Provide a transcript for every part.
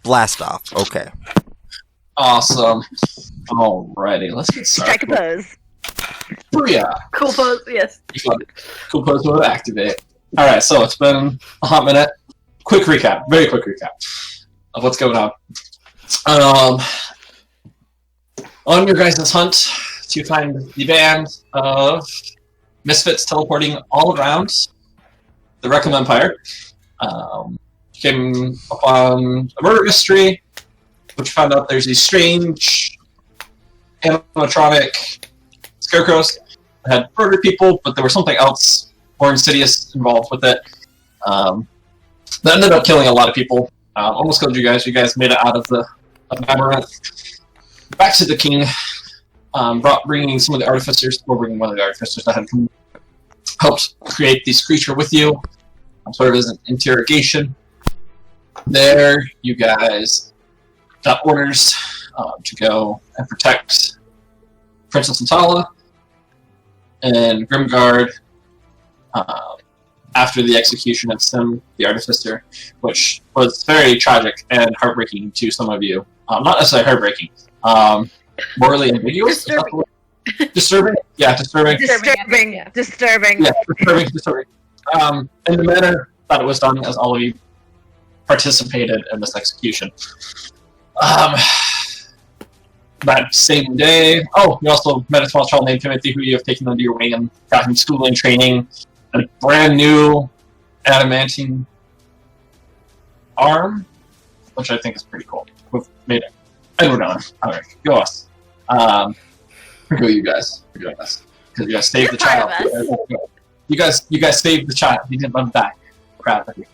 Blast off. Okay. Awesome. Alrighty, let's get started. Strike a pose. Booyah! Cool pose, yes. Cool pose mode activate. Alright, so it's been a hot minute. Quick recap, very quick recap of what's going on. On your guys' hunt to find the band of misfits teleporting all around the Reckham Empire, came upon a murder mystery, which found out there's these strange animatronic scarecrows that had murdered people, but there was something else more insidious involved with it. That ended up killing a lot of people. Almost killed you guys. You guys made it out of the labyrinth. Back to the king, bringing some of the artificers, or bringing one of the artificers that had helped create this creature with you, sort of as an interrogation. There, you guys got orders to go and protect Princess Natala and Grimgard after the execution of Sim, the Artificer, which was very tragic and heartbreaking to some of you. Not necessarily heartbreaking. Morally ambiguous? Disturbing? Yeah, disturbing. Disturbing. Yeah. Disturbing. Yeah, disturbing. In the manner that it was done, as all of you participated in this execution. That same day, you also met a small child named Timothy, who you have taken under your wing and got him schooling, training, a brand new adamantine arm, which I think is pretty cool. We've made it. And we're done. Alright, go us. Go you guys. We're doing this. Because you guys saved the child. You guys saved the child. You didn't let him die. Proud of you.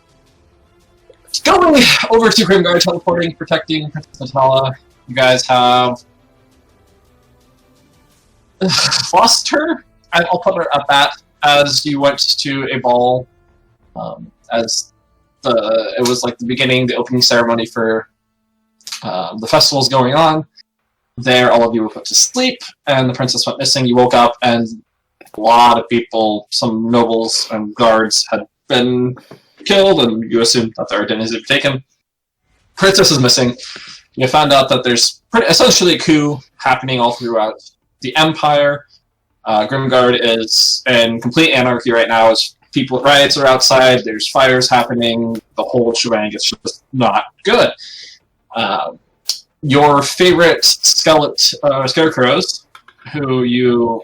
Going over to Grimgard, teleporting, protecting Princess Natala. You guys have lost her. I'll put her at that. As you went to a ball, as it was like the beginning, the opening ceremony for the festival's going on. There, all of you were put to sleep, and the princess went missing. You woke up, and a lot of people, some nobles and guards, had been killed, and you assumed that their identities had been taken. Princess is missing. You found out that there's essentially a coup happening all throughout the Empire. Grimgard is in complete anarchy right now, as riots are outside, there's fires happening, the whole shebang is just not good. Your favorite scarecrows, who you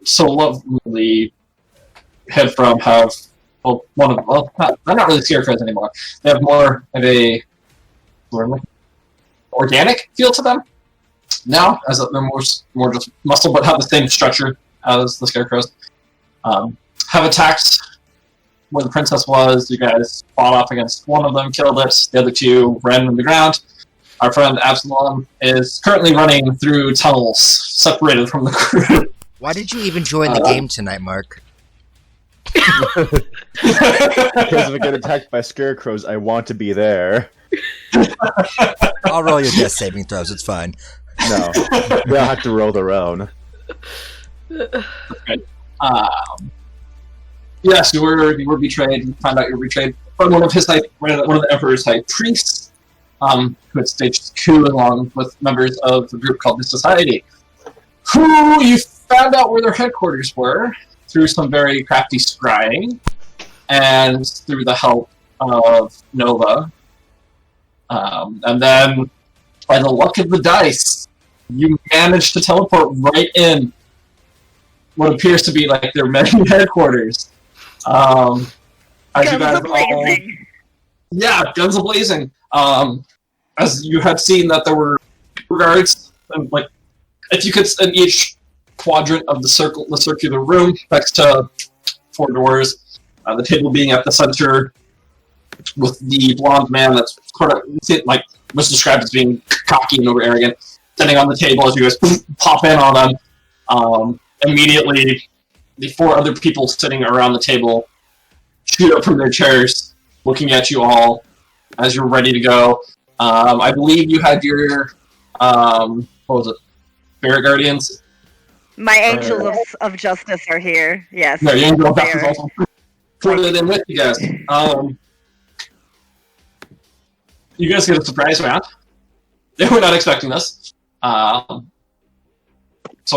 so lovingly hid from, have they're not really scarecrows anymore. They have more of a organic feel to them now, as they're more just muscle, but have the same structure as the scarecrows. Have attacked where the princess was. You guys fought off against one of them, killed it. The other two ran on the ground. Our friend Absalom is currently running through tunnels, separated from the crew. Why did you even join the game tonight, Mark? Because if I get attacked by scarecrows, I want to be there. I'll roll your death saving throws, it's fine. No, they'll have to roll their own. Yes, you were betrayed. You found out you were betrayed by one of the Emperor's high priests, who had staged a coup along with members of the group called the Society, who you found out where their headquarters were through some very crafty scrying, and through the help of Nova. And then, by the luck of the dice, you managed to teleport right in what appears to be like their main headquarters. As you guys a-blazing. Guns a-blazing. As you had seen that there were guards, and like, if you could, in each quadrant of the circular room, next to 4 doors, the table being at the center, with the blonde man that's sort of like was described as being cocky and over arrogant, sitting on the table as you guys pop in on them. Immediately, the 4 other people sitting around the table shoot up from their chairs, looking at you all as you're ready to go. I believe you had your what was it? Spirit Guardians? My angels of justice are here. Yes. No, your angel of justice also. Put it in with you guys. you guys get a surprise round. They were not expecting this. So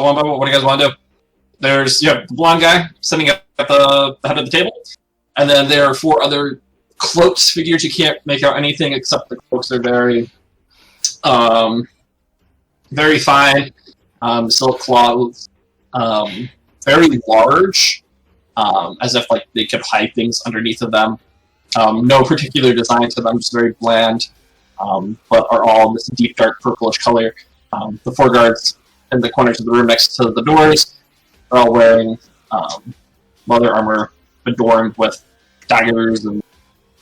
one by one, what do you guys want to do? You have the blonde guy sitting at the head of the table, and then there are 4 other cloaked figures. You can't make out anything except the cloaks are very, very fine, silk cloths, very large, as if like they could hide things underneath of them. No particular design to them, just very bland, but are all this deep dark purplish color. The 4 guards in the corners of the room next to the doors are all wearing leather armor adorned with daggers and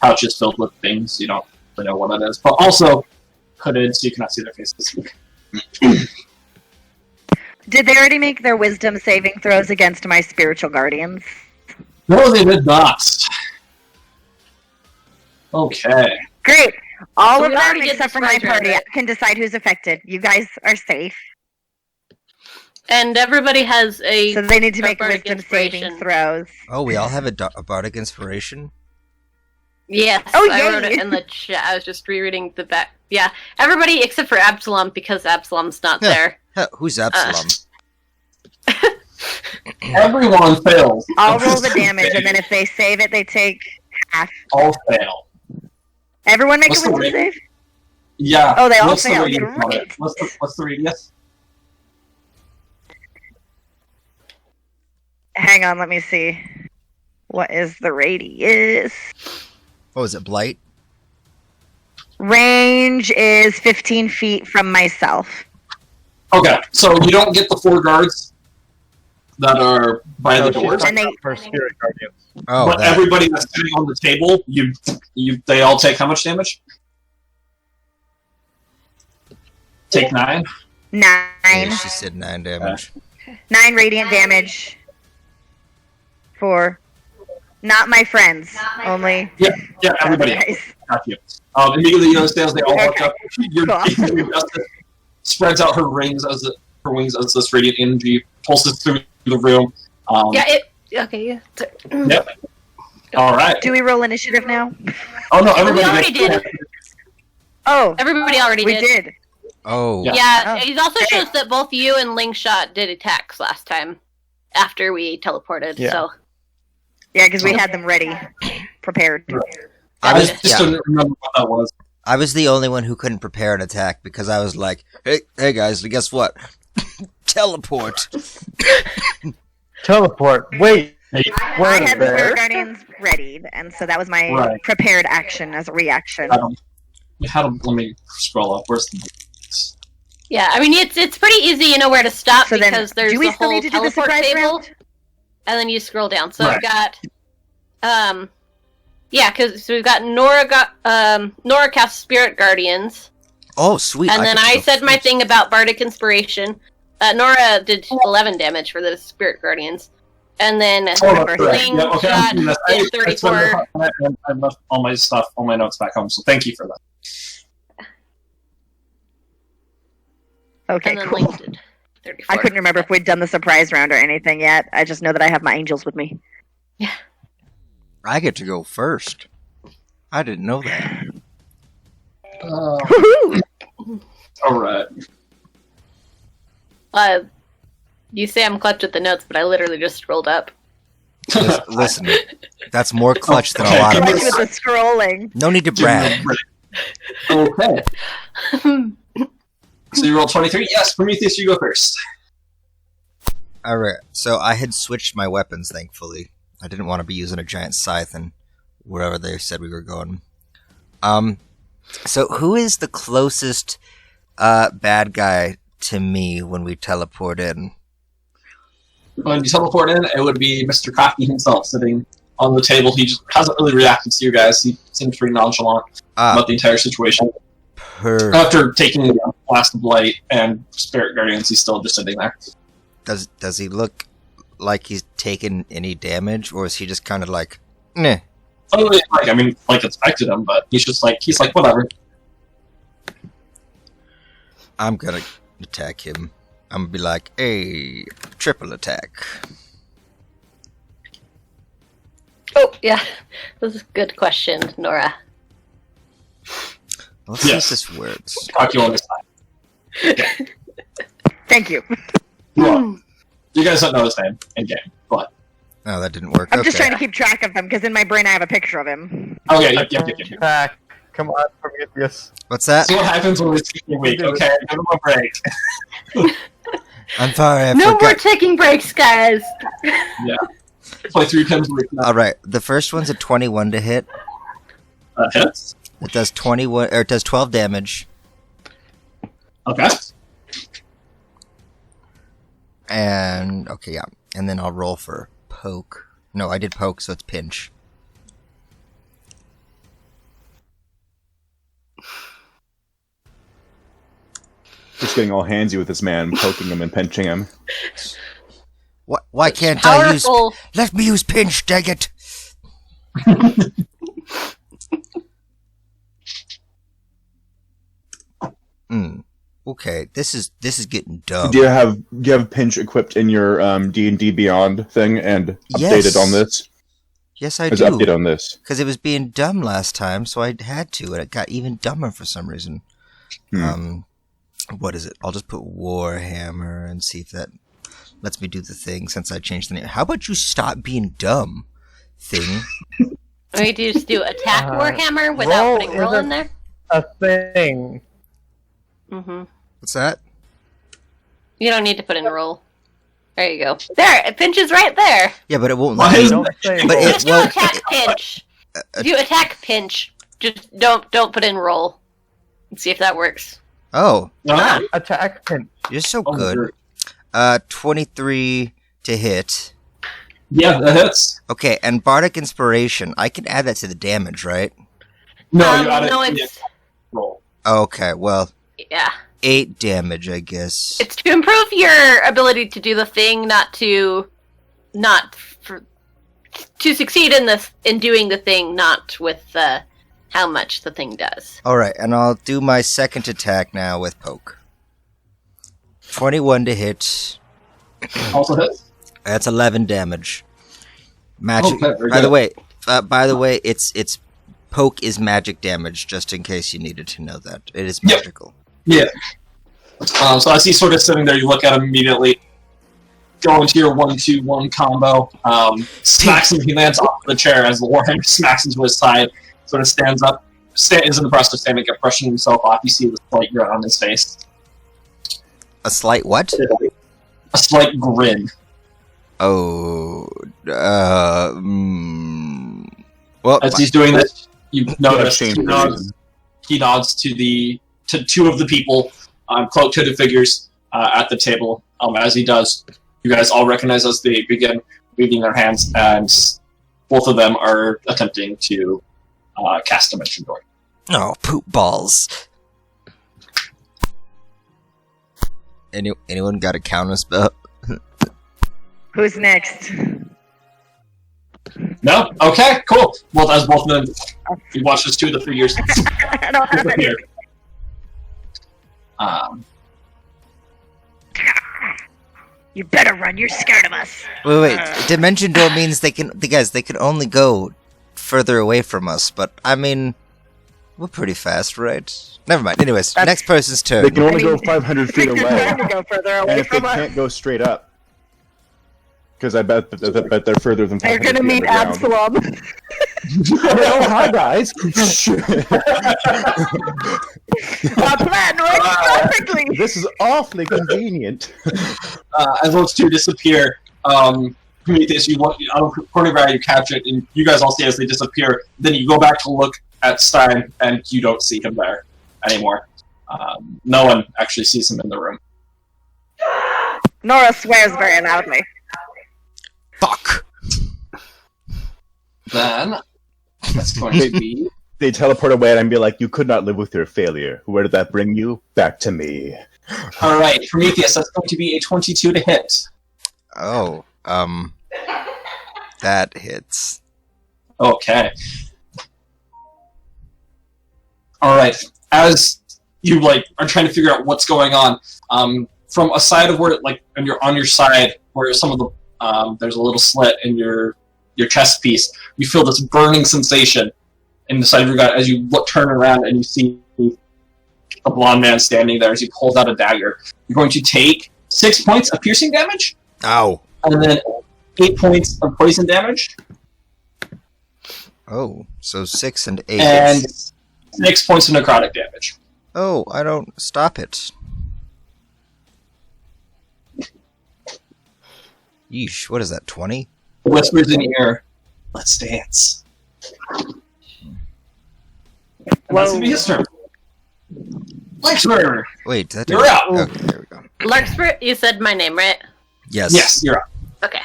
pouches filled with things. You don't really know what it is, but also hooded so you cannot see their faces. Did they already make their wisdom saving throws against my spiritual guardians? No, they did not. Okay. Great. All So of we them, already did except the for my surprise round, party, right? can decide who's affected. You guys are safe. And everybody has a. So they need to make bardic wisdom saving inspiration. throws. Oh, we all have a bardic inspiration? Yes, Oh, I wrote yay. it in the chat. I was just rereading the back. Yeah, everybody except for Absalom because Absalom's not Yeah. there. Huh, who's Absalom? Everyone fails. I'll roll the damage, and then if they save it, they take half. All fail. Everyone make What's a the wisdom rate? save? Yeah. Oh, they all What's the failed. radius on it? Great. What's the radius? Hang on, let me see. What is the radius? Oh, is it Blight? Range is 15 feet from myself. Okay, so you don't get the 4 guards that are by the she's doors, And they- for spirit guardians. Oh, but that. everybody that's sitting on the table, they all take how much damage? Take 9. 9. Yeah, she said 9 damage. 9 radiant damage. For not my friends, only Yeah, everybody. guys. Got you. Immediately, you understand as they all walk Okay. up. Your Cool. Justice spreads out her wings as this radiant energy pulses through the room. Yeah, it. Okay, yeah. Yep. All right. Do we roll initiative now? Oh no, everybody. We already did. Oh, Everybody already we did. did. Oh, Yeah. Yeah, Oh, it also great. shows that both you and Lingshot did attacks last time after we teleported. Yeah. So Yeah, because we had them ready, prepared. I I was, just yeah, didn't remember what that was. I was the only one who couldn't prepare an attack because I was like, hey guys, guess what? Teleport. Teleport. Wait. I Where had the there? Spirit Guardians readied, and so that was my Right. prepared action as a reaction. Let me scroll up. Where's the? yeah, I mean it's pretty easy. You know where to stop So then, because there's do we the still whole need to do the teleport surprise table, round? and then you scroll down. So Right. I've got, yeah, because we've got Nora cast Spirit Guardians, Oh, sweet. and then get to I go said my first. thing about Bardic Inspiration. Nora did 11 damage for the Spirit Guardians, and then Oh, that's correct. Sling Yeah, okay, I'm shot seeing this. did I 34. I left all my stuff, all my notes back home. So thank you for that. Okay, and then cool. Link did 34. I couldn't remember if we'd done the surprise round or anything yet. I just know that I have my angels with me. I get to go first. I didn't know that. Woohoo! All right. You say I'm clutch with the notes, but I literally just scrolled up. Listen, that's more clutch than a Okay, lot of Clutch us. with the scrolling. No need to brag. Okay. So you rolled 23. Yes, Prometheus, you go first. Alright, so I had switched my weapons, thankfully. I didn't want to be using a giant scythe and wherever they said we were going. So who is the closest bad guy to me when we teleport in? When you teleport in, it would be Mr. Cocky himself sitting on the table. He just hasn't really reacted to you guys. He seems pretty nonchalant about the entire situation. After taking the blast of light and Spirit Guardians, he's still just sitting there. Does he look like he's taken any damage, or is he just kind of like, meh? Like it's affected him, but he's like whatever. I'm gonna attack him. I'm gonna be like, hey, triple attack. Oh, yeah. This is a good question, Nora. Let's see Yes. if this works. Talk you on this time. Thank you. Well, you guys don't know his name in game, but Oh, that didn't work. I'm Okay. just trying to keep track of them because in my brain I have a picture of him. oh yeah, yep. Back. Come on, Prometheus. What's that? See what happens when we take a week. Okay, give him a break. I'm sorry, I No more forgot. taking breaks, guys. Play 3 times a week. Alright, the first one's a 21 to hit. Hits. It does 21, or it does 12 damage. Okay. And, okay, yeah. And then I'll roll for poke. No, I did poke, so it's pinch. Just getting all handsy with this man, poking him and pinching him. Why can't I use... Powerful. Let me use pinch, dang it! Okay, this is getting dumb. Do you have pinch equipped in your D&D Beyond thing and updated Yes. on this? Yes, I There's do. an update on this. Because it was being dumb last time, so I had to, and it got even dumber for some reason. What is it? I'll just put Warhammer and see if that lets me do the thing since I changed the name. How about you stop being dumb, thing? We just do attack Uh, Warhammer without roll putting roll isn't- in there. A thing. What's that? You don't need to put in roll. There you go. There, it pinches right there. Yeah, but it won't Why let me. is- Don't say But roll. it- Just do well, attack pinch. Do attack pinch. Just don't put in roll. Let's see if that works. Oh, Ah, Attack pinch. you're so oh, good. 23 to hit. yeah, that hits. Okay, and Bardic Inspiration. I can add that to the damage, right? No, you add no, it. it's Roll. Okay, well, yeah. 8 damage, I guess. It's to improve your ability to do the thing, to succeed in doing the thing, not with how much the thing does. Alright, and I'll do my second attack now with poke. 21 to hit. Also hits. That's 11 damage. Magic. Okay, very by the good. way, it's poke is magic damage. Just in case you needed to know that, it is Yep. magical. Yeah. So as he's sort of sitting there, you look at him immediately. Go into your 1-2-1 combo. Smacks him. He lands off the chair as the Warhammer smacks into his side. Sort of stands up. Is in the process of standing up, brushing himself off. You see the slight grin on his face. A slight what? A slight grin. Oh, well, As he's doing this, you notice change he the nods, reason. he nods to two of the people, cloaked-hooded figures at the table. As he does, you guys all recognize as they begin waving their hands, and both of them are attempting to cast Dimension Door. oh, poop balls. Anyone got a counter spell? Who's next? No? Okay, cool. Well, as both of them, you watch as two of the figures I don't have any. disappear. You better run. You're scared of us. Wait. Dimension door means they can only go further away from us. But I mean, we're pretty fast, right? Never mind. Anyways, That's- next person's turn. They can only I mean, go 500 feet Victor's away. trying to go further And away if they from us. can't go straight up, because I bet they're further than 500 They're gonna feet meet underground. Absalom. Oh, hi guys. Our plan works perfectly. This is awfully convenient. As those two disappear, Prometheus, you look out of the corner of your eye, you catch it, and you guys all see as they disappear. Then you go back to look at Stein, and you don't see him there anymore. No one actually sees him in the room. Nora swears very loudly. Fuck. Then that's going to be They teleport away and I'd be like, you could not live with your failure. Where did that bring you? Back to me. all right. Prometheus, that's going to be a 22 to hit. Oh, that hits. Okay. All right. As you are trying to figure out what's going on, from a side of where and you're on your side where some of the there's a little slit in your chest piece, you feel this burning sensation in the side of your gut as you turn around and you see the blonde man standing there as he pulls out a dagger. You're going to take 6 points of piercing damage, Ow. and then 8 points of poison damage, Oh, so 6 and 8. and 6 points of necrotic damage. Oh, I don't... Stop it. Yeesh, what is that, 20? Whispers in your ear, let's dance. And that's going to be his turn. Larkspur! Wait, that You're out. Okay, there we go. Larkspur, you said my name, right? Yes. Yes, you're up. Okay.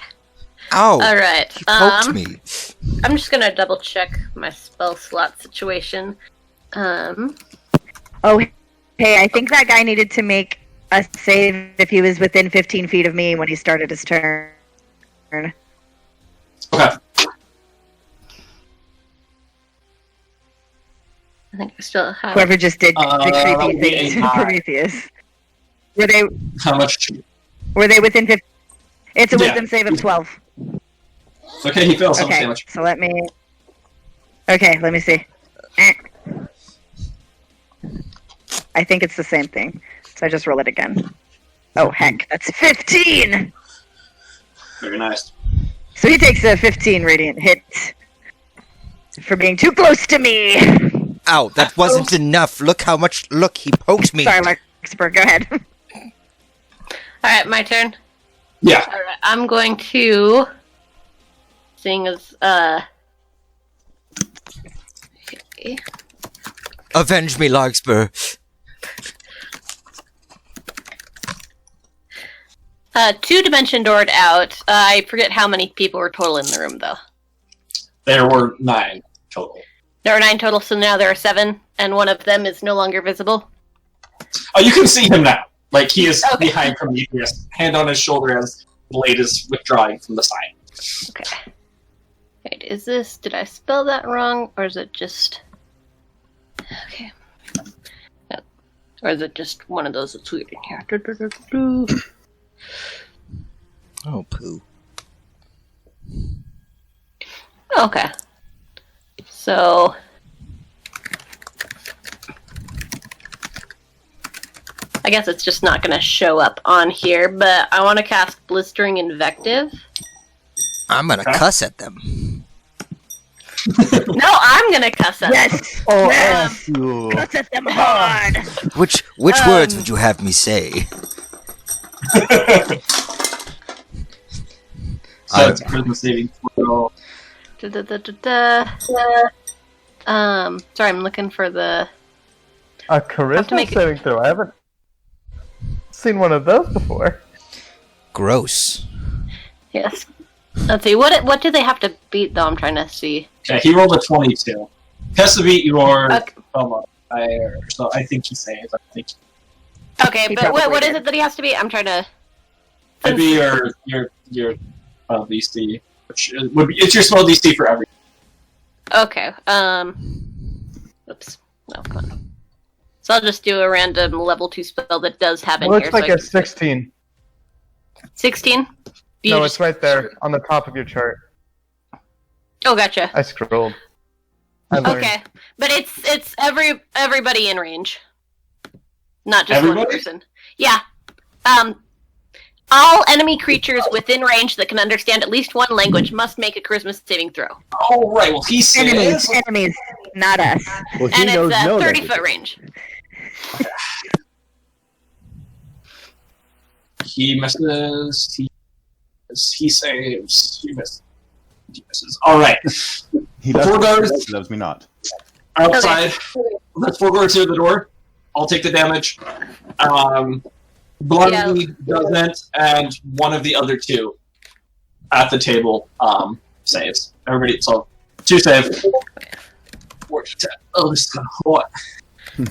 Ow! Alright. He poked me. I'm just gonna double check my spell slot situation. Oh, hey, I think that guy needed to make a save if he was within 15 feet of me when he started his turn. Okay. I think I still have. Whoever just did the that would creepy be thing a to nine. Prometheus. Were they How much? within 15? It's a Yeah. wisdom save of 12. Okay, he fails. How much Okay, damage? so let me... Okay, let me see. Eh. I think it's the same thing. So I just roll it again. Oh, heck, that's 15! Very nice. So he takes a 15 radiant hit for being too close to me. Ow, that wasn't enough. Look how much... Look, he poked me. Sorry, Larkspur, go ahead. Alright, my turn. Yeah. Alright, I'm going to. Seeing as, okay. Avenge me, Larkspur. Two-dimension doored out. I forget how many people were total in the room, though. There were 9 total. There were 9 total, so now there are 7, and one of them is no longer visible. Oh, you can see him now. Like, he is Okay. behind Prometheus, hand on his shoulder as Blade is withdrawing from the side. Okay. Wait, is this... Did I spell that wrong, or is it just... Okay. Yep. Or is it just one of those that's weird in here? Oh, poo. Okay. So... I guess it's just not going to show up on here, but I want to cast Blistering Invective. I'm gonna Okay. cuss at them. No, I'm going to cuss at them. Yes! Oh, Yeah. F you. Let's set them hard! Which words would you have me say? So it's charisma saving throw. Sorry, I'm looking for the... A Have to charisma make it- saving throw. I haven't seen one of those before. Gross. Yes. Let's see, what do they have to beat, though? I'm trying to see. Okay, he rolled a 22. Has to beat your Okay, so I think he saves. I think okay He but what probably is did. it that he has to beat? I'm trying to... it'd be your DC, which would be it's your spell DC for every. Okay, oops. No, come on. So I'll just do a random level 2 spell that does have It in looks here. like so I a 16. 16? You No, just- it's right there on the top of your chart. Oh, gotcha. I scrolled. I learned. Okay, but it's everybody in range, not just one Everybody? person. Yeah. All enemy creatures within range that can understand at least one language must make a charisma saving throw, Oh right, well he Enemies, saves. enemies, not us. Well, he and knows it's no 30 language. foot range. He misses. He saves. He misses. He misses. All right. He Before does. goes- He loves me not. Outside. Let's four go to the door. I'll take the damage. Blondie doesn't, and one of the other two at the table saves. Everybody, so 2 save. 4 10. Oh, this is kind of hot.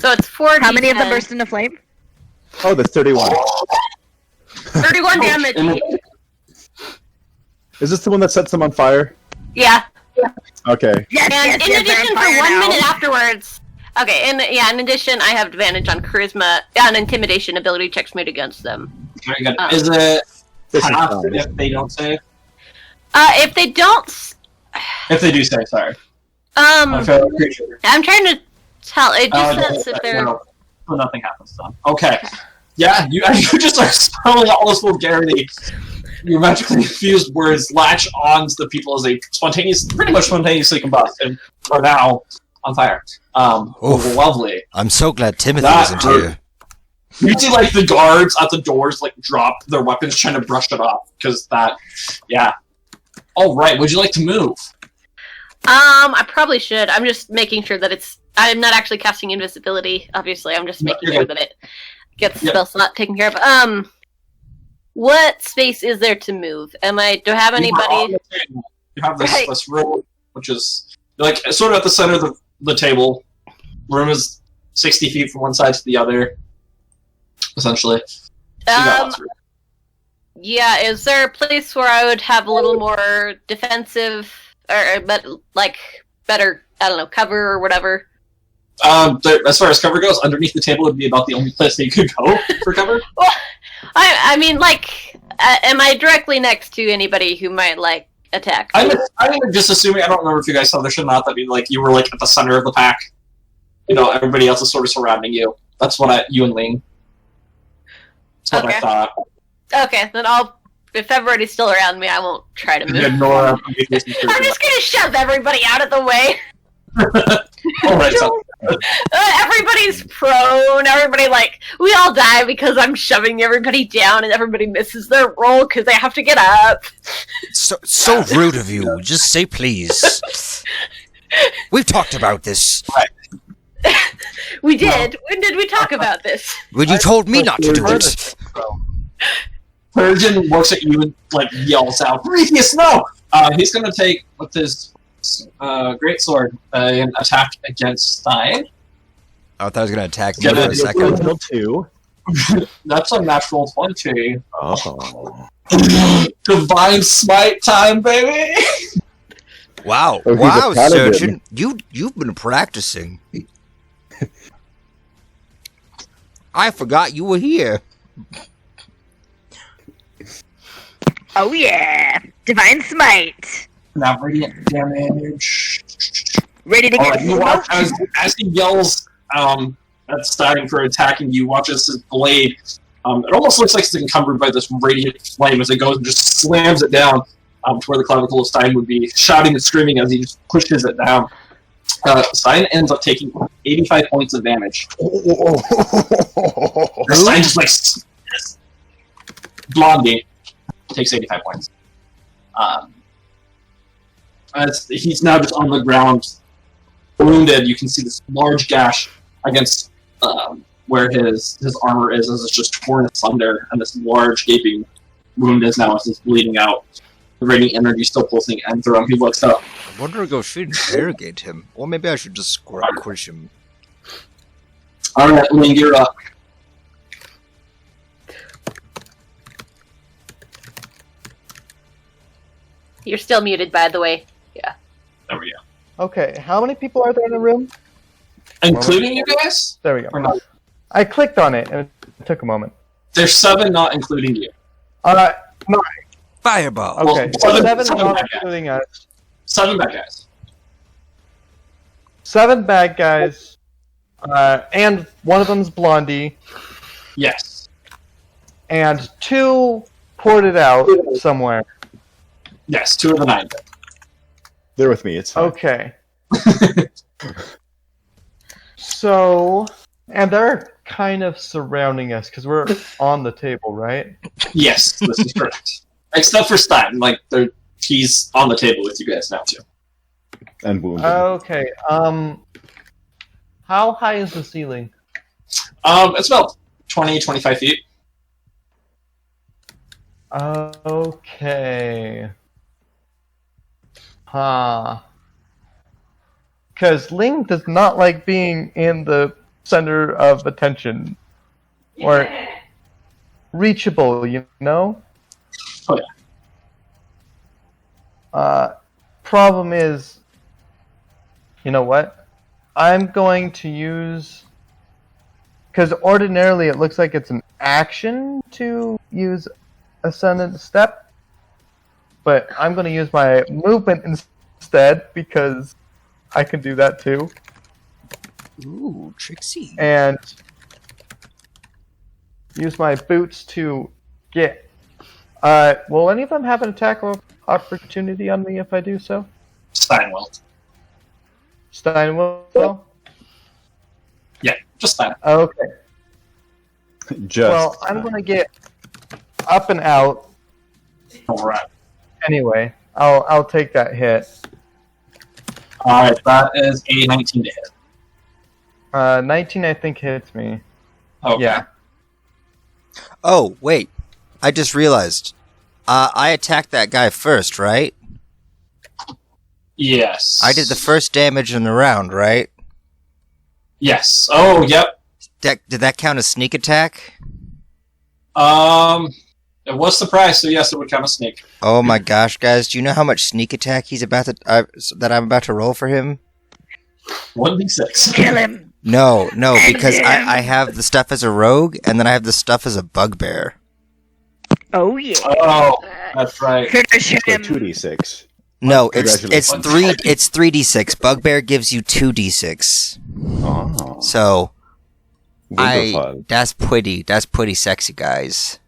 So it's 4. How many of them burst into flame? Oh, that's 31. 31 damage. Is this the one that sets them on fire? Yeah. Okay. Yes, And yes, in yes, they're addition, on for fire 1 now. minute afterwards. Okay, in addition, I have advantage on charisma, on intimidation ability checks made against them. Very good. Oh. Is it This is half fine. if they don't save? If they don't, If they do save, sorry. um, My fellow creature. I'm trying to tell. It just Oh, says if they're. no. So nothing happens to them. Okay. Yeah, you just start spelling all this vulgarity. Your magically infused words latch on to the people as they pretty much spontaneously combust and are now on fire. Lovely. I'm so glad Timothy That isn't here. You see, like, the guards at the doors, like, drop their weapons trying to brush it off, because yeah. Alright, would you like to move? I probably should. I'm just making sure that I'm not actually casting invisibility, obviously. I'm just making sure that it gets the spell slot taken care of. What space is there to move? Do I have anybody? You have this room, which is, like, sort of at the center of the table. The room is 60 feet from one side to the other, essentially. Yeah, is there a place where I would have a little more defensive, or better, I don't know, cover or whatever? As far as cover goes, underneath the table would be about the only place that you could go for cover. Well, I mean, am I directly next to anybody who might, attack? I'm just assuming, I don't remember if you guys saw this or not, that you were, at the center of the pack. You know, everybody else is sort of surrounding you. That's what you and Ling. That's what I thought. Okay, then if everybody's still around me, I won't try to move. Yeah, Nora, I'm just gonna shove everybody out of the way. Alright, everybody's prone, we all die because I'm shoving everybody down and everybody misses their roll because they have to get up. So rude of you. Just say please. We've talked about this. We did. When did we talk about this? When you told me not to do it. Persian looks at you and yells out, "Prometheus, no!" He's gonna take with his great sword an attack against Stein. I thought I was gonna attack me for a second. That's a natural 20. Oh. Divine smite time, baby! Wow, Oh, he's wow, a paladin. Surgeon, you've been practicing. I forgot you were here. Oh yeah! Divine Smite! Now radiant damage. Ready to get Alright, you watch smoked? as he yells at Stein for attacking you, watch as his blade, it almost looks like it's encumbered by this radiant flame as it goes and just slams it down to where the clavicle of Stein would be, shouting and screaming as he just pushes it down. Stein ends up taking 85 points of damage. Stein just Blondie takes 85 points. As he's now just on the ground, wounded. You can see this large gash against where his armor is, as it's just torn asunder, and this large gaping wound is now as it's bleeding out. The radiant energy still pulsing and through him. He looks up. I wonder if I should interrogate him. Or maybe I should just squish him. Alright, Ling, you're up. You're still muted, by the way. Yeah. There we go. Okay, how many people are there in the room? Including you guys? There we go. Or not? I clicked on it, and it took a moment. There's 7, not including you. No, Fireball. okay. Well, Seven seven not bad guys. including us. 7 bad guys. 7 bad guys, and one of them's Blondie, Yes. and 2 ported out somewhere. Yes, 2 of the 9. They're with me. It's fine. Okay. So, and they're kind of surrounding us because we're on the table, right? Yes, this is correct. Except for Stein, he's on the table with you guys now too. And wounded. Okay. How high is the ceiling? It's about 20, 25 feet. Okay. Because Ling does not like being in the center of attention. Or reachable, you know? Oh, yeah. Problem is, you know what? I'm going to use... Because ordinarily it looks like it's an action to use Ascendant Step. But I'm going to use my movement instead, because I can do that too. Ooh, Trixie. And use my boots to get. Will any of them have an attack opportunity on me if I do so? Steinwell. Steinwell? Yeah, just Stein. Okay. Just. Well, I'm gonna get up and out. Alright. Anyway, I'll take that hit. Alright, that is a 19 to hit. 19 I think hits me. Okay. Yeah. Oh, wait. I just realized. I attacked that guy first, right? Yes. I did the first damage in the round, right? Yes. Oh, yep. Did that count as sneak attack? It was surprise, so yes, it would count as sneak. Oh my gosh, guys! Do you know how much sneak attack he's about to that I'm about to roll for him? 1d6. Kill him. No, because I have the stuff as a rogue, and then I have the stuff as a bugbear. Oh yeah. Oh, that's right. Finish So him. 2d6. No, it's Congratulations. 3d6. Bugbear gives you 2d6. Oh. So Wonderful. that's pretty sexy, guys.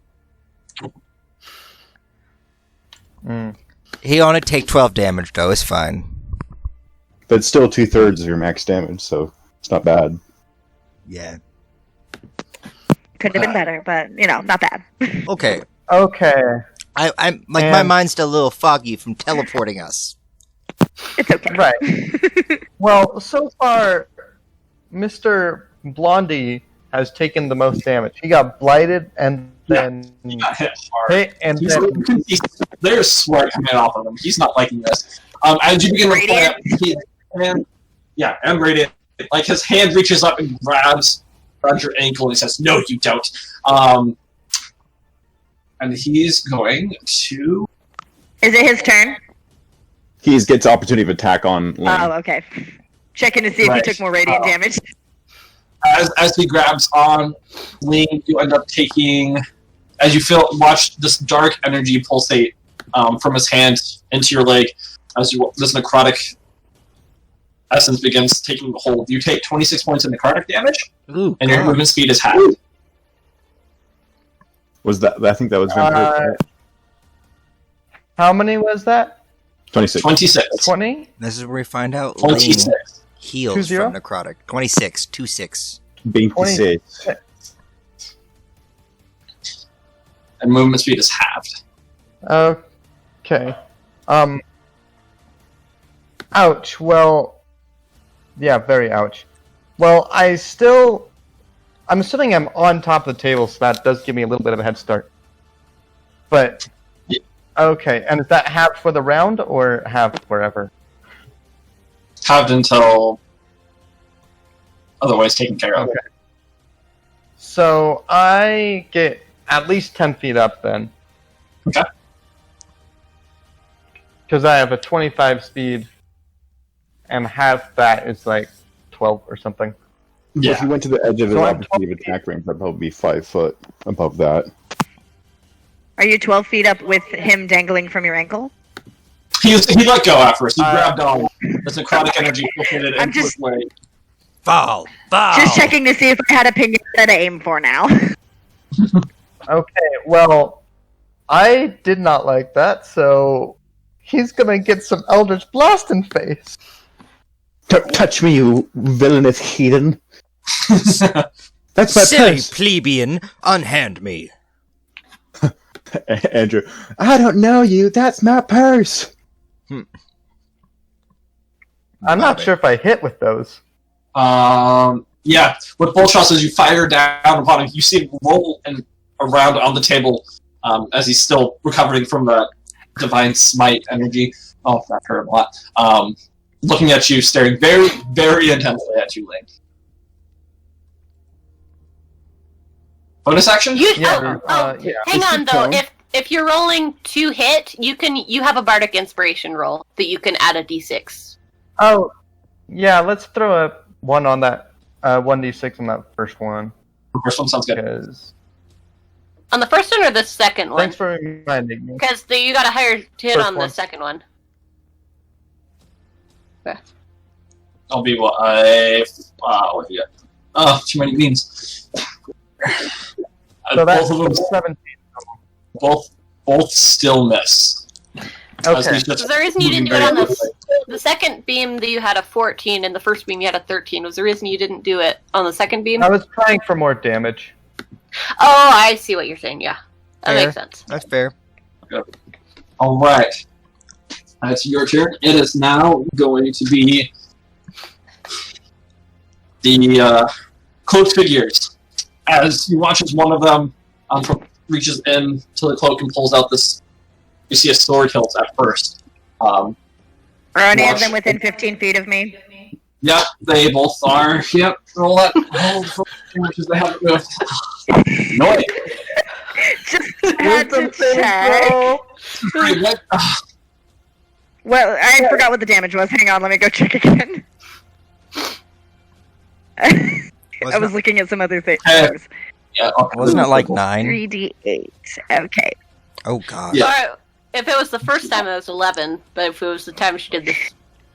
Mm. He only take 12 damage though. It's fine. But still 2/3 of your max damage, so it's not bad. Yeah. Could have been better, but not bad. Okay. Okay. I'm like my mind's still a little foggy from teleporting us. It's okay. Right. Well, so far, Mr. Blondie has taken the most damage. He got blighted and then He got hit hard. hit, and then There's sweat coming off of him. He's not liking this. As you begin to play up, and radiant. Like his hand reaches up and grabs around your ankle and he says, "No, you don't." And he's going to. Is it his turn? He gets opportunity of attack on Lane. Oh, okay. Checking to see if Right. he took more radiant damage. As he grabs on Ling, you end up taking. As you watch this dark energy pulsate from his hand into your leg, as this necrotic essence begins taking hold. You take 26 points of necrotic damage, Ooh, and your God. movement speed is halved. Was that? I think that was vampire. how many was that? 26. 26. 20? This is where we find out Lane 26. heals 20? from necrotic. 26. 26. 26. And movement speed is halved. Okay. Ouch. Well, yeah, very ouch. Well, I'm assuming I'm on top of the table, so that does give me a little bit of a head start. But, Yeah. okay, and is that halved for the round, or halved forever? Halved until otherwise taken care of. Okay. So, I get at least 10 feet up, then. Okay. Because I have a 25 speed, and half that is like 12 or something. So Yeah. if you went to the edge of his So I'm opportunity of attack range, that'd probably be 5 foot above that. Are you 12 feet up with him dangling from your ankle? He let go at first. He Uh, grabbed on. This necrotic energy pulsated I'm into his just- leg. Fall. Just checking to see if I had a pinata to aim for now. Okay, well, I did not like that, so he's gonna get some Eldritch Blast in face. Touch me, you villainous heathen. That's my Silly purse. plebeian, unhand me. Andrew, I don't know you. That's my purse. I'm not sure if I hit with those. Yeah. With bolt shots, as you fire down upon him, you see him roll around on the table as he's still recovering from the divine smite energy. Oh, that hurt a lot. Looking at you, staring very, very intensely at you, Lane. Bonus action? Yeah, yeah. Hang It's on your though. turn. If you're rolling to hit, you have a bardic inspiration roll that you can add a d6. Oh, yeah, let's throw a 1 on that, 1d6 on that first one. The first one sounds good. Because On the first one or the second one? thanks for reminding me. Because you got a higher hit First on the one. second one. I'll be what I. What do you got? Oh, too many beans. So that's both of them, 17. both still miss. As Okay. he's just Was there a reason you moving didn't do it on very the quickly. second beam that you had a 14 and the first beam you had a 13? Was there a reason you didn't do it on the second beam? I was trying for more damage. Oh, I see what you're saying. Yeah, that Fair. makes sense. That's fair. All right, it's your turn. It is now going to be the cloaked figures. As you watch as one of them reaches in to the cloak and pulls out this. You see a sword hilt at first. Are any of Watch. them within 15 feet of me? Yep, they both are. Yep, roll that. Roll the damage as they haven't moved. No, Just had to check. what? Well, I forgot what the damage was. Hang on, let me go check again. I was looking at some other things. Yeah, okay. Wasn't it like 9? 3d8. Okay. Oh god. Yeah. Alright, if it was the first time, it was 11. But if it was the time she did this,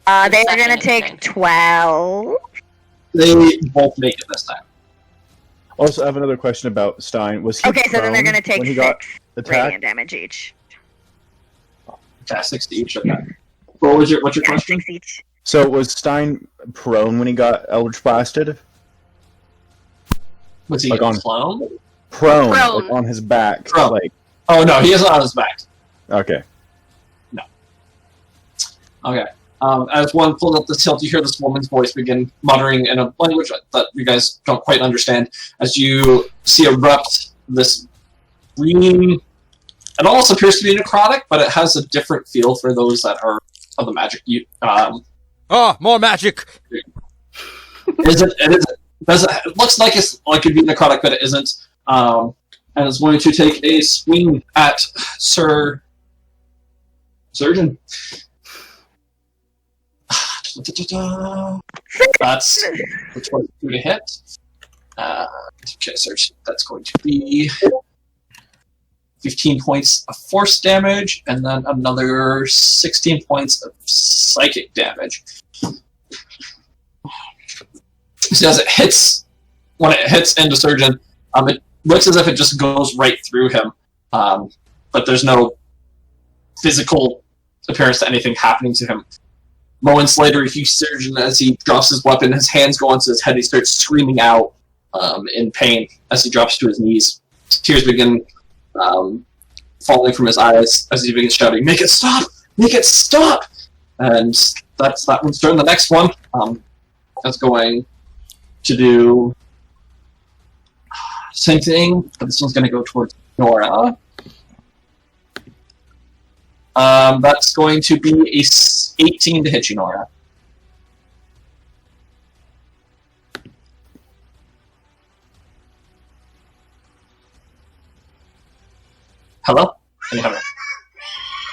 They are Second gonna is take 9. 12. They both make it this time. Also, I have another question about Stein. Was he Okay, so then they're prone gonna take when he got 6 attacked? radiant damage each. Yeah, 60 each. Okay. What's your Yeah, question? 6 each. So was Stein prone when he got Eldritch Blasted? Was he Like a on- clone? Prone, Prone. like on his back. Prone. Like, Oh no, he isn't on his back. okay. Okay. As one pulls up this hilt, you hear this woman's voice begin muttering in a language that you guys don't quite understand. As you see erupt this green, it almost appears to be necrotic, but it has a different feel for those that are of the magic. Oh, more magic! It looks like it could be necrotic, but it isn't. And it's going to take a swing at Sir Surgeon. That's the 22 to hit. Okay, Surgeon. That's going to be 15 points of force damage, and then another 16 points of psychic damage. So as it hits, when it hits into Surgeon, it looks as if it just goes right through him, but there's no physical appearance to anything happening to him. Moments later, you see Surgeon as he drops his weapon, his hands go onto his head, he starts screaming out in pain as he drops to his knees. Tears begin falling from his eyes as he begins shouting, "Make it stop! Make it stop!" And that's that one's turn. The next one, that's going to do same thing, but this one's going to go towards Nora. That's going to be a 18 to hit you, Nora. Hello? Can you hear me?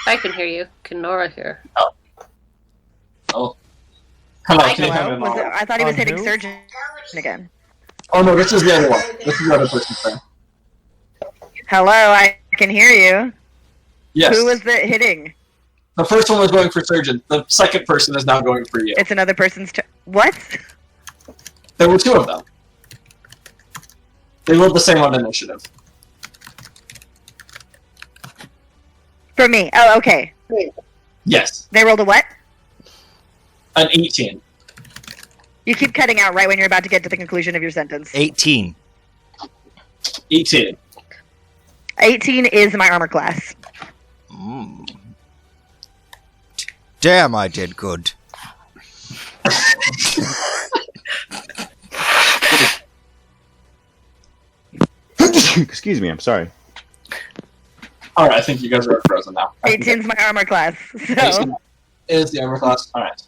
I can hear you. Can Nora hear? Oh. Hello, Hi, can you hear Hello? me? Was Nora? it, I thought he was On hitting who? Surgeon again. Oh no, this is the other one. This is the other person's turn. Hello, I can hear you. Yes. Who was the hitting? The first one was going for Surgeon. The second person is now going for you. It's another person's turn. What? There were two of them. They rolled the same on initiative. For me. Oh, okay. Yes. They rolled a what? An 18. You keep cutting out right when you're about to get to the conclusion of your sentence. 18. 18. 18 is my armor class. Mm. Damn, I did good. Excuse me, I'm sorry. Alright, I think you guys are frozen now. 18's my armor class. So 18 is the armor class. Alright.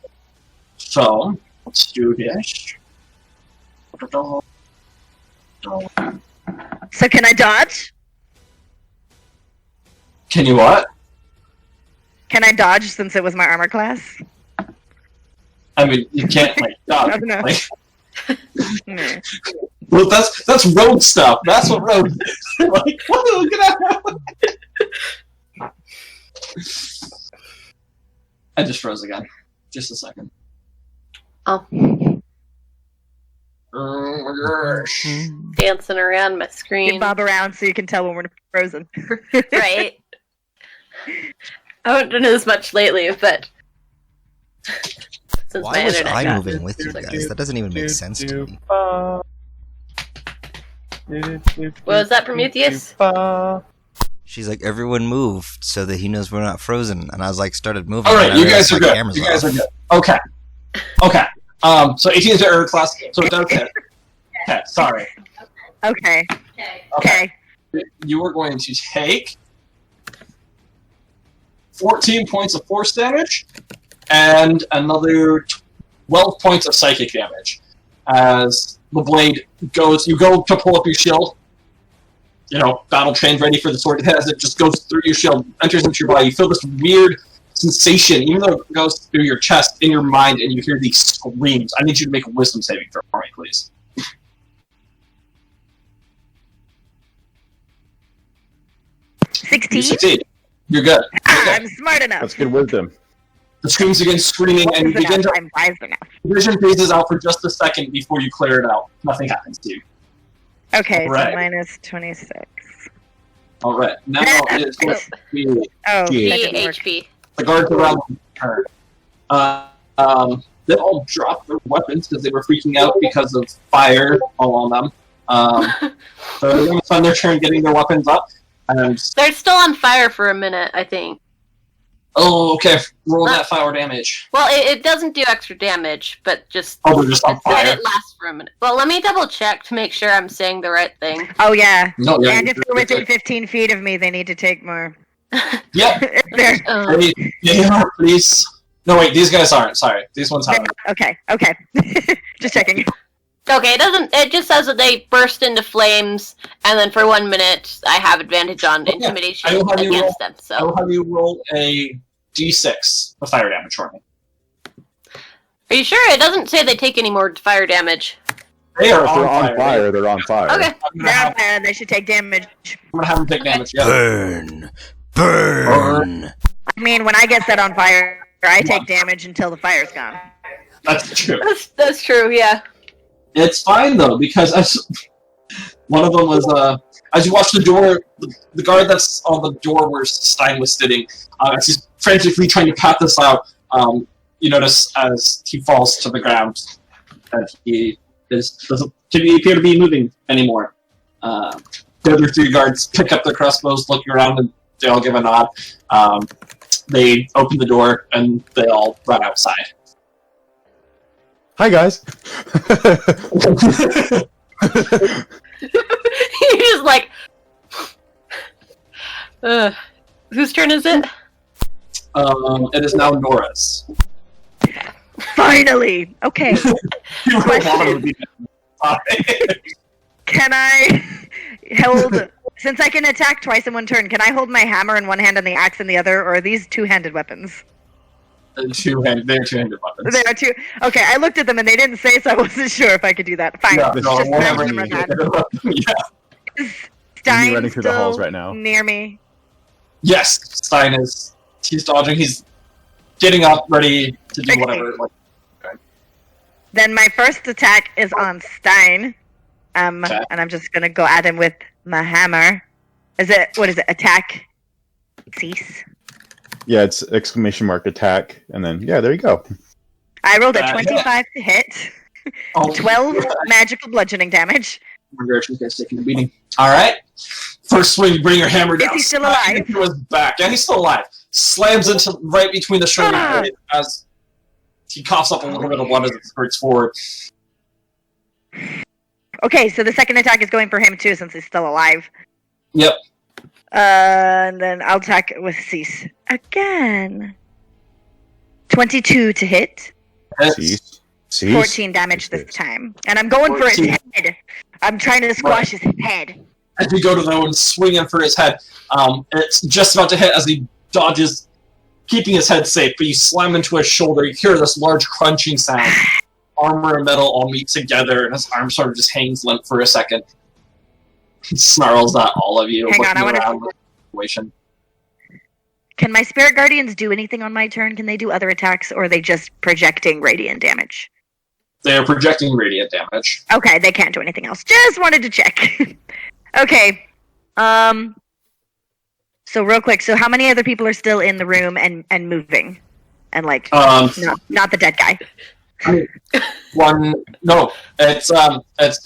So, let's do this. So can I dodge? Can you what? Can I dodge since it was my armor class? I mean, you can't, like, dodge. I don't know. Like, Hmm. well, that's rogue stuff. That's what rogue is. Like, what? Look at that. I just froze again. Just a second. Oh. Dancing around my You screen. bob around so you can tell when we're frozen. Right. I haven't done it as much lately, but since my Why was internet I got moving with you guys? That doesn't even make sense to me. Was that Prometheus? She's like, everyone move so that he knows we're not frozen. And I was like, started moving. All right, and I you guys realized are my good. camera's You guys off. are good. Okay. Okay. So 18 to error class. So it does hit. Okay. Sorry. Okay. Okay. Okay. You are going to take 14 points of force damage and another 12 points of psychic damage. As the blade goes, you go to pull up your shield. You know, battle trained, ready for the sword to hit. As it just goes through your shield, enters into your body. You feel this weird sensation, even though it goes through your chest, in your mind, and you hear these screams. I need you to make a wisdom saving throw for me, please. 16? You succeed. You're good. I'm smart enough. That's good wisdom. The screams begin screaming, and you Wise begin enough. to. I'm wise enough. Vision phases out for just a second before you clear it out. Nothing happens to you. Okay, Right. so minus 26. All right. Now it is going to be Oh, Yeah. that didn't work. HP. the guards around the turn. They all dropped their weapons because they were freaking out because of fire all on them. So they're going to spend their turn getting their weapons up. And They're still on fire for a minute, I think. okay, roll that fire damage. Well, it doesn't do extra damage, but just Oh, they're just on let fire. it last for a minute. Well, let me double check to make sure I'm saying the right thing. Oh, yeah. No, yeah, And if they're within 15 feet of me, they need to take more. Yep. If they're- Um, Yeah, please. No, wait, these guys aren't. Sorry, these ones haven't. okay, okay. Just checking. okay, it doesn't. It just says that they burst into flames, and then for 1 minute, I have advantage on Okay, intimidation I will have you roll- against them. I So, will have you roll a d6 of fire damage for me. are you sure it doesn't say they take any more fire damage? They are If they're on fire. fire, they're on fire. Okay. I'm gonna They're have, on fire, they should take damage. I'm gonna have them take damage. Yeah. Burn! Burn! I mean, when I get set on fire, I take damage until the fire's gone. That's true. That's true. Yeah. It's fine though, because one of them was as you watch the door, the guard that's on the door where Stein was sitting, as he's frantically trying to pat this out, you notice as he falls to the ground that he doesn't appear to be moving anymore. The other three guards pick up their crossbows, looking around, and they all give a nod. They open the door and they all run outside. Hi guys. You're just like, whose turn is it? It is now Nora's. Finally! Okay, You were one of the- can I hold... Since I can attack twice in one turn, can I hold my hammer in one hand and the axe in the other, or are these two-handed weapons? They're two-handed weapons. They are two... Okay, I looked at them and they didn't say, so I wasn't sure if I could do that. Fine, Yeah, just no, my whatever. hammer then. Yeah. Is Stein running through the still halls right now. near me? Yes, Stein is. He's dodging. He's getting up, ready to do Okay. whatever. Like, Then my first attack is on Stein. Okay. And I'm just gonna go at him with my hammer. What is it? Attack. Cease. Yeah, it's exclamation mark attack, and then yeah, there you go. I rolled a Yeah. 25 to hit. oh, 12 magical bludgeoning damage. Congratulations, guys, taking a beating. All right. First swing, you bring your hammer down. Is he still smash alive? Into his back. Yeah, he's still alive. Slams into right between the shoulder Ah. blades as he coughs up a little bit of blood as it spurts forward. Okay, so the second attack is going for him too, since he's still alive. Yep. And then I'll attack with Cease again. 22 to hit. It's- Cease. 14 damage this time. And I'm going for his 14. head. I'm trying to squash his head. As you go to the and swing in for his head, it's just about to hit as he dodges, keeping his head safe, but you slam into his shoulder. You hear this large crunching sound. Armor and metal all meet together, and his arm sort of just hangs limp for a second. He snarls at all of you, Hang on, looking I wanna- around the situation. Can my spirit guardians do anything on my turn? Can they do other attacks, or are they just projecting radiant damage? They're projecting radiant damage. Okay, they can't do anything else. Just wanted to check. Okay. So real quick, so how many other people are still in the room and moving? And like not the dead guy. One no, it's 3. It's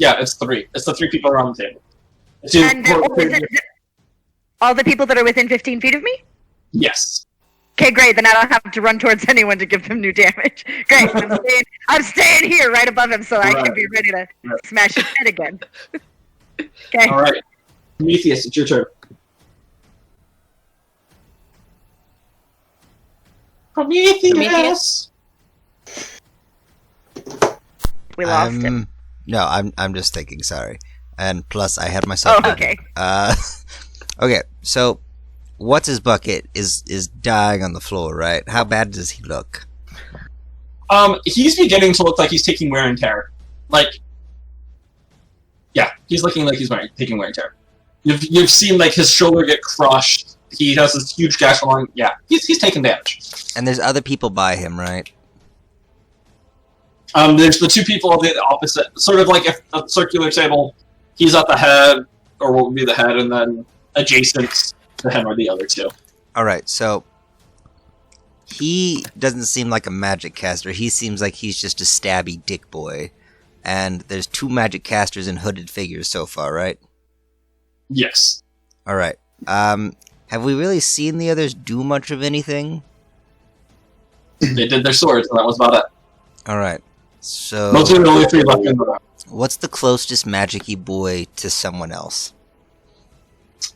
the 3 people around the table. And all the people that are within 15 feet of me? Yes. Okay, great. Then I don't have to run towards anyone to give them new damage. Great. I'm staying here right above him so I can be ready to smash his head again. Okay. All right. Prometheus, it's your turn. Prometheus. We lost him. No, I'm just thinking. Sorry, and plus I had myself. Oh, okay. Okay. So, what's his bucket is dying on the floor, right? How bad does he look? He's beginning to look like he's taking wear and tear. Like, yeah, he's looking like he's taking wear and tear. You've seen like his shoulder get crushed. He has this huge gash along. Yeah, he's taking damage. And there's other people by him, right? There's the 2 people on the opposite, sort of like a circular table. He's at the head, or what would be the head, and then adjacent to him are the other 2. All right, so he doesn't seem like a magic caster. He seems like he's just a stabby dick boy. And there's 2 magic casters and hooded figures so far, right? Yes. All right. Have we really seen the others do much of anything? They did their swords, and that was about it. All right. So Those are the only 3 left in the room. what's the closest magic-y boy to someone else?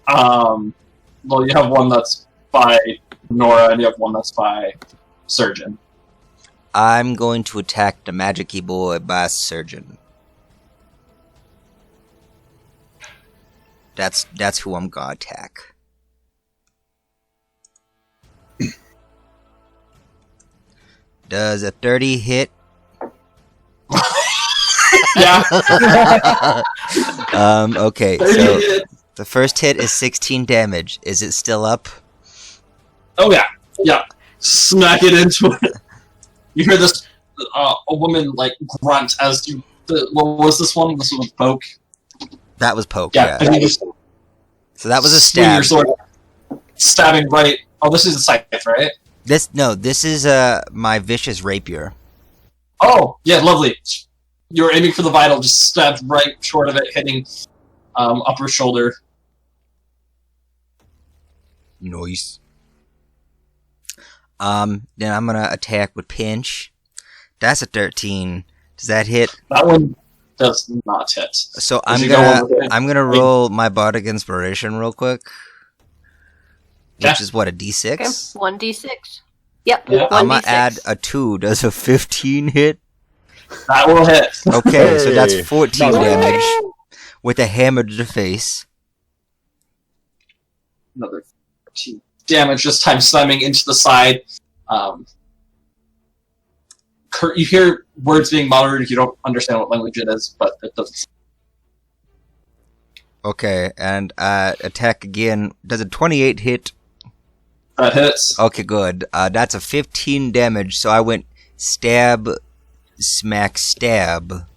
Well, you have one that's by Nora, and you have one that's by Surgeon. I'm going to attack the magic-y boy by Surgeon. That's who I'm gonna attack. Does a 30 hit? Yeah. Okay, so the first hit is 16 damage. Is it still up? Oh yeah, yeah. Smack it into it. You hear this, a woman like grunt as you. What was this one? This was Poke. That was poke. Yeah. Yeah. And you just So that was a swing your stab. sword, stabbing right. Oh, this is a scythe, right? This is my vicious rapier. Oh, yeah, lovely. You're aiming for the vital, just stabbed right short of it, hitting upper shoulder. Nice. Then I'm gonna attack with pinch. That's a 13. Does that hit? That one does not hit. So As I'm you go on with it, I'm gonna roll my bardic inspiration real quick. Yeah. Which is what, a Okay, d6? 1d6. Yep, Yeah. 1d6. I'm gonna add a 2. Does a 15 hit? That will hit. Okay, so that's Hey. 14 That was damage with a hammer to the face. Another 14 damage, this time slamming into the side. You hear words being muttered. You don't understand what language it is, but it doesn't. Okay, and attack again. Does a 28 hit? That hits. Okay, good. That's a 15 damage, so I went stab, smack, stab.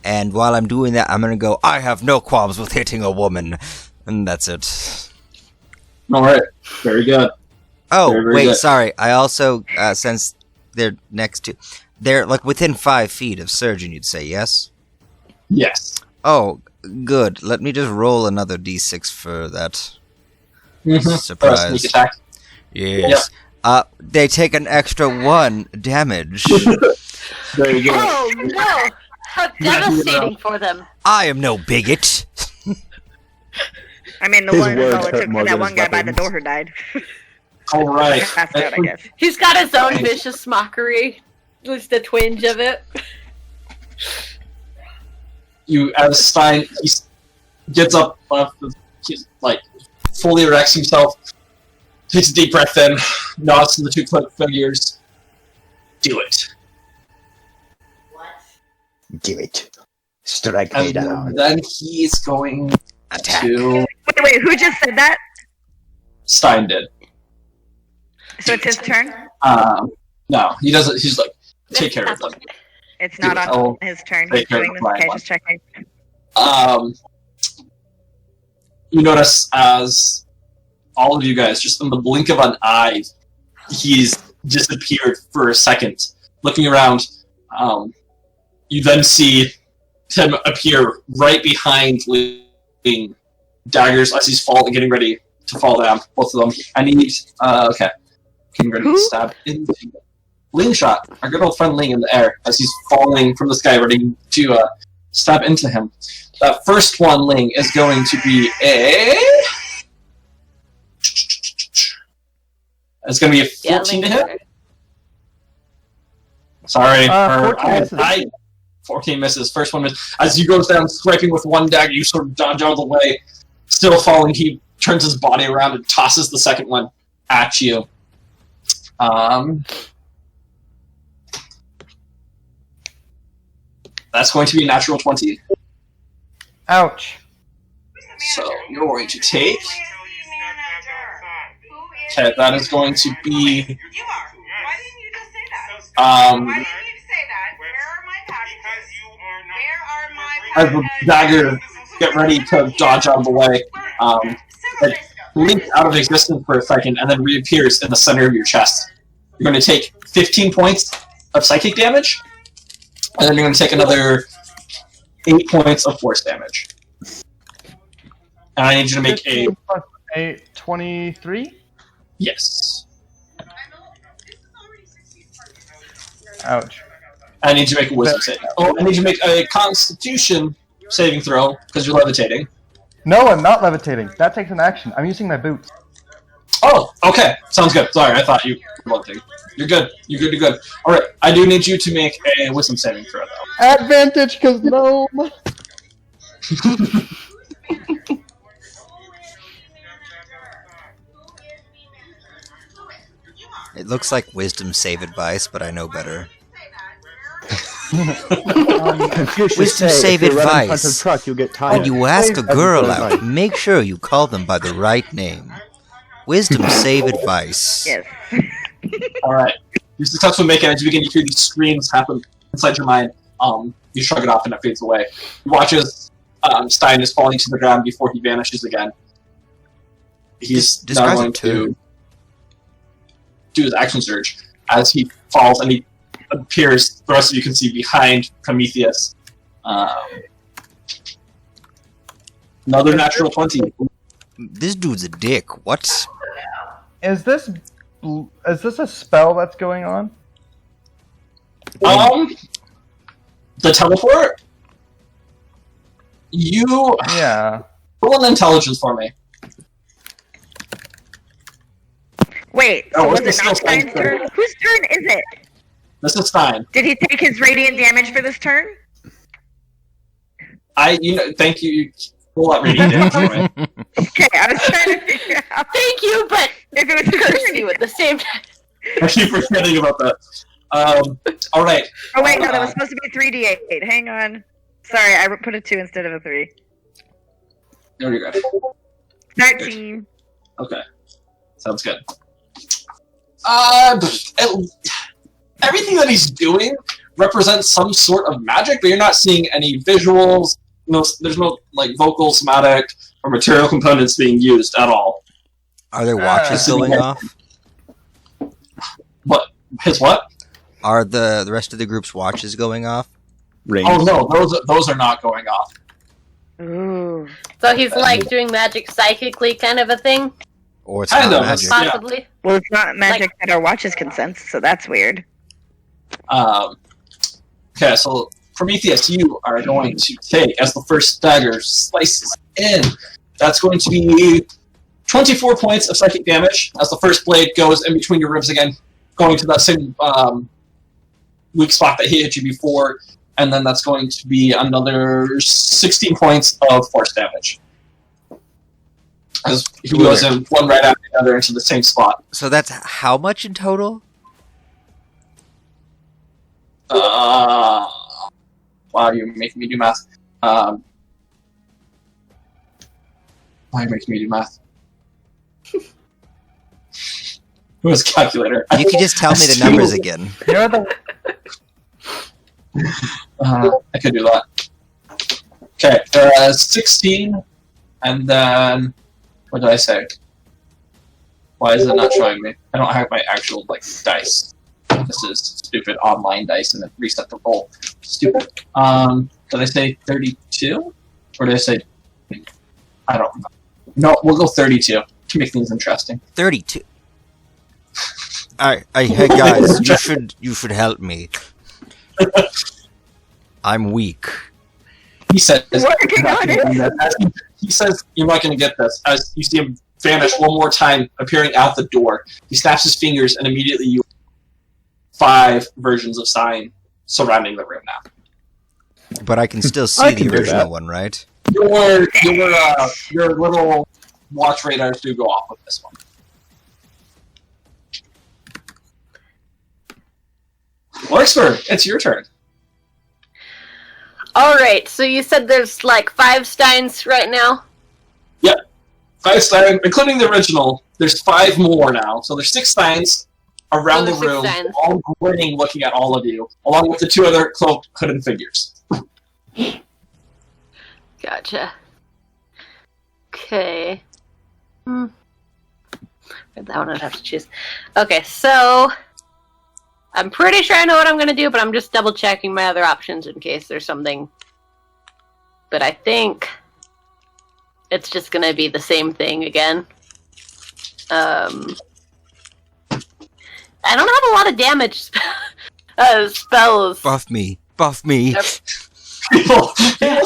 And while I'm doing that, I'm gonna go, I have no qualms with hitting a woman. And that's it. Alright, very good. Oh, Very, very wait, good. sorry. I also, since they're next to... They're, like, within 5 feet of Surgeon, you'd say, yes? Yes. Oh, good. Let me just roll another d6 for that. For Surprise. a sneak attack. Yes. They take an extra 1 damage. Very good. Oh no! How devastating for them. I am no bigot. I mean, the His one words all it hurt took more for that than one his guy by the weapons. door who died. Alright. Passed out, I guess. He's got his own vicious mockery. Just a twinge of it. You, as Stein, he gets up, he's, like, fully erects himself, takes a deep breath in, nods to the 2 cloak figures. Do it. Do it. Strike me And down. then he's going to... Wait, who just said that? Stein did. So it's his turn? No, he doesn't. He's like, take care of them. It's not on his turn. He's doing this. Okay, just checking. You notice as all of you guys, just in the blink of an eye, he's disappeared for a second. Looking around, you then see him appear right behind Ling, daggers as he's getting ready to fall down. Both of them. I need. Okay. Getting ready to stab into Ling shot. Our good old friend Ling in the air as he's falling from the sky, ready to stab into him. That first one, Ling, is going to be a. It's going to be a 14 to hit. Sorry. 14 misses. First one misses. As he goes down, swiping with one dagger, you sort of dodge out of the way. Still falling, he turns his body around and tosses the second one at you. That's going to be a natural 20. Ouch. So you're going to take. Okay, that is going to be. You are. Why didn't you just say that? Why didn't you say that? Where are my packages? Where are my As the dagger get ready to dodge out of the way, it blinks out of existence for a second and then reappears in the center of your chest. You're going to take 15 points of psychic damage, and then you're going to take another 8 points of force damage. And I need you to make a... 8, 23? Yes. Ouch. I need you to make a wisdom save. Oh, I need you to make a constitution saving throw, because you're levitating. No, I'm not levitating. That takes an action. I'm using my boots. Oh, okay. Sounds good. Sorry, I thought you were levitating. You're good. You're good. Alright, I do need you to make a wisdom saving throw, though. Advantage, because no. It looks like wisdom save advice, but I know better. Confucius Wisdom say, save if you run in front advice. of truck, you'll get tired. When you ask a That's girl good out, advice. make sure you call them by the right name. Wisdom save advice. Yes. Alright. You successfully make it as you begin to hear these screams happen inside your mind. You shrug it off and it fades away. You watch as Stein is falling to the ground before he vanishes again. He's This now guy's a going to turd. do his action surge as he falls and he appears, the rest of you can see, behind Prometheus. Another natural 20. This dude's a dick. What? Is this a spell that's going on? The teleport? You Yeah. roll an intelligence for me. Wait, Oh, so was it's it not still Stein's Stein's turn? Whose turn is it? This is fine. Did he take his radiant damage for this turn? Thank you. Roll that radiant damage for me. Okay, I was trying to figure out Thank you, but if it was curse curse you at the same time. I keep forgetting about that. Alright. Oh wait, no, that was supposed to be 3d8. Hang on. Sorry, I put a 2 instead of a 3. There you go. 13. Okay. Sounds good. Everything that he's doing represents some sort of magic, but you're not seeing any visuals. No, there's no vocal, somatic, or material components being used at all. Are there watches going off? What? His what? Are the rest of the group's watches going off? Rings. Oh no, those are not going off. Ooh. So he's doing magic psychically, kind of a thing, Or it's Kind not of, magic? Yeah. possibly. Well, it's not magic that our watches can sense, so that's weird. Okay, so Prometheus, you are going to take, as the first dagger slices in, that's going to be 24 points of psychic damage, as the first blade goes in between your ribs again, going to that same weak spot that he hit you before, and then that's going to be another 16 points of force damage. As he goes in one right after the other into the same spot. So that's how much in total? Wow, you're making me do math. Why are you making me do math? Who has a calculator? You can just tell me the numbers again. You're the I could do that. Okay, 16, and then what did I say? Why is it not showing me? I don't have my actual dice. This is stupid online dice, and it reset the roll. Stupid. Did I say 32, or did I say? I don't know. No, we'll go 32 to make things interesting. 32. Hey guys, you should help me. I'm weak. He says, Working on it. He says, you're not going to get this. As you see him vanish one more time, appearing out the door. He snaps his fingers, and immediately you 5 versions of Sign surrounding the room now. But I can still see the original one, right? Your little watch radars do go off with this one. Larkspur, it's your turn. Alright, so you said there's 5 Steins right now? Yep. 5 Steins, including the original. There's 5 more now. So there's 6 Steins around the room, all grinning, looking at all of you, along with the 2 other cloaked hooded figures. Gotcha. Okay. That one I'd have to choose. Okay, so I'm pretty sure I know what I'm going to do, but I'm just double checking my other options in case there's something. But I think it's just going to be the same thing again. I don't have a lot of damage spells. Buff me. Buff me. People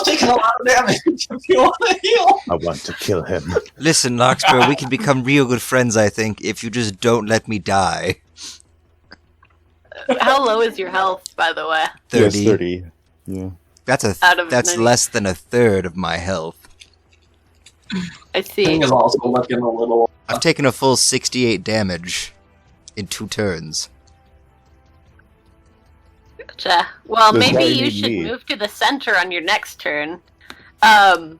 taking a lot of damage. If you want to heal. I want to kill him. Listen, Larkspur, we can become real good friends, I think, if you just don't let me die. How low is your health, by the way? 30. Yes, 30. Yeah. That's Out of that's 90. less than a third of my health. I see. Thing is also looking a little. I've taken a full 68 damage in 2 turns. Gotcha. Well, That's why maybe you you need should me. move to the center on your next turn. But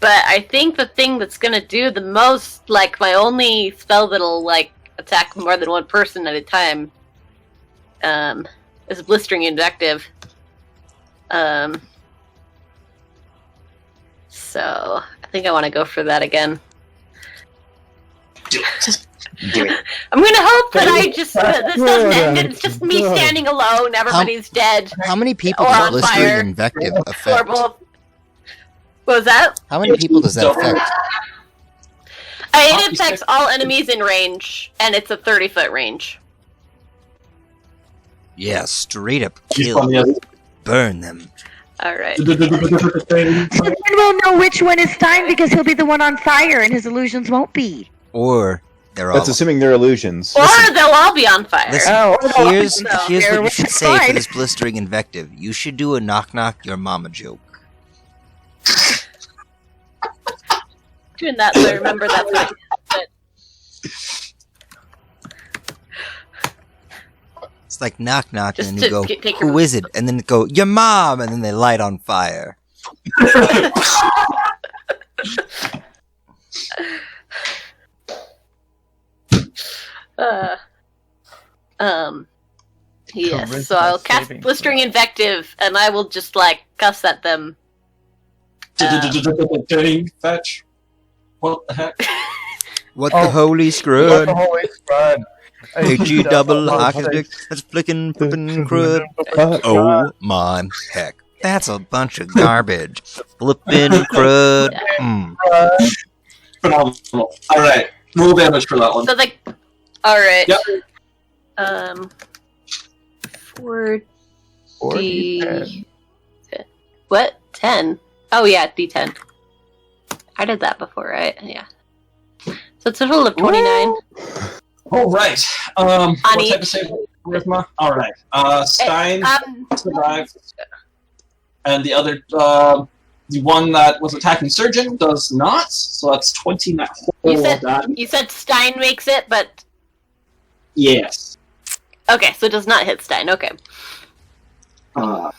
I think the thing that's gonna do the most, my only spell that'll attack more than one person at a time, is Blistering Invective. So I think I want to go for that again. Do it. I'm gonna hope that this doesn't end. It's just me standing alone. Everybody's dead. How many people Or does on Blistering fire. Invective Or affect? both. What was that? How many people does that affect? It affects all enemies in range, and it's a 30-foot range. Yeah, straight up He's kill. on the other. Burn them. Alright. Then we'll know which one is Stein because he'll be the one on fire and his illusions won't be. Or they're all... That's assuming they're illusions. Or they'll all be on fire. Listen, here's no, what you which should is say for fine. this Blistering Invective. You should do a knock-knock your mama joke. Doing that, so I remember that's what I said. It's like knock-knock, Just and then you to go, take your- who is it? And then it go, your mom! And then they light on fire. Yes, Charisma so I'll cast saving Blistering Invective, and I will just, cuss at them. Fetch. What the heck? What Oh, the holy What scrud? the holy crud? HE double architect, that's flicking flippin' crud. Oh my heck. That's a bunch of garbage. Flippin' crud. Mm. Phenomenal. Alright. Roll damage for that one. So, alright. Yep. 4D... 40. What? 10? Oh, yeah, D10. I did that before, right? Yeah. So it's a total of 29. Alright. What each. type of save? Charisma? Alright. Stein survived. And the other, the one that was attacking Surgeon does not. So that's 29. You said Stein makes it, but... Yes. Okay, so it does not hit Stein. Okay. So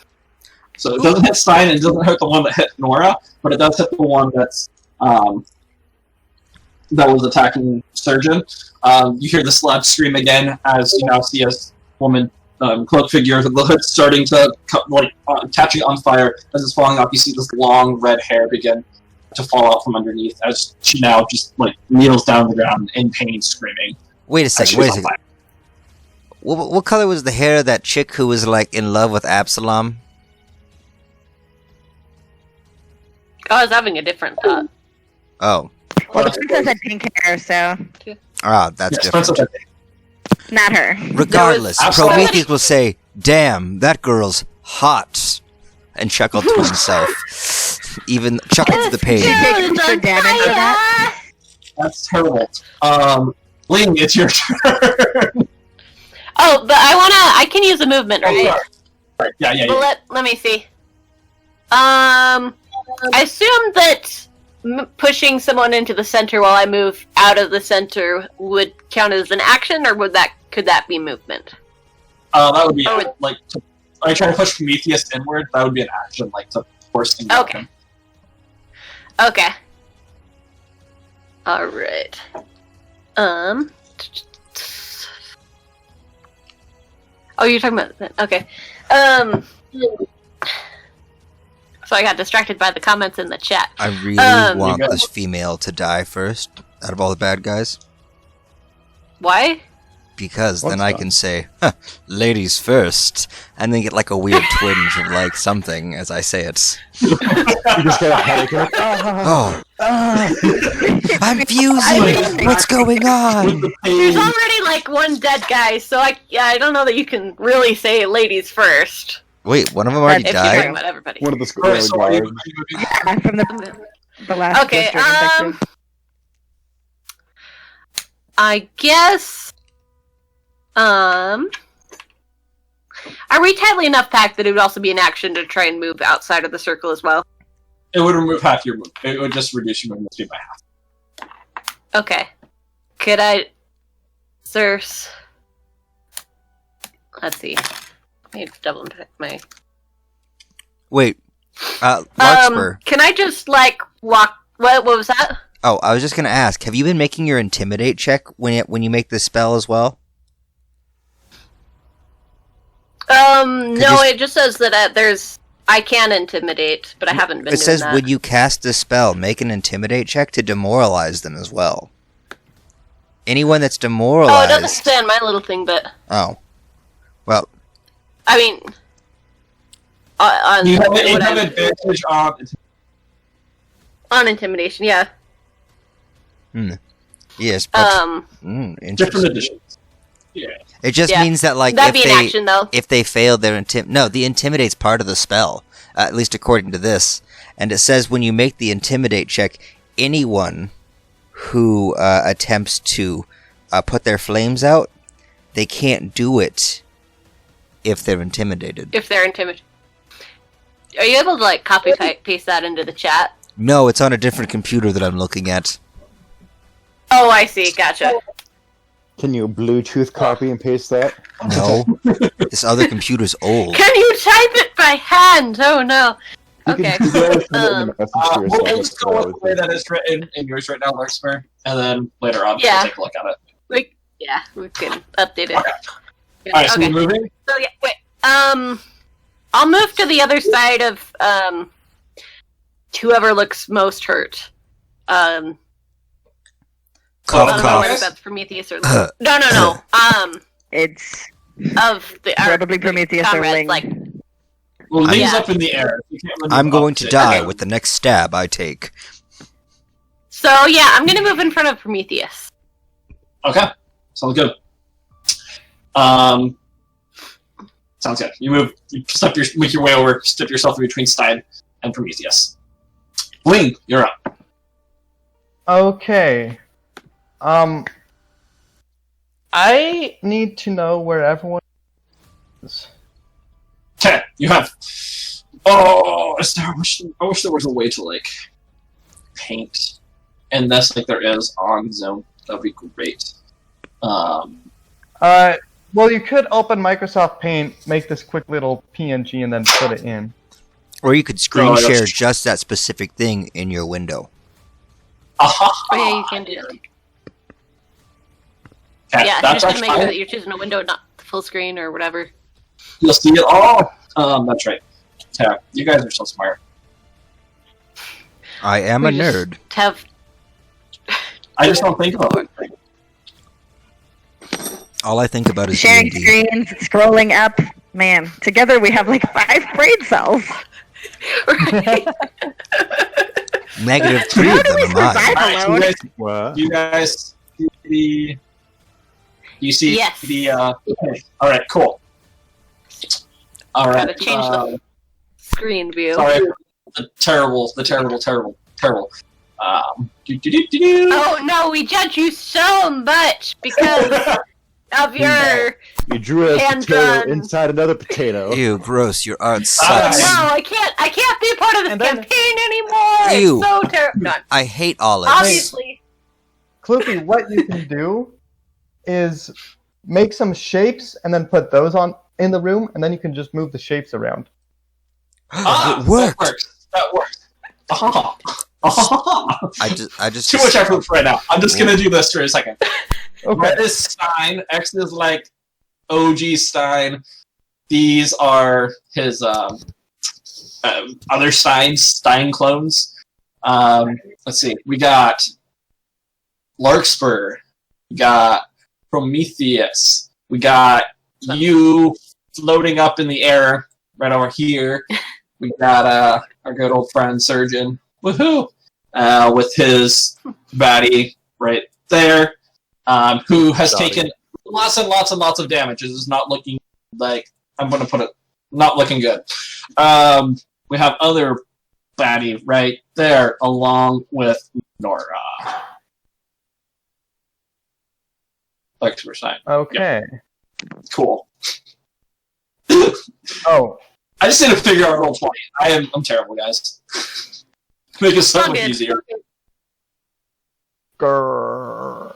it doesn't hit Stein and it doesn't hurt the one that hit Nora, but it does hit the one that's that was attacking Surgeon. You hear the slab scream again as you now see a woman cloak figure, the hood starting to catching on fire as it's falling off. You see this long red hair begin to fall out from underneath as she now just kneels down on the ground in pain, screaming. Wait a second. What color was the hair of that chick who was in love with Absalom? I was having a different thought. Oh. Well, the princess had pink hair, so That's different. not her. Regardless, Absalom. Prometheus will say, "Damn, that girl's hot," and chuckle to himself. Even chuckle to the pain. She takes extra damage for that. That's terrible. Ling, it's your turn. Oh, but I can use a movement, right? Right. Yeah. Well, let me see. I assume that pushing someone into the center while I move out of the center would count as an action, or could that be movement? That would be are you trying to push Prometheus inward? That would be an action, to force things out. Okay. Okay. All right. Oh, you're talking about that? Okay. So I got distracted by the comments in the chat. I really want this female to die first, out of all the bad guys. Why? Because then I can say, ladies first, and then get a weird twinge of something as I say it. You just get a headache. You're like, I'm fusing! What's going on? There's already one dead guy, so I don't know that you can really say ladies first. Wait, one of them already If you're talking died? about everybody. one of the Alright, so are you guards. moving? Yeah, from the last. Okay, Blister Invective. I guess. Are we tightly enough packed that it would also be an action to try and move outside of the circle as well? It would remove half your move. It would just reduce your movement speed by half. Okay. Could I... Circe... Let's see. I need to double check my... Wait, Larkspur. Can I just, walk... What was that? Oh, I was just gonna ask, have you been making your Intimidate check when you make this spell as well? No, it just says that I can intimidate, but I haven't been doing that. It says when you cast the spell, make an Intimidate check to demoralize them as well. Anyone that's Oh, it demoralized... doesn't say on my little thing, but... Oh. Well... I mean... You have advantage on intimidation, yeah. Yes, but... different interesting. editions. Yeah. It just Yeah. means that, That'd be an action, though. if they fail their the Intimidate's part of the spell, at least according to this. And it says when you make the Intimidate check, anyone who attempts to put their flames out, they can't do it if they're intimidated. If they're intimidated. Are you able to, copy paste that into the chat? No, it's on a different computer that I'm looking at. Oh, I see. Gotcha. Can you Bluetooth copy and paste that? No. This other computer's old. Can you type it by hand? Oh, no. You Okay. can do it in a message to We'll yourself. just go with the way that is written in yours right now, Larkspur, and then later on Yeah. we'll take a look at it. We can update it. Alright, so Okay. we're moving? So, yeah, wait. I'll move to the other side of, whoever looks most hurt. Cough, I don't know cough. whether that's Prometheus or... No. It's Of the... our probably Prometheus or comrades, Ling. Well, Ling's Yeah. up in the air. You can't really I'm move going up to it. die Okay. with the next stab I take. So, yeah, I'm gonna move in front of Prometheus. Okay, sounds good. Sounds good. You make your way over, step yourself in between Stein and Prometheus. Ling, you're up. Okay. I need to know where everyone is. Okay, you have. Oh, I wish there was a way to paint in this like there is on Zone. That'd be great. Well, you could open Microsoft Paint, make this quick little PNG, and then put it in. Or you could screen Oh, that's- share just that specific thing in your window. Oh, yeah, you can do that. Okay, Yeah, that's just to make sure actually that you're choosing a window, not the full screen or whatever. You'll see it all. That's right. Yeah, you guys are so smart. I am a nerd. Have I just don't think about it. All I think about is Sharing D&D. screens, scrolling up. Man, together we have like 5 brain cells. Negative 3 How of do them we are mine. survive alone? What? You guys see the... You see Yes. the... Okay. Alright, cool. Alright. Gotta change the screen view. Sorry. The terrible. Do-do-do-do-do. Oh no, we judge you so much because of your. You drew a Hand potato gun. inside another potato. Ew, gross. Your art Ah, sucks. No, I can't be a part of this And then- campaign anymore. Ew. It's so terrible. No, I hate olives. obviously. Kloopy, what you can do is make some shapes and then put those on in the room, and then you can just move the shapes around. Ah, It worked. That works. Ah. Ah. I just Too much effort for right now. I'm just gonna do this for a second. Okay. Red is Stein. X is like OG Stein. These are his other Stein clones. Let's see. We got Larkspur. We got Prometheus. We got you floating up in the air right over here. We got our good old friend Surgeon. Woohoo! With his baddie right there. Who has taken lots and lots and lots of damage. This is not looking like, I'm going to put it, not looking good. We have other baddie right there, along with Nora. Like we're saying. Okay. Cool. Oh, I just need to figure out roll 20. I'm terrible, guys. Make it so All much good. easier. grrr.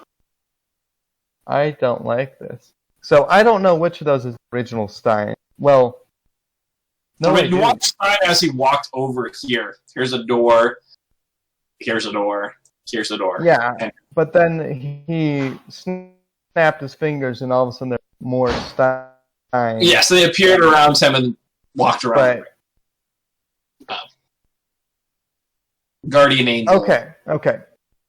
I don't like this. So I don't know which of those is original Stein. Well, no, I I mean, you do. watch Stein as he walked over here. Here's a door. Here's a door. Here's a door. Yeah, but then he snapped his fingers, and all of a sudden there's more Stein. Yeah, so they appeared around him and walked around. But Guardian Angel. okay.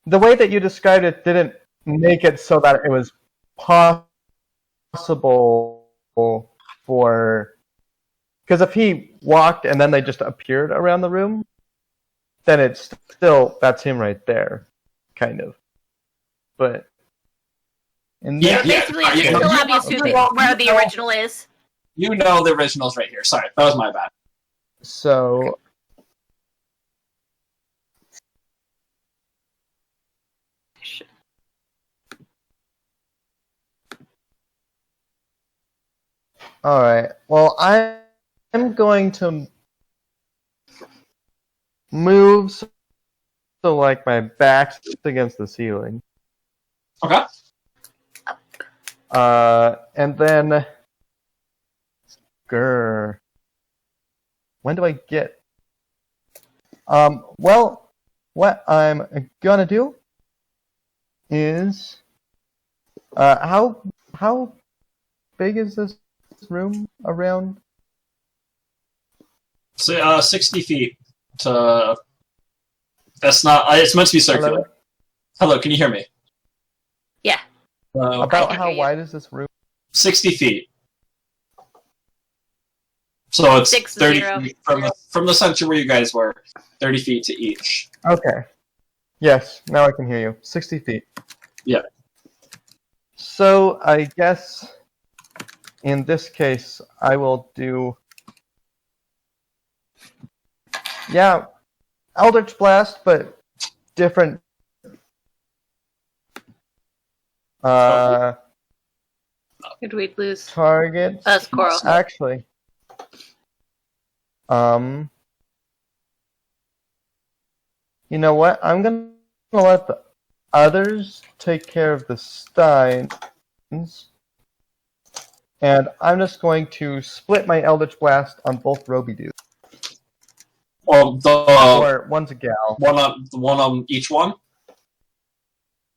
The way that you described it didn't make it so that it was possible for... Because if he walked and then they just appeared around the room, then it's still... That's him right there, kind of. But... In Yeah, this- Basically, yeah, it's yeah. still obvious who where the original is. You know the original's right here. Sorry, that was my bad. So... Alright, well, I'm going to move so like my back's against the ceiling. Okay. And then... Grr. When do I get... Well, what I'm gonna do is... how big is this room around? So, 60 feet to... That's not... it's meant to be circular. Hello, can you hear me? Yeah. About can how hear you. wide is this room? 60 feet. So it's 60. 30 feet from the center where you guys were. 30 feet to each. Okay. Yes, now I can hear you. 60 feet. Yeah. So I guess in this case I will do... Yeah, Eldritch Blast, but different... Did we lose targets. us, Coral? Actually, you know what? I'm gonna let the others take care of the Steins, and I'm just going to split my Eldritch Blast on both Roby dudes. Well, Or one's a gal. one on each one?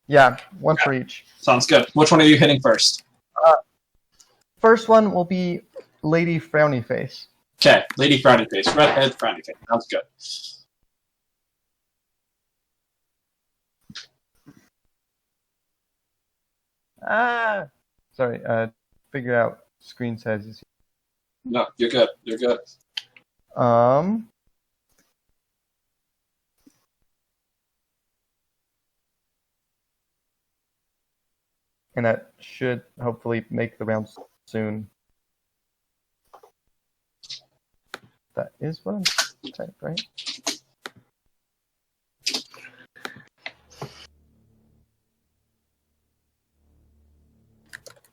Yeah, one for each. Sounds good. Which one are you hitting first? First one will be Lady Frowny Face. Okay, Lady Frowny Face. Redhead Frowny Face. Sounds good. Sorry, figure out screen sizes. No, you're good. You're good. And that should hopefully make the rounds soon. That is what I'm typing, right?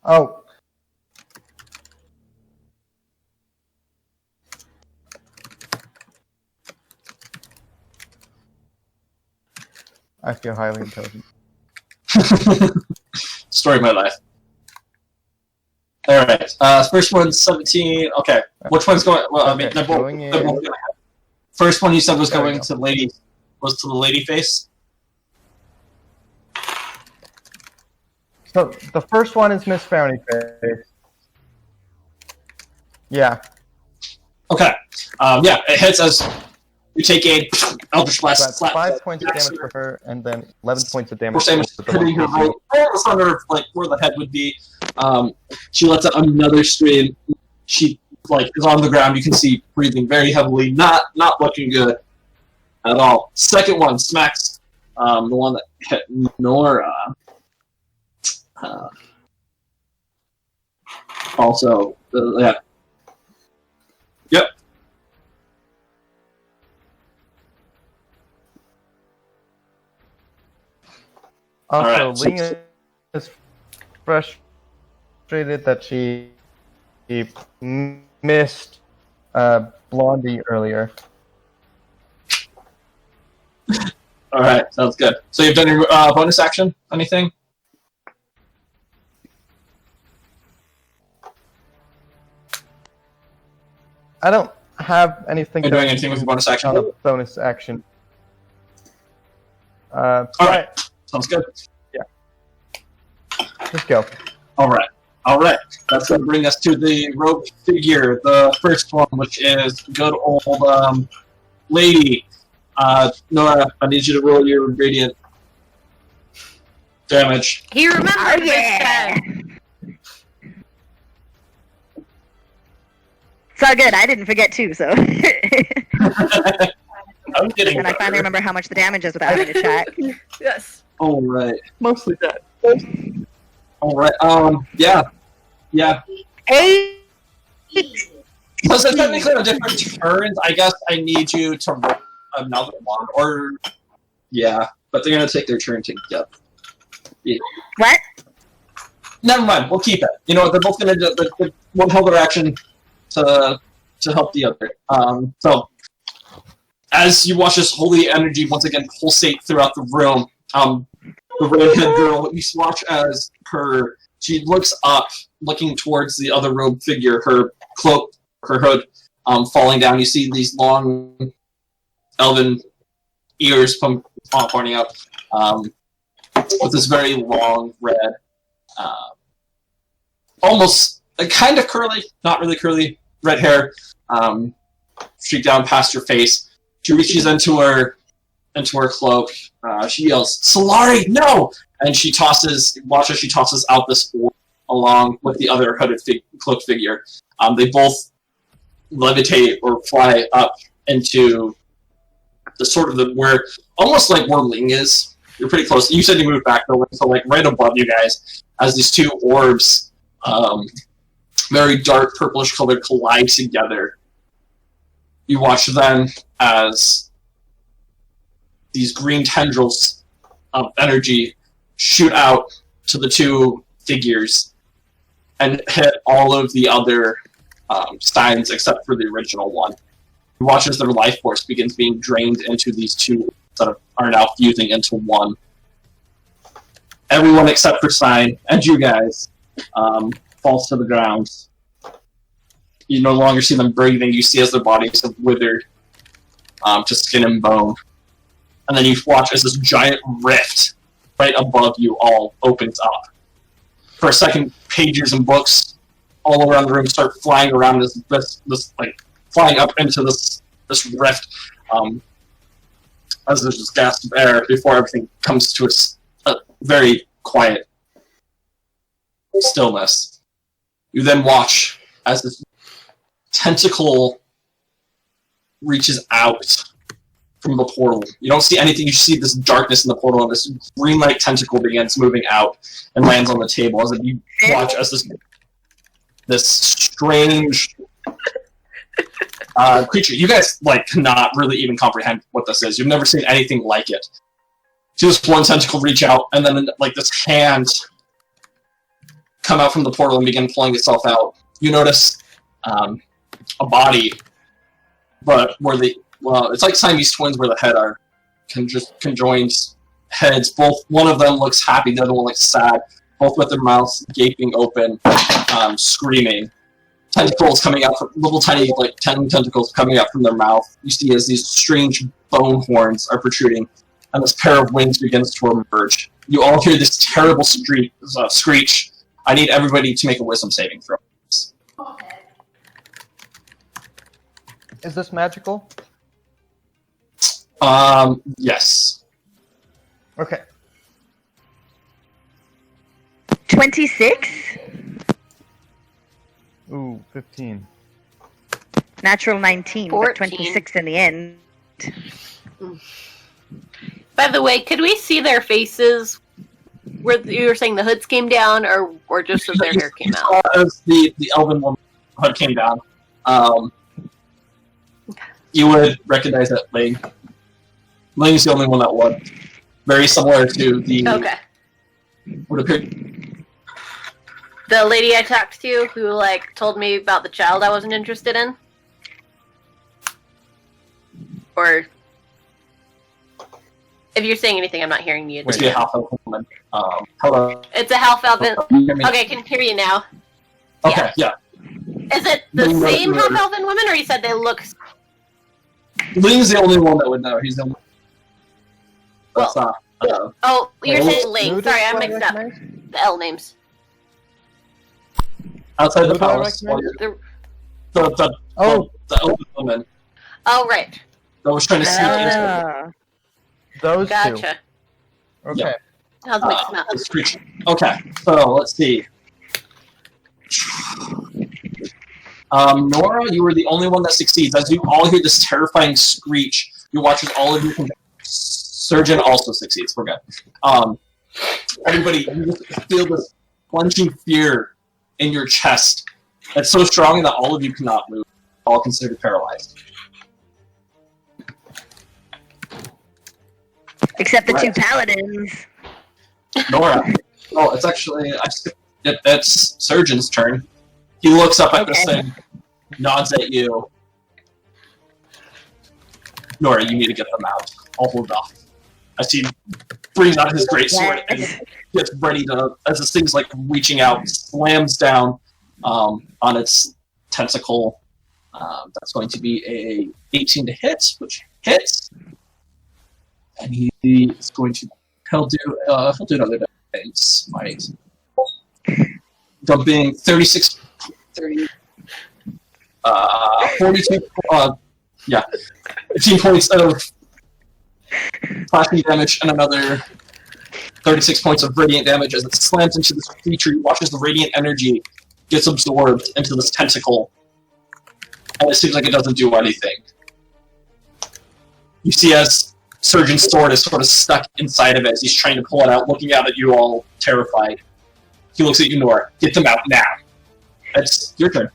Oh. I feel highly intelligent. Story of my life. Alright, first one's 17. Okay, which one's going? Well, I mean, they're both going ahead. First one you said was going to the lady. Was to the lady face. So the first one is Miss Frowny Face. Yeah. Okay. Yeah, it hits as you take a Eldritch Blast. So that's 5 points of damage for her, and then 11 points of damage. Hitting her right almost under like where the head would be. She lets out another scream. She like is on the ground. You can see breathing very heavily. Not looking good at all. Second one smacks the one that hit Nora. Also, yeah. Yep. Also, Right, Ling is frustrated that she missed Blondie earlier. Alright, sounds good. So you've done your bonus action? Anything? I don't have anything. Are you doing anything with your bonus action? On a bonus action. Alright, sounds good. Yeah. Just go. Alright. That's going to bring us to the rope figure, the first one, which is good old lady. Nora, I need you to roll your radiant damage. He remembered Oh, this yeah. time. It's all good. I didn't forget too, so. I'm getting And I finally remember how much the damage is without having to check. Yes. Alright. Mostly that. Alright, yeah. 8. Because it's technically on different turns, I guess I need you to roll another one, or... Yeah, but they're gonna take their turn together. Yeah. What? Never mind, we'll keep it. You know what, they're both gonna do one hold their action to help the other. So, as you watch this holy energy once again pulsate throughout the room, the redhead girl, you watch as she looks up, looking towards the other robed figure, her cloak, her hood, falling down. You see these long elven ears pointing out, with this very long red, almost kind of curly, not really curly, red hair, streaked down past her face. She reaches into her cloak. She yells, "Solari, no!" And she tosses out this orb along with the other hooded cloak figure. They both levitate or fly up into the sort of where almost like where Ling is. You're pretty close. You said you moved back though, so like right above you guys, as these two orbs, very dark purplish colored, collide together. You watch then as these green tendrils of energy shoot out to the two figures and hit all of the other steins except for the original one. You watch as their life force begins being drained into these two that are now fusing into one. Everyone except for Stein and you guys falls to the ground. You no longer see them breathing. You see as their bodies have withered to skin and bone. And then you watch as this giant rift right above you all opens up. For a second, pages and books all around the room start flying around this like flying up into this rift. As there's this gasp of air before everything comes to a very quiet stillness. You then watch as this tentacle reaches out from the portal. You don't see anything, you see this darkness in the portal, and this green light tentacle begins moving out and lands on the table as you watch as this strange creature. You guys cannot really even comprehend what this is. You've never seen anything like it. Just one tentacle reach out, and then this hand come out from the portal and begin pulling itself out. You notice a body, but where it's like Siamese twins where the head are conjoined heads. One of them looks happy, the other one looks sad. Both with their mouths gaping open, screaming. Tentacles coming out from little tiny 10 tentacles coming out from their mouth. You see as these strange bone horns are protruding, and this pair of wings begins to emerge. You all hear this terrible screech. I need everybody to make a wisdom saving throw. Is this magical? Yes. Okay. 26. Ooh, 15. Natural 19, 14. but 26 in the end. By the way, could we see their faces where you were saying the hoods came down, or just as their hair came out? As the elven woman hood came down, you would recognize that Ling. Ling's the only one that would. Very similar to the... Okay. Would appear... The lady I talked to who, told me about the child I wasn't interested in? Or... If you're saying anything, I'm not hearing you. Would be a half-elven woman. Hello. It's a half-elven... Can you hear me? Okay, I can hear you now. Okay, yeah. Is it the Ling same knows who half-elven woman, or you said they look... Ling's the only one that would know. He's the only... That's not... Oh, you're Wait, saying Ling. Sorry, I mixed up the L names. Outside the Who do I palace. recognize? The elven woman Oh, right. that was trying to sneak into Ah. Those two. Gotcha. Okay. Yeah. I was mixing up. this creature. Okay, so let's see. Nora, you were the only one that succeeds. As you all hear this terrifying screech, you watch as all of you can... Surgeon also succeeds. We're good. Everybody, you just feel this plunging fear in your chest. It's so strong that all of you cannot move. All considered paralyzed. Except the two Right. paladins. Nora. Oh, it's actually... That's Surgeon's turn. He looks up at this Okay. thing, nods at you. Nora, you need to get them out. I'll hold off. As he brings out his greatsword and gets ready to, as this thing's reaching out, slams down on its tentacle. That's going to be a 18 to hit, which hits. And he is going to, he'll do another defense, might. Dumping 36, 30, 42, 15 points of slashing damage and another 36 points of radiant damage as it slams into this creature. You watch as the radiant energy gets absorbed into this tentacle, and it seems like it doesn't do anything. You see as Surgeon's sword is sort of stuck inside of it as he's trying to pull it out, looking out at you all terrified. He looks at you, Nora. Get them out now. It's your turn.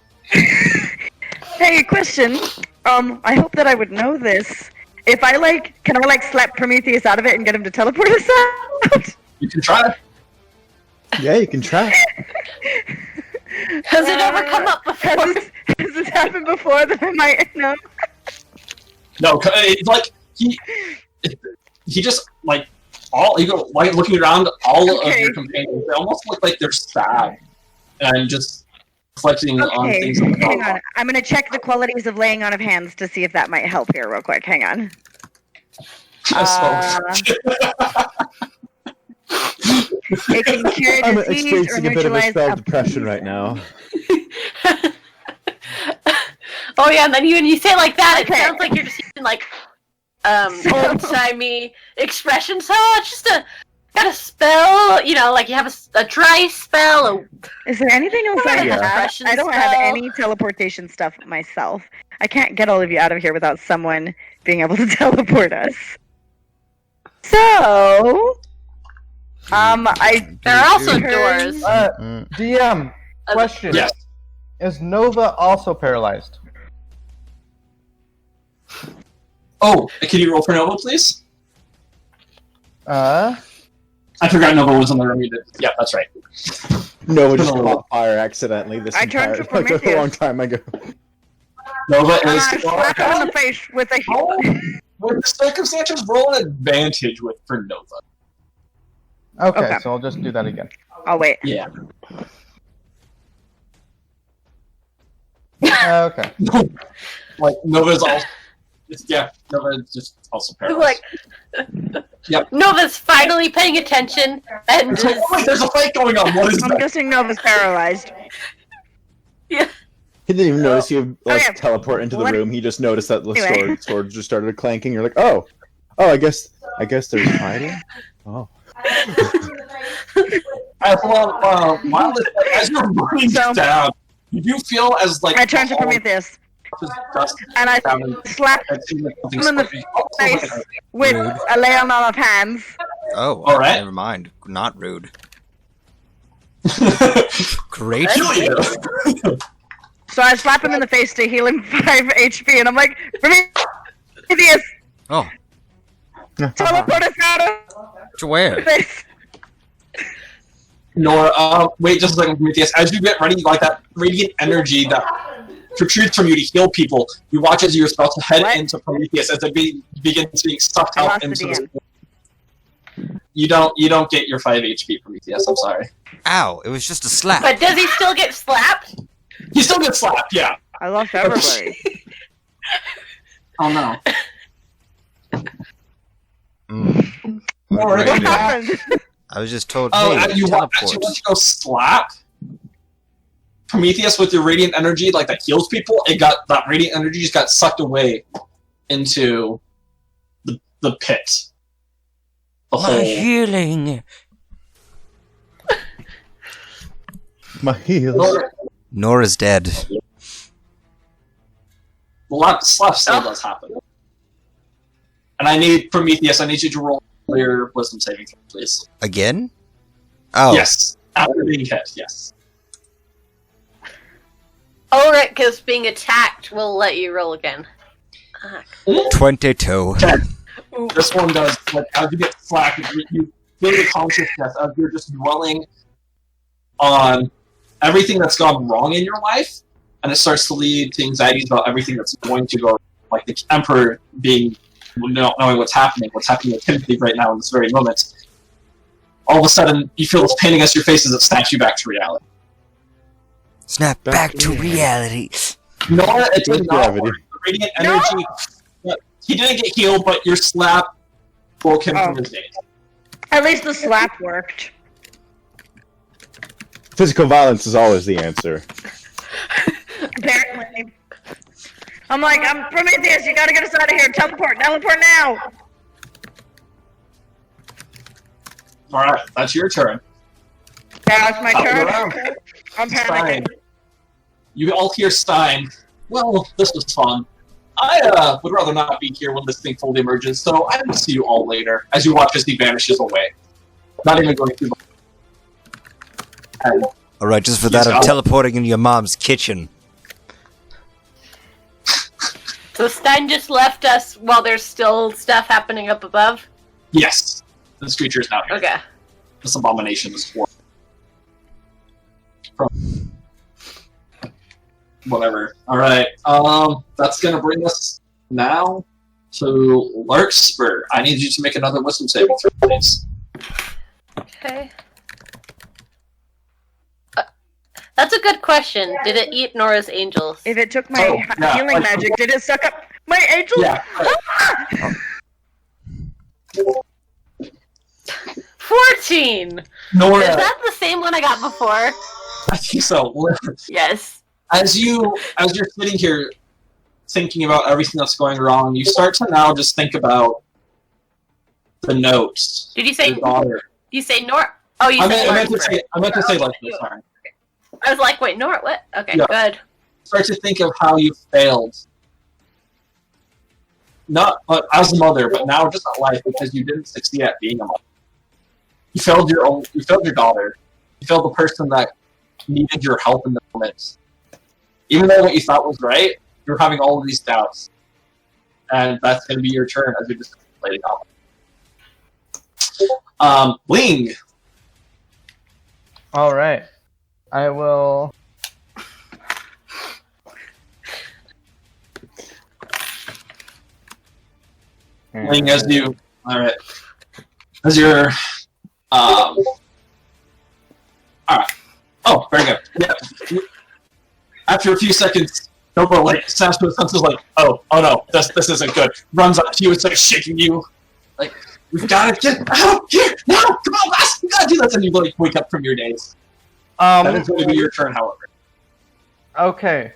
Hey, question. I hope that I would know this. If I can I slap Prometheus out of it and get him to teleport us out? You can try. Yeah, you can try. Has it ever come up before? Has this happened before that I might know? No, it's he just all you go looking around. All of your companions, they almost look like they're sad and just reflecting on Okay, things. hang on. I'm gonna check the qualities of laying on of hands to see if that might help here real quick. Hang on. It can cure I'm disease or experiencing a bit of a neutralize spell depression right now. Oh yeah, and then when you say it like that, Okay. it sounds like you're just using like old-timey expressions. Oh, it's just got a spell, you know, like you have a dry spell. Is there anything else I Yeah. have? Expression I don't have spell. any teleportation stuff myself. I can't get all of you out of here without someone being able to teleport us. So, There are also Turn. doors. DM, question. Yes. Is Nova also paralyzed? Oh, can you roll for Nova, please? Uh, I forgot Nova was in the room. You did. Yeah, that's right. Nova just caught fire accidentally this I turned entire to like a Prometheus. long time ago. Nova and is. I slap him in the face with a Oh, with the circumstances, roll an advantage for Nova. okay, Okay. so I'll just do that again. Oh wait. Yeah. Okay. Like Nova's all. Nova's just also paralyzed. Like, Yep. Nova's finally paying attention and It's like, is, oh, wait, there's a fight going on. What is I'm that? guessing Nova's paralyzed. He didn't even notice you Okay. teleport into the What- room. He just noticed that the Anyway. sword just started clanking. You're like, oh, I guess there's fighting. Oh, While as you're burning So- down, you do feel as like I turn to the hall Prometheus just dust and I down and slap it seems like something's him in the slipping. face with a lay on of hands. Oh, All right. never mind. Not rude. Oh. Great. Kill you. So I slap him in the face to heal him 5 HP, and I'm like, Prometheus, Oh, teleport us out of to where? this. Nora, wait just a second, Prometheus. As you get ready, like that radiant energy that protrudes from you to heal people, you watch as you're about to head What? into Prometheus as it begins being sucked I out lost the into this. DM. You don't get your 5 HP, Prometheus. I'm sorry. Ow, it was just a slap. but does he still get slapped? You still get slapped, yeah. I lost everybody. Oh no. Mm. Nora, Right. What Yeah. happened? I was just told, Oh, hey, as you want teleport. to go slap Prometheus with your radiant energy, like that heals people, that radiant energy just got sucked away into the pit. The My hole. healing. my heels. Nora, Nora's dead. the slap still does happen. And I need Prometheus. I need you to roll your wisdom saving throw, please. Again? Oh, Yes, after being hit. Yes. Oh, right, because being attacked will let you roll again. 22. This one does. Like as you get slapped, you feel the consciousness as you're just dwelling on everything that's gone wrong in your life, and it starts to lead to anxieties about everything that's going to go. Like the Emperor being not knowing what's happening with Timothy right now in this very moment. All of a sudden, you feel this pain against your face as it snaps you back to reality. Snap back to reality. Nora, it did With not gravity. work. The radiant energy. He didn't get healed, but your slap broke him from his days. At least the slap worked. Physical violence is always the answer. Apparently. I'm like, I'm Prometheus, you gotta get us out of here. Teleport now. Alright, that's your turn. Now it's my Up and turn. around. I'm panicking. Stein. You all hear Stein. Well, this was fun. I would rather not be here when this thing fully emerges, so I will see you all later. As you watch as he vanishes away. Not even going through the... And Alright, just for that, I'm teleporting into your mom's kitchen. So Stein just left us while there's still stuff happening up above? yes, this creature is now here. Okay. This abomination is horrible. Whatever. Alright, that's gonna bring us now to Larkspur. I need you to make another wisdom saving throw, please. Okay. That's a good question. Did it eat Nora's angels? If it took my Oh, yeah, healing I- magic, did it suck up my angel? Yeah. 14! Nora, Is that the same one I got before? I think so. Yes. As you're sitting here, thinking about everything that's going wrong, you start to now just think about the notes. Did you say? Your daughter. You say Nor? Oh, you said I meant to say Okay. like this. Sorry. I was like, wait, Nor? What? Okay, Yeah. good. Start to think of how you failed. Not as a mother, but now just at life because you didn't succeed at being a mother. You failed your daughter. You failed the person that needed your help in the moment. Even though what you thought was right, you're having all of these doubts. And that's going to be your turn as we just played it out. Ling. All right. I will. Ling, as you. Alright. As you're. Alright. Oh, very good. Yeah. After a few seconds, Nova snaps to his senses oh no, this isn't good. Runs up to you and starts shaking you. We've got to get out here now! Come on, Wes! We gotta do this! And you wake up from your daze. That is going to be your turn, however. Okay.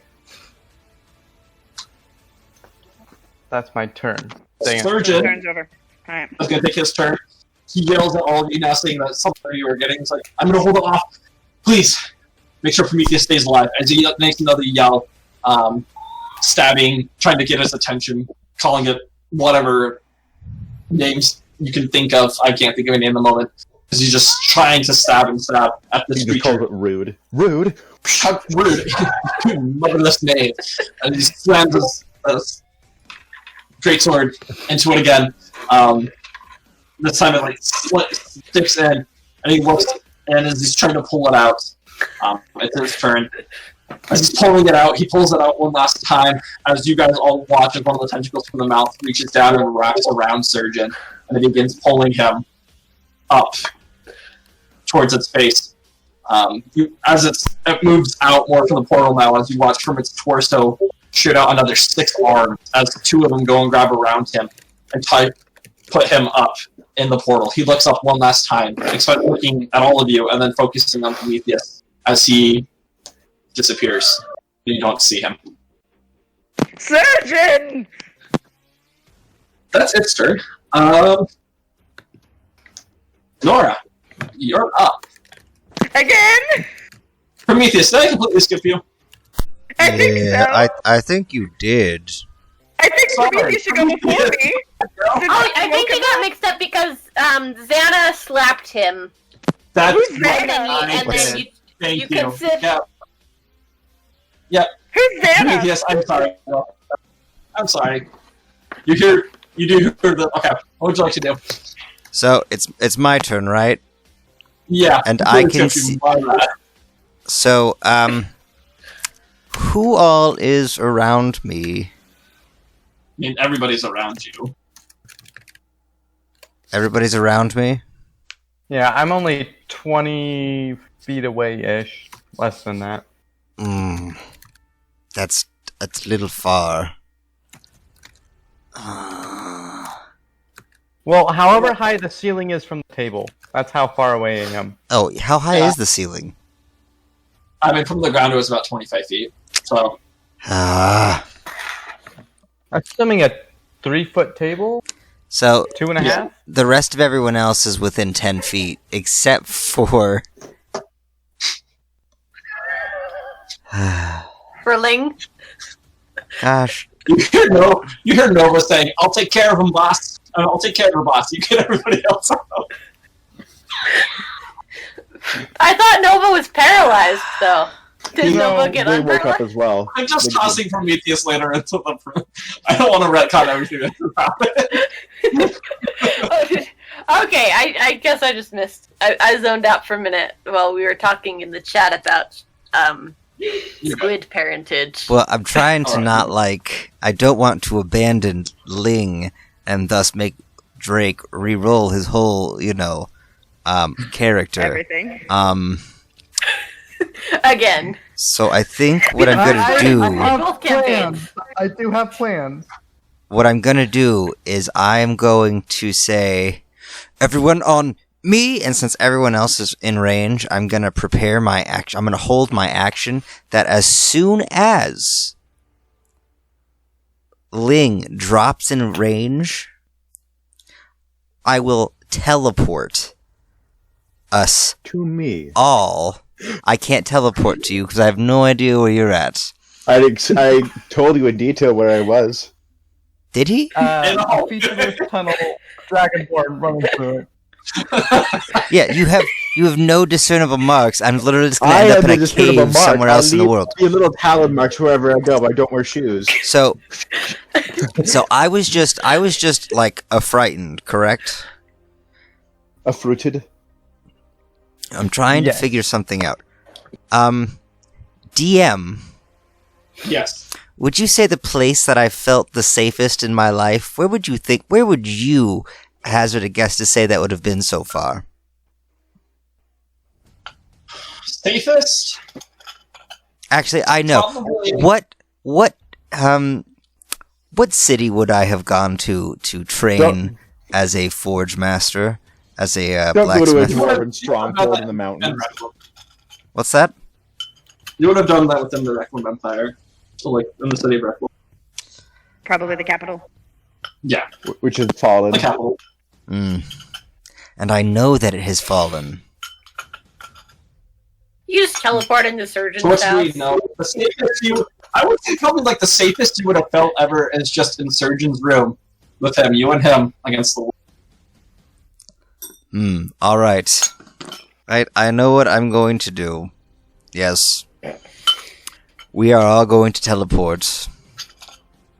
That's my turn. Dang it. Surgeon Turn's over. Alright. is going to take his turn. He yells at all of you now, saying that something you are getting. He's like, I'm going to hold it off. Please, make sure Prometheus stays alive. As he makes another yell, stabbing, trying to get his attention, calling it whatever names you can think of. I can't think of any in the moment. Because he's just trying to stab and stab at this He just calls creature. it rude. Rude. How rude. Motherless name. And he slams his greatsword into it again. This time it sticks in, and he looks, and as he's trying to pull it out, it's his turn. As he's pulling it out, he pulls it out one last time, as you guys all watch as one of the tentacles from the mouth reaches down and wraps around Surgeon, and it begins pulling him up towards its face. As it moves out more from the portal now, as you watch from its torso shoot out another 6 arms, as 2 of them go and grab around him and put him up in the portal. He looks up one last time, looking at all of you, and then focusing on Prometheus as he disappears. You don't see him. Surgeon! That's its turn. Nora, you're up. Again? Prometheus, did I completely skip you? I think so. I think you did. I think Sorry. Prometheus should go before me. Oh, I think you got mixed up because Xana slapped him. That's Who's And then What's- you Thank you you. consider- Yeah. Who's Xana? Prometheus, I'm sorry. I'm sorry. You do hear the. Okay, what would you like to do? So it's my turn, right? Yeah. And I'm I really can confused see- by that. So who all is around me? I mean, everybody's around you. Everybody's around me. Yeah, I'm only 20 feet away-ish. Less than that. That's a little far. Well, however high the ceiling is from the table, that's how far away I am. Oh, how high Yeah. is the ceiling? I mean, from the ground it was about 25 feet. So, Ah. Assuming a 3-foot table? So 2.5? the rest of everyone else is within 10 feet, except for. for Ling. Gosh. you hear Nova saying, I'll take care of him, boss. I'll take care of her, boss. You get everybody else out. I thought Nova was paralyzed, though. Did No, Nova get they woke up unparalyzed? as well. I'm just They- tossing Prometheus later into the. I don't want to retcon everything that's about it. Okay, I guess I just missed. I zoned out for a minute while we were talking in the chat about squid parentage. Well, I'm trying to Alright. not I don't want to abandon Ling and thus make Drake re-roll his whole, character. Everything. Again. So I think what I'm gonna do. Both campaigns. I do have plans. What I'm gonna do is I'm going to say, everyone on me, and since everyone else is in range, I'm gonna prepare my action. I'm gonna hold my action that as soon as Ling drops in range, I will teleport us To me. all. I can't teleport to you because I have no idea where you're at. I told you in detail where I was. Did he? A featureless tunnel, Dragonborn running through it. Yeah, you have no discernible marks. I'm literally just gonna I end up have in the a discernible cave mark. somewhere else in the world. I'll leave little talon marks wherever I go. I don't wear shoes. So I was just like a frightened, correct? A fruited. I'm trying to Yes. figure something out. DM, Yes. would you say the place that I felt the safest in my life? Where would you hazard a guess to say that would have been so far? Safest? Actually, I know. Probably. What city would I have gone to train as a forge master, as a Don't go to a blacksmith? dwarven stronghold in the mountains. What's that? You would have done that within the Reclam Empire. So, like, in the city of Reclam. Probably the capital. Yeah, Which has fallen. the capital. And I know that it has fallen. You just teleport into Surgeon's So what do we house. know? The safest I would say probably like the safest you would have felt ever is just in Surgeon's room with him, you and him against the wall. Alright. I know what I'm going to do. Yes. We are all going to teleport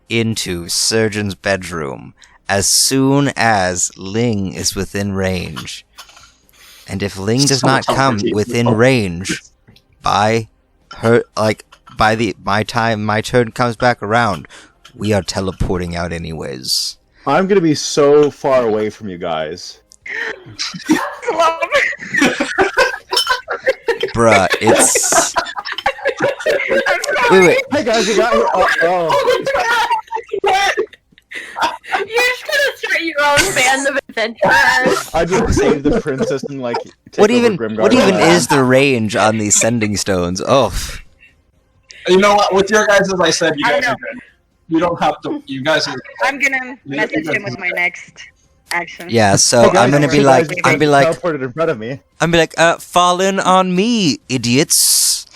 into Surgeon's bedroom as soon as Ling is within range. And if Ling does not come within range by my turn comes back around, we are teleporting out anyways. I'm gonna be so far away from you guys. Bruh, it's... Wait. Hey guys, you got here. Oh. You're just gonna start your own band of adventurers. I just saved the princess and like. Take What over even Grimgar is Land. the range on these sending stones? Oh, You know what? With your guys, as I said, you I guys don't are good. You don't have to. You guys are. I'm gonna message him with my next action. yeah. So Hey, guys, I'm gonna be you like, guys teleported in front of me. fallen on me, idiots.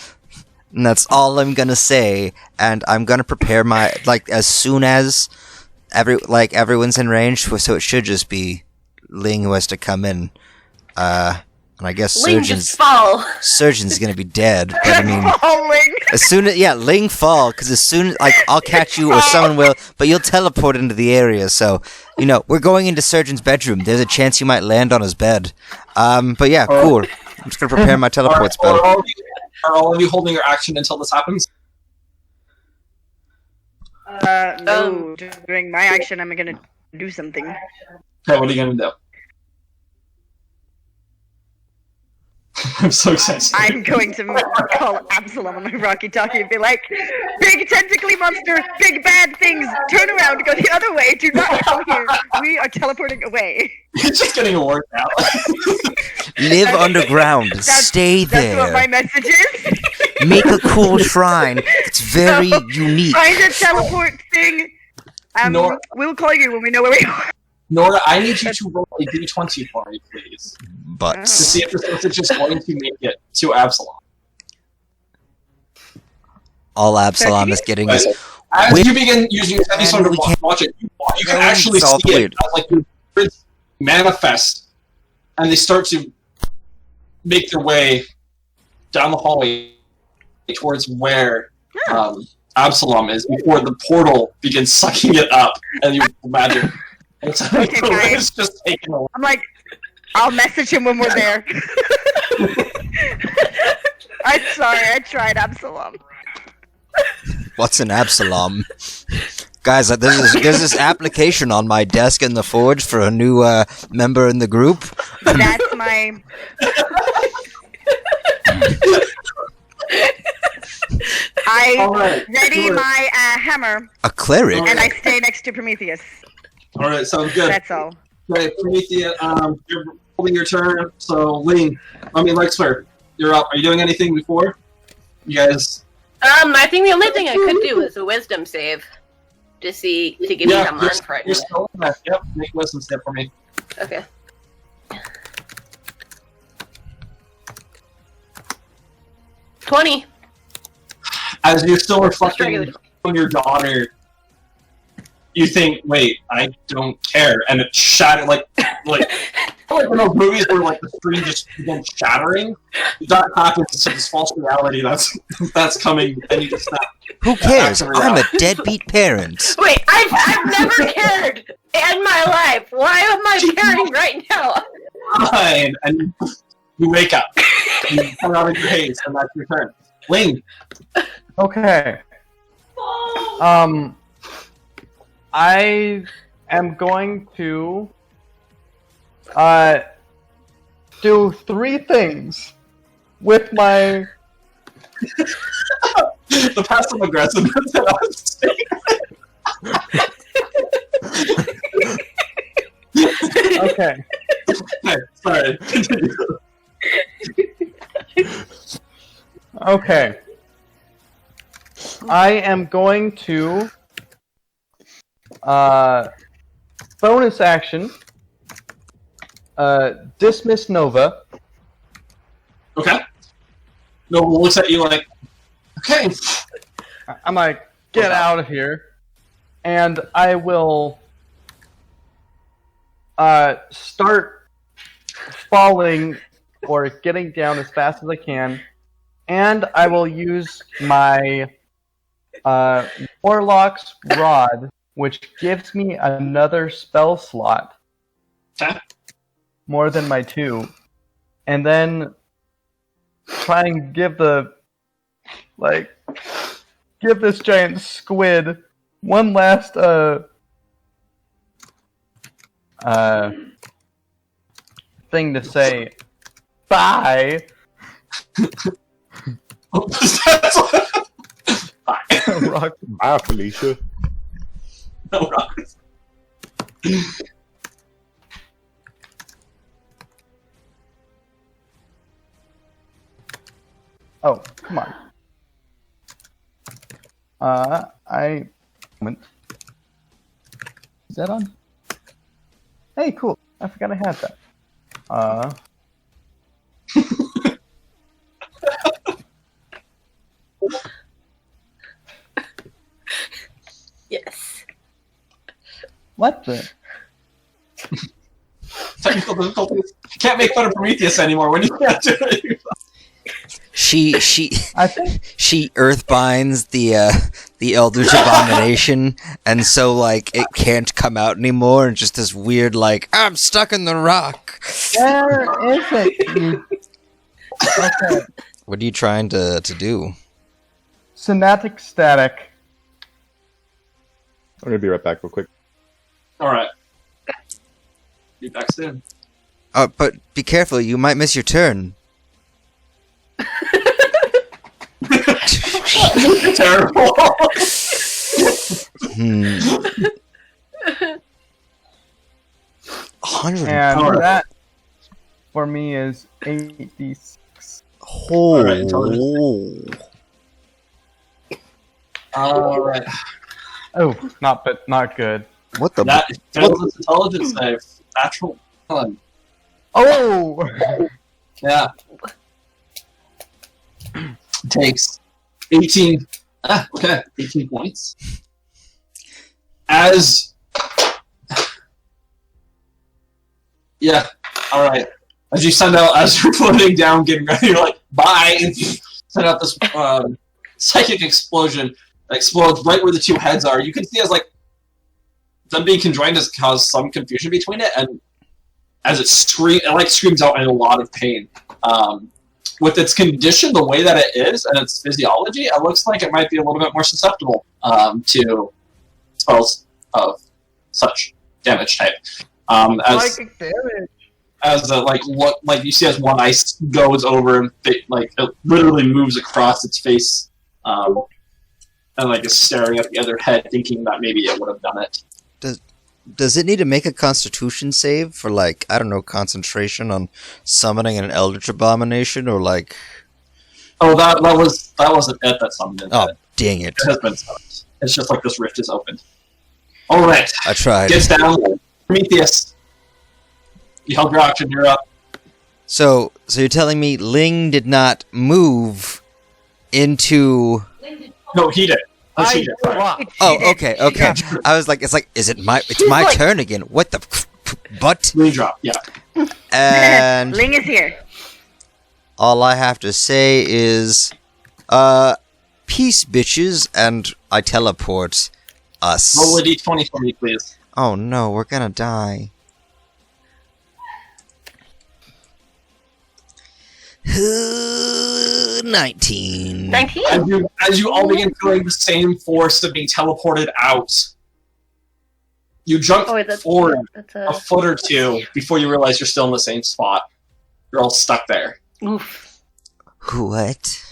And that's all I'm gonna say. And I'm gonna prepare my as soon as everyone's in range. So it should just be Ling who has to come in. And I guess Ling just fall. Surgeon's gonna be dead. But I mean. Falling. As soon as Ling fall, because as soon I'll catch you or someone will, but you'll teleport into the area. So we're going into Surgeon's bedroom. There's a chance you might land on his bed. But yeah, cool. I'm just gonna prepare my teleport spell. Are all of you holding your action until this happens? No. During my action, I'm gonna do something. Okay, what are you gonna do? I'm so excited. I'm going to call Absalom on my walkie-talkie and be like, "Big tentacly monster, big bad things, turn around, go the other way, do not come here. We are teleporting away." It's just getting worked out. Live underground. Stay That's what my there. message is. Make a cool shrine. It's very unique. Find a teleport thing. Nora- We'll call you when we know where we are. Nora, I need you to roll a d20 for me, please, But to see if this message is going to make it to Absalom. all Absalom is getting is As Wait- you begin using your heavy And sword to we can't- watch it, you can No, actually it's all see it weird. as like your spirits manifest, and they start to make their way down the hallway towards where Absalom is before the portal begins sucking it up, and you imagine it's like Okay, the guys. wind's just taking away. I'm like, I'll message him when we're there. I'm sorry, I tried Absalom. what's an Absalom? Guys, there's this application on my desk in the forge for a new member in the group. That's my. I Alright, ready sure. my hammer, A cleric. and I stay next to Prometheus. Alright, sounds good. That's all. Okay, Prometheus, you're holding your turn, so Ling, Lexler, you're up. Are you doing anything before? You guys... I think the only thing I could do is a wisdom save. to see to give me Yeah, some you're unfrightened. still in that. Yep, make a wisdom step for me. Okay. 20. As you're still Just reflecting regular. on your daughter, you think, "Wait, I don't care," and it shattered like in those movies where like the screen just begins shattering. That happens to this false reality that's coming, and you just snap. Who cares? Back to I'm a reality. deadbeat parent. Wait, I've never cared in my life. Why am I caring right now? Fine, and you wake up. You come out of your haze, and that's your turn. Ling. Okay. I am going to do 3 things with my. The passive aggressiveness that I was saying. Okay. Okay, sorry. Continue. Okay. I am going to bonus action dismiss Nova. Okay. Nova looks at you like, okay. I'm like, get out of here. And I will start falling or getting down as fast as I can. And I will use my Warlock's Rod, which gives me another spell slot. Okay. More than my 2. And then try and give this giant squid one last thing to say bye. Rock. Bye, Felicia. No, Rock. Oh, come on. Is that on? Hey, cool. I forgot I had that. Yes. What the? Technical difficulties. You can't make fun of Prometheus anymore when you can't do it. She I think she earthbinds the Eldritch Abomination, and so like it can't come out anymore, and just this weird like I'm stuck in the rock. where is it? Okay. What are you trying to do? Somatic static. I'm gonna be right back real quick. Alright. Be back soon. But be careful, you might miss your turn. Terrible. Hmm. 100. And Alright. that for me is 8d6. Alright, Alright. Oh, not good. What the? That fails its intelligence save. Natural 1. Oh! Yeah. Takes 18. Okay, 18 points. As. Yeah, alright. As you send out, as you're floating down, getting ready, you're like, bye! And you send out this psychic explosion that explodes right where the 2 heads are. You can see as, like, them being conjoined has caused some confusion between it, and as it screams out in a lot of pain. With its condition, the way that it is, and its physiology, it looks like it might be a little bit more susceptible to spells of such damage type. Psychic damage. As like you see, as one eye goes over and it literally moves across its face, and like is staring at the other head, thinking that maybe it would have done it. Does it need to make a Constitution save for like I don't know concentration on summoning an Eldritch Abomination or like? Oh, that wasn't it that summoned it. Oh, dang it! It has been summoned. It's just like this rift is opened. All right. I tried. Gets down. Prometheus. You held your action. You're up. So you're telling me Ling did not move into... No, he did. Let's see it. Oh, okay. I was like, it's my turn again. What the... But... Ling drop, yeah. And... Ling is here. all I have to say is... peace, bitches, and I teleport us. Roll a d20 for me, please. Oh no, we're gonna die. 19. 19? As you all begin feeling the same force of being teleported out, you jump forward a foot or two before you realize you're still in the same spot. You're all stuck there. Oof. What?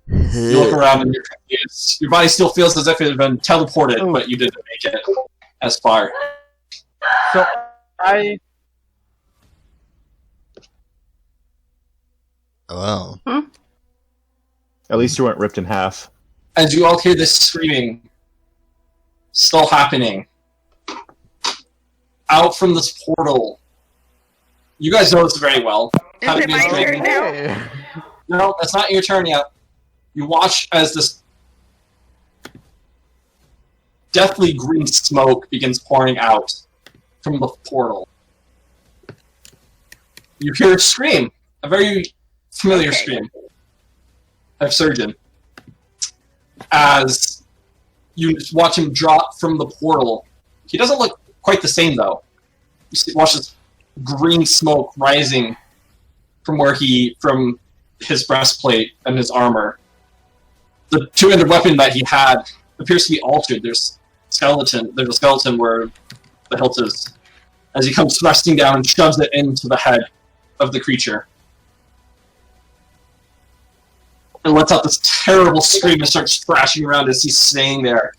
You look around and you're confused. Your body still feels as if it had been teleported, but you didn't make it as far. So I Oh. At least you weren't ripped in half. As you all hear this screaming still happening, out from this portal, you guys know this very well. Is it my turn now? No, that's not your turn yet. You watch as this deathly green smoke begins pouring out from the portal. You hear a scream, a very familiar scream of Surgeon. As you watch him drop from the portal. He doesn't look quite the same, though. You watch this green smoke rising from his breastplate and his armor. The two-handed weapon that he had appears to be altered. There's a skeleton where the hilt is. As he comes thrusting down and shoves it into the head of the creature. And lets out this terrible scream and starts thrashing around as he's staying there.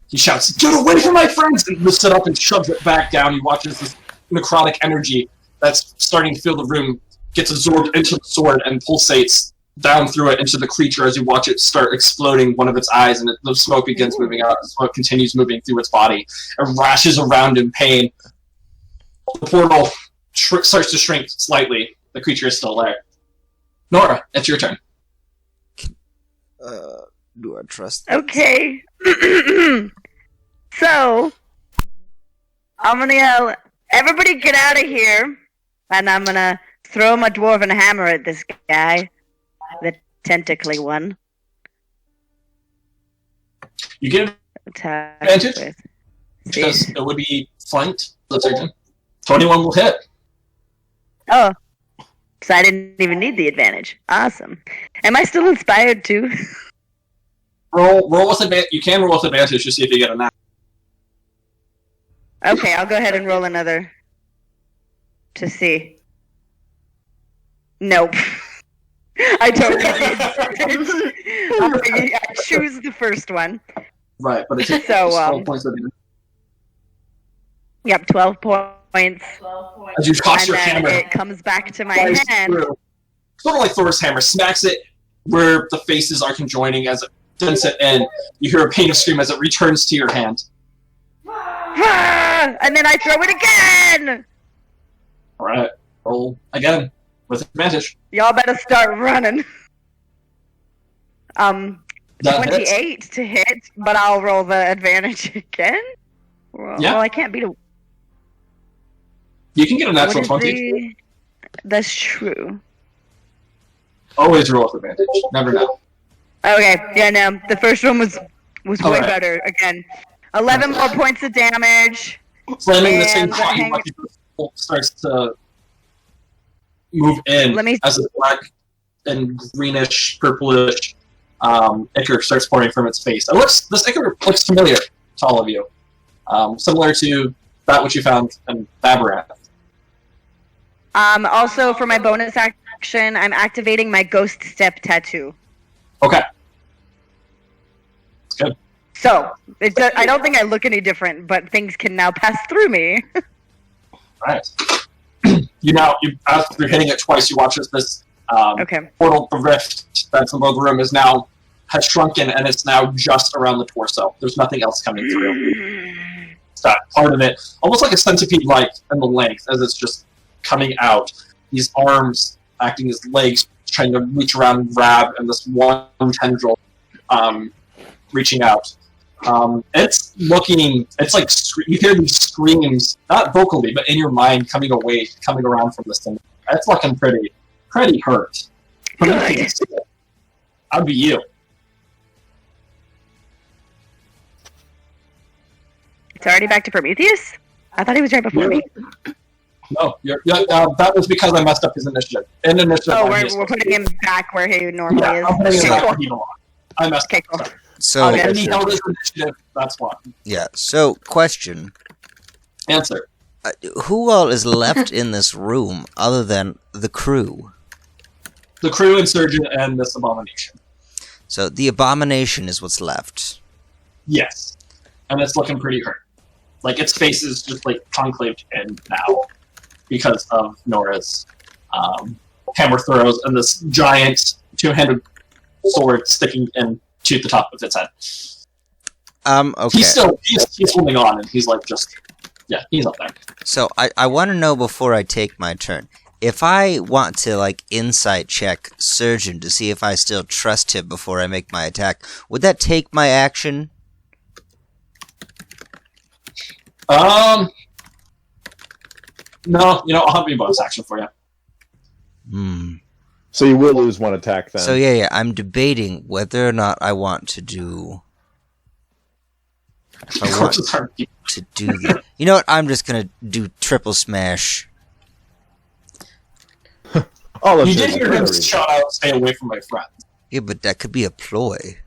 He shouts, "Get away from my friends!" and lifts it up and shoves it back down. He watches this necrotic energy that's starting to fill the room, gets absorbed into the sword and pulsates down through it into the creature as you watch it start exploding one of its eyes, and the smoke begins moving out. The smoke continues moving through its body and rashes around in pain. The portal starts to shrink slightly. The creature is still there. Nora, it's your turn. Do I trust? Okay. So, I'm gonna yell, "Everybody get out of here!" And I'm gonna throw my dwarven hammer at this guy. The tentacly one. You get Attack advantage? with- Because it would be flanked, the surgeon. 21 will hit. Oh. So I didn't even need the advantage. Awesome. Am I still inspired too? Roll with advantage. You can roll with advantage to see if you get a nat. Okay, I'll go ahead and roll another. To see. Nope. I don't get the advantage. I choose the first one. Right, but it's So, 12 points of damage. Yep, 12 points. As you toss And your then hammer, it comes back to my flies hand. through. Sort of like Thor's hammer, smacks it where the faces are conjoining as it dents it in. You hear a painful scream as it returns to your hand. Ah! And then I throw it again! Alright, roll again with advantage. Y'all better start running. That hits. 28 to hit, but I'll roll the advantage again? Well, Yeah. well, I can't beat a... You can get a natural What 20. is the... That's true. Always roll with advantage. Never know. Okay, yeah, no. The first one was way Alright. better. Again, 11 more points of damage. Slamming the same And spot, you hang- watch it starts to move in Let me- as a black and greenish, purplish ichor starts pouring from its face. This ichor looks familiar to all of you. Similar to that which you found in Labyrinth. Also, for my bonus action, I'm activating my Ghost Step tattoo. Okay. It's good. So, I don't think I look any different, but things can now pass through me. Alright. After hitting it twice, you watch as this Okay. portal, the rift that's in the room has shrunken, and it's now just around the torso. There's nothing else coming through. that part of it, almost like a centipede, like in the length, as it's just coming out. These arms acting as legs, trying to reach around and grab, and this one tendril reaching out. It's like you hear these screams, not vocally, but in your mind, coming around from this thing. It's looking pretty hurt. Good. That'd be you. It's already back to Prometheus? I thought he was right before me. No, that was because I messed up his initiative. Oh, we're putting him back where he normally is. I'm putting him back Cool. where he belongs. I messed Okay, up. cool. So, Okay. And he held his initiative, that's why. yeah. So, question. Answer. Who all is left in this room other than the crew? The crew and surgeon and this abomination. So, the abomination is what's left. Yes. And it's looking pretty hurt. Like, its face is just, like, conclaved in now because of Nora's hammer throws and this giant two-handed sword sticking into the top of its head. Okay. He's holding on, and he's, like, he's up there. So, I want to know before I take my turn. If I want to, like, insight check Surgeon to see if I still trust him before I make my attack, would that take my action? No, I'll have a bonus action for you. So you will lose one attack then. So yeah, I'm debating whether or not I want to do... If I want to do the... You know what, I'm just gonna do triple smash. All of You this did is hear him very- shout out, "Stay away from my friend." Yeah, but that could be a ploy.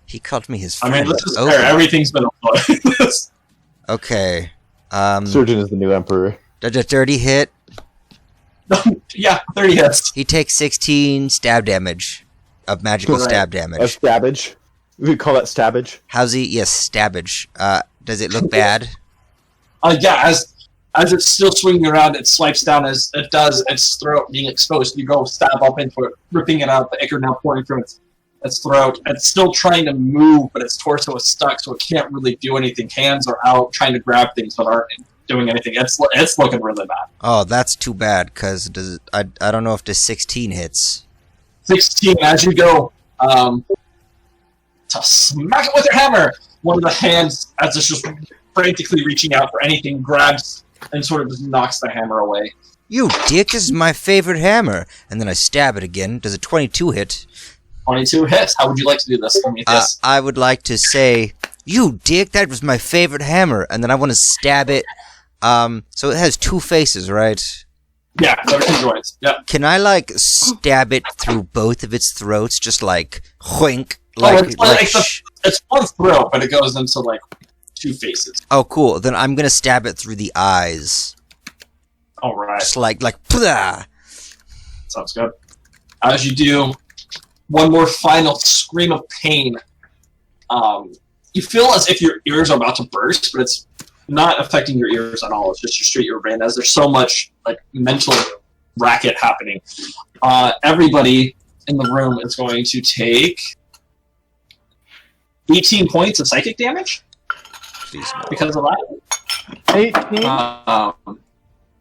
He called me his I friend. mean, this is Oh, fair. Everything's been a ploy. okay. Surgeon is the new emperor. Does a 30 hit? Yeah, 30 hits. He takes 16 stab damage. Of magical Right. stab A damage. stabbage. We call that stabbage. How's he? Yes, stabbage. Does it look bad? Yeah, as it's still swinging around, it swipes down as it does its throat being exposed. You go stab up into it, ripping it out, the ichor now pouring through its throat. It's still trying to move, but its torso is stuck, so it can't really do anything. Hands are out, trying to grab things, but aren't doing anything. It's looking really bad. Oh, that's too bad, because I don't know if the 16 hits. 16, as you go to smack it with your hammer, one of the hands, as it's just frantically reaching out for anything, grabs and sort of just knocks the hammer away. You dick, this is my favorite hammer. And then I stab it again. Does a 22 hit? 22 hits. How would you like to do this? Prometheus? I would like to say, you dick, that was my favorite hammer. And then I want to stab it. So it has two faces, right? Yeah, they're two joints. Yep. Can I, like, stab it through both of its throats? Just like, whink. Like, It's one throat, but it goes into, like, two faces. oh, cool. Then I'm gonna stab it through the eyes. Alright. Just like, blah. Sounds good. As you do, one more final scream of pain. You feel as if your ears are about to burst, but it's not affecting your ears at all. It's just your brain, as there's so much like mental racket happening. Everybody in the room is going to take 18 points of psychic damage Please no. because of that. 18?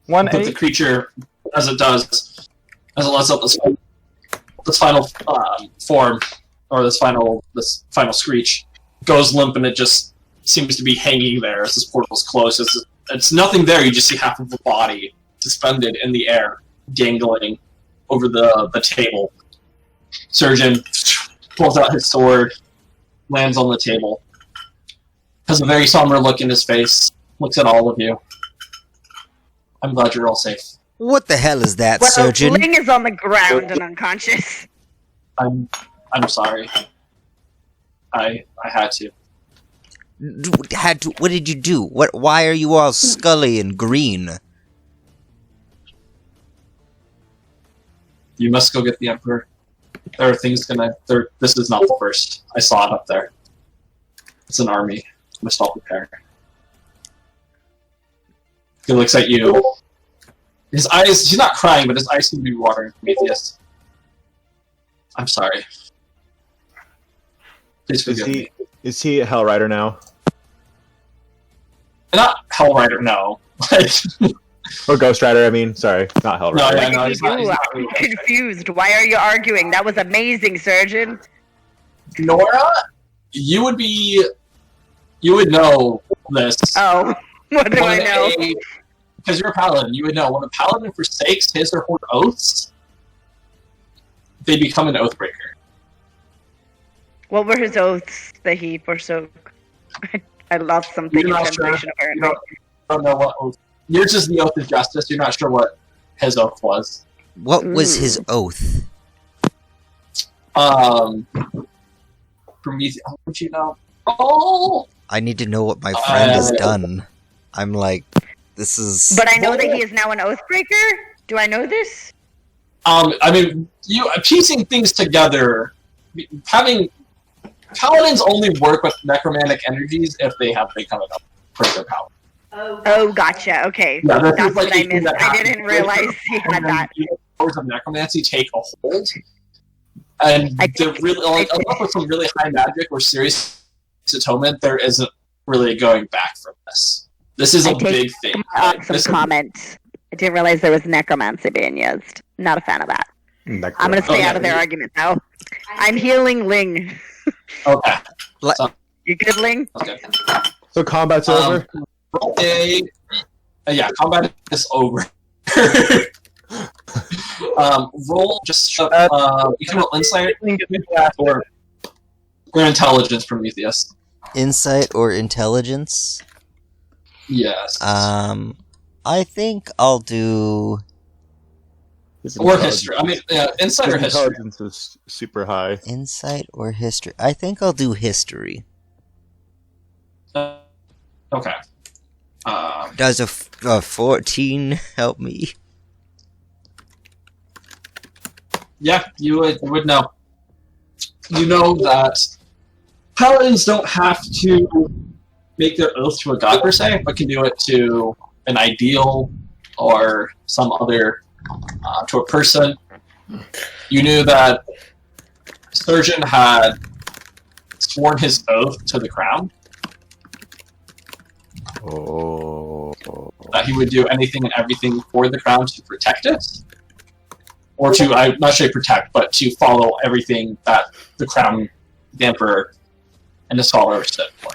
But the creature, as it lets out this final form, or this final screech, goes limp, and it just seems to be hanging there as this portal's closed. It's nothing there. You just see half of the body suspended in the air, dangling over the table. Surgeon pulls out his sword, lands on the table, has a very somber look in his face, looks at all of you. I'm glad you're all safe. What the hell is that, Well, surgeon? Ling is on the ground and unconscious. I'm sorry. I had to. What did you do? Why are you all scully and green? You must go get the Emperor. There are things this is not the first. I saw it up there. It's an army. You must all prepare. He looks at you. His eyes, he's not crying, but his eyes seem to be watering. Prometheus. I'm sorry. Please forgive me. Is he a Hell Rider now? Not Hell Rider, no. Or Ghost Rider, I mean. Sorry, not Hell No, Rider. yeah, no, What he's did you not. He's do? not really. I'm confused. Why are you arguing? That was amazing, surgeon. Nora, you would know this. Oh, what do I know? Because you're a paladin, you would know when a paladin forsakes his or her oaths, they become an oathbreaker. What were his oaths that he forsook? I lost something in You're not sure. translation, You apparently. don't know what oath. Yours is the oath of justice. You're not sure what his oath was. What was his oath? Prometheus. Oh, would you know? Oh. I need to know what my friend has done. I'm like, this is. But I know that he is now an oathbreaker. Do I know this? I mean, you piecing things together, having paladins only work with necromantic energies if they have become an oathbreaker power. Oh, gotcha. Okay, Yeah, that's like what I the thing missed. that I didn't happens. realize he had that. The powers of necromancy take a hold, and they're really like unless with some really high magic or serious atonement, there isn't really going back from this. This is I a take big thing. Some This is- comment. I didn't realize there was necromancy being used. Not a fan of that. I'm gonna stay out of their argument though. I'm healing Ling. Okay. You good, Ling? Okay. So combat's over? Roll a. Yeah, combat is over. Roll just. You can roll insight or intelligence, Prometheus. Insight or intelligence? Yes. I think I'll do Or history. I mean, insight or His history. intelligence is super high. insight or history. I think I'll do history. Okay. Does a 14 help me? Yeah, you would know. You know that paladins don't have to make their oath to a god per se, but can do it to an ideal or some other to a person. You knew that Surgeon had sworn his oath to the crown Oh. that he would do anything and everything for the crown to protect it, or to I'm not sure protect, but to follow everything that the crown, the emperor, and his followers stood for.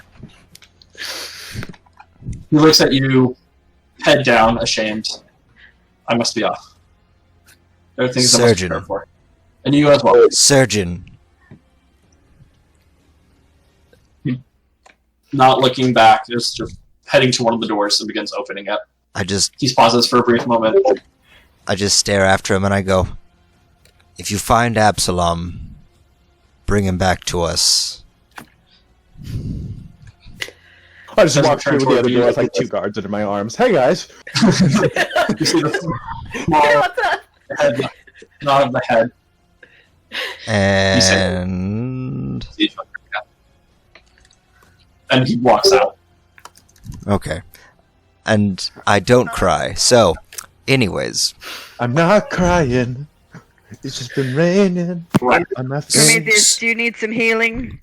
He looks at you, head down, ashamed. I must be off. There are things I must Surgeon. prepare for, and you as well. Surgeon. Not looking back, just heading to one of the doors and begins opening it. I just He pauses for a brief moment. stare after him and I go, if you find Absalom, bring him back to us. I just Doesn't walked turn through the toward other you. door with like 2 guards under my arms. Hey guys! You see the small What's up? head, nod of the head. And And he walks out. okay. And I don't cry. So, anyways, I'm not crying. It's just been raining Right. on my face. Prometheus, do you need some healing?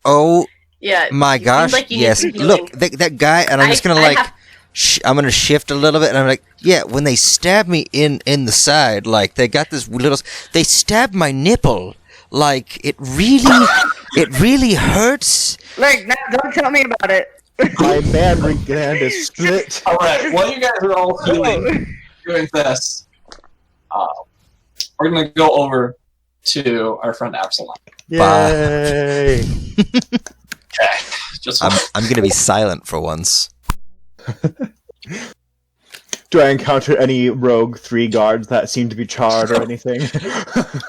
oh Yeah. my it seems gosh, like you need yes. some healing. Look, that guy, and I'm just gonna I have- I'm gonna shift a little bit, and I'm like, yeah. When they stab me in the side, like they got this little, they stabbed my nipple, like it really hurts. Look, now don't tell me about it. My mammary gland is split. Alright, while you guys are all healing, doing this, we're gonna go over to our friend Absalom. Yay! Okay. Just I'm gonna be silent for once. Do I encounter any rogue 3 guards that seem to be charred or anything? Oh,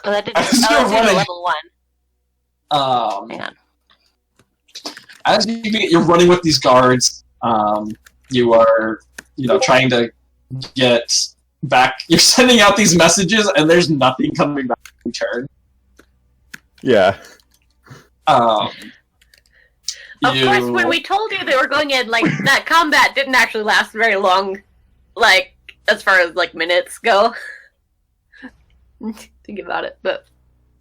that didn't. As Oh, you're that's running- level 1. Hang on. as you're running with these guards, you are, trying to get back. You're sending out these messages, and there's nothing coming back in return. Yeah. Of course, when we told you they were going in, like, that combat didn't actually last very long, like, as far as, like, minutes go. Think about it, but...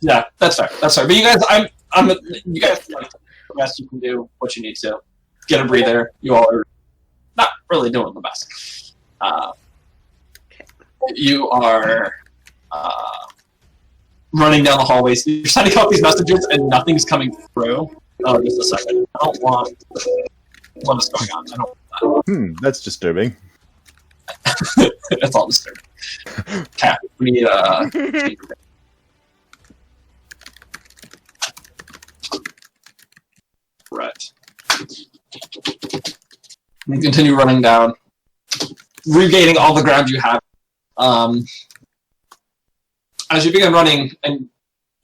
Yeah, that's fair. That's fair. But you guys, you guys, like, the best you can do, what you need to. Get a breather. You all are not really doing the best. You are running down the hallways. You're sending out these messages and nothing's coming through. Oh, just a second. I don't want... What is going on? I don't... That's disturbing. It's all disturbing. Okay, we need right. You continue running down, regaining all the ground you have. As you begin running, and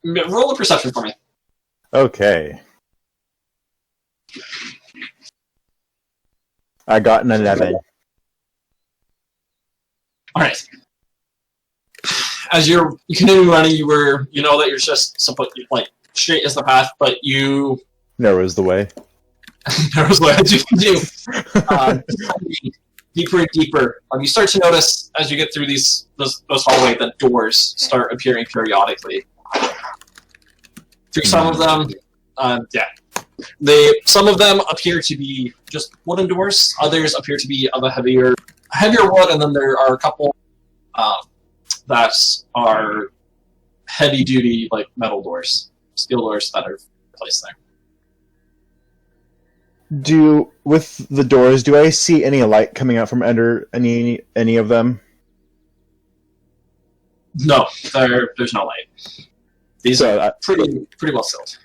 roll a perception for me. Okay. I got an 11. All right. As you continue running, you know that you're just like straight is the path, but you Narrows the way. narrows the way as you continue deeper and deeper. You start to notice as you get through those hallways that doors start appearing periodically. Through some of them, some of them appear to be just wooden doors. Others appear to be of a heavier wood, and then there are a couple that are heavy-duty, like metal doors, steel doors that are placed there. With the doors, do I see any light coming out from under any of them? No, there's no light. These are pretty well sealed.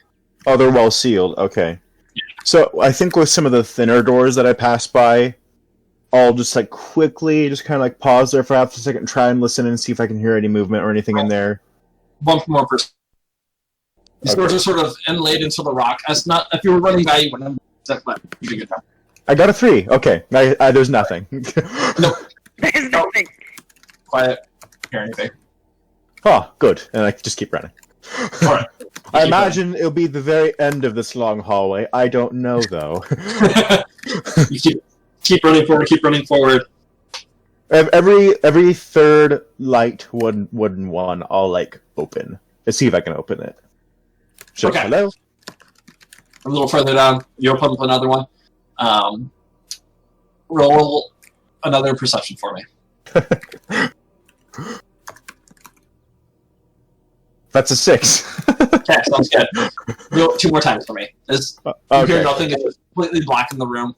Oh, they're well sealed. Okay. Yeah. So I think with some of the thinner doors that I pass by, I'll just like quickly just kind of like pause there for half a second and try and listen and see if I can hear any movement or anything in there. One more person. These doors are sort of inlaid into the rock. If you were running by, you wouldn't. I got a 3. Okay. There's nothing. No. There's nothing. Quiet. Hear anything? Oh, good. And I can just keep running. All right. I imagine it'll be the very end of this long hallway. I don't know, though. You keep running forward. Keep running forward. Every third light wooden one, I'll like open. Let's see if I can open it. Okay. Hello. A little further down, you open up another one. Roll another perception for me. That's a 6. Okay, sounds good. Roll 2 more times for me. You hear nothing. It's completely black in the room.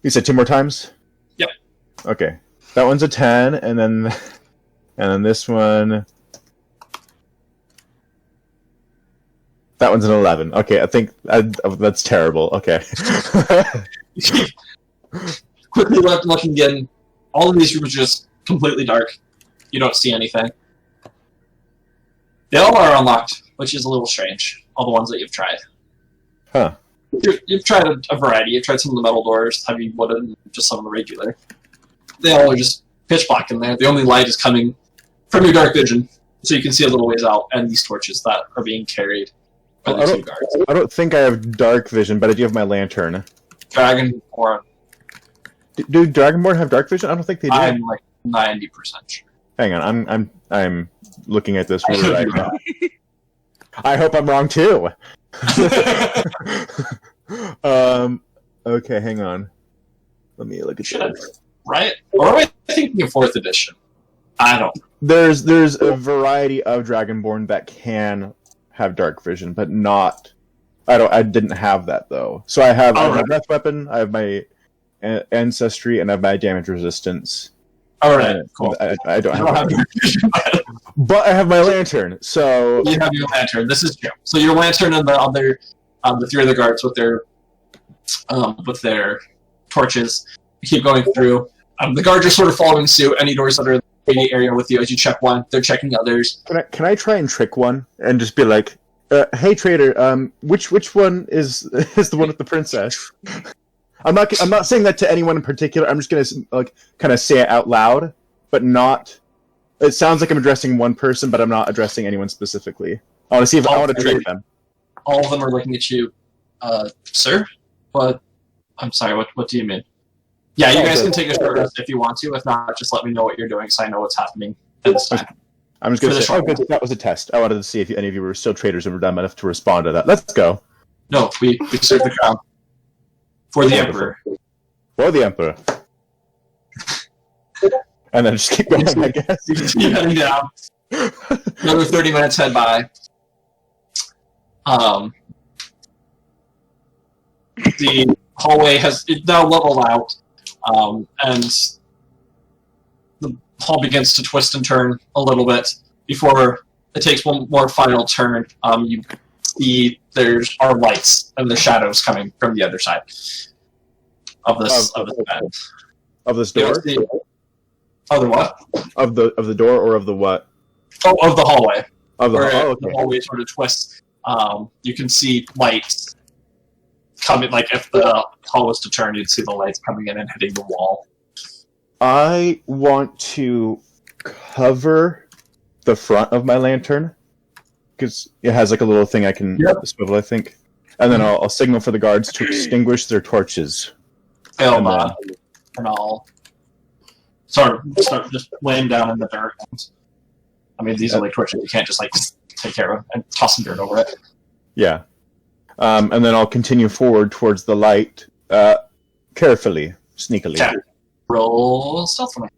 You said 2 more times? Yep. Okay. That one's a 10, and then this one. That one's an 11. Okay, I think that's terrible. Okay. Quickly looking in, all of these rooms are just completely dark. You don't see anything. They all are unlocked, which is a little strange. All the ones that you've tried. Huh. You've tried a variety. You've tried some of the metal doors, heavy wooden, just some of the regular. They all are just pitch black in there. The only light is coming from your dark vision, so you can see a little ways out, and these torches that are being carried by the 2 guards. I don't think I have dark vision, but I do have my lantern. Dragonborn. Do Dragonborn have dark vision? I don't think they do. I'm like 90% sure. Hang on, I'm looking at this right now. I hope I'm wrong too. Okay, hang on. Let me look at this. Right? Or am I thinking of 4th edition? I don't know. There's a variety of Dragonborn that can have dark vision, but not. I didn't have that though. So I have my breath weapon, I have my ancestry, and I have my damage resistance. All right, cool. I don't have dark vision, but I have my lantern. So you have your lantern. This is true. So your lantern and the other, the 3 other guards with their torches, you keep going through. The guards are sort of following suit. Any doors that are in the area with you, as you check one, they're checking others. Can I try and trick one and just be like, "Hey, trader, which one is the one with the princess?" I'm not saying that to anyone in particular. I'm just gonna like kind of say it out loud, but not. It sounds like I'm addressing one person, but I'm not addressing anyone specifically. I want to see if I want to trick them. All of them are looking at you, sir. But I'm sorry. What do you mean? Yeah, you guys can take a short rest if you want to. If not, just let me know what you're doing so I know what's happening at this time. I'm just going to say, oh, good, that was a test. I wanted to see if any of you were still traders and were dumb enough to respond to that. Let's go. No, we serve the crown. For the Emperor. For the Emperor. And then just keep going, I guess. You keep heading down. Another 30 minutes head by. The hallway has now leveled out, and the hall begins to twist and turn a little bit before it takes one more final turn. You see there are lights and the shadows coming from the other side of this event. Of this door? Of the what? Of the door or of the what? Oh, of the hallway. Of the where okay. The hallway sort of twists. You can see lights coming, like if the hall was to turn, you'd see the lights coming in and hitting the wall. I want to cover the front of my lantern, because it has like a little thing I can swivel, I think. And then I'll signal for the guards to extinguish their torches. And I'll start just laying down in the dirt. I mean, these are like torches. You can't just like take care of and toss some dirt over it. Yeah. And then I'll continue forward towards the light, carefully, sneakily. Okay. Roll stealth for me.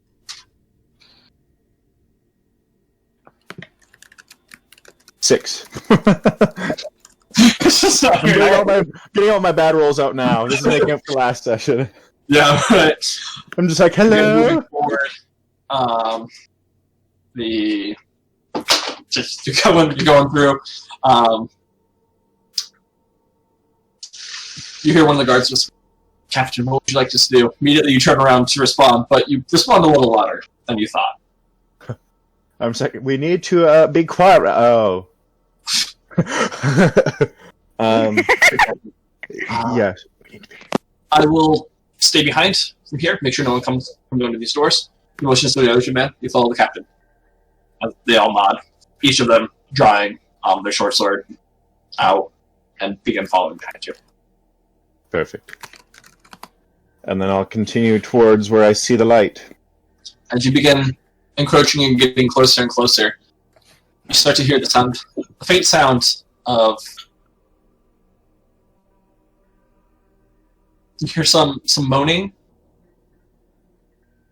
Six. I'm getting all my bad rolls out now. This is making up for last session. Yeah, right. I'm just like, hello. Forward. You're going through. You hear one of the guards just, Captain, what would you like us to do? Immediately you turn around to respond, but you respond a little louder than you thought. I'm sorry, we need to be quiet. Oh. Yes. I will stay behind from here, make sure no one comes from going to these doors. You motion to the other man, you follow the captain. They all nod, each of them drawing their short sword out and begin following behind you. Perfect. And then I'll continue towards where I see the light. As you begin encroaching and getting closer and closer, you start to hear the faint sound of... You hear some moaning.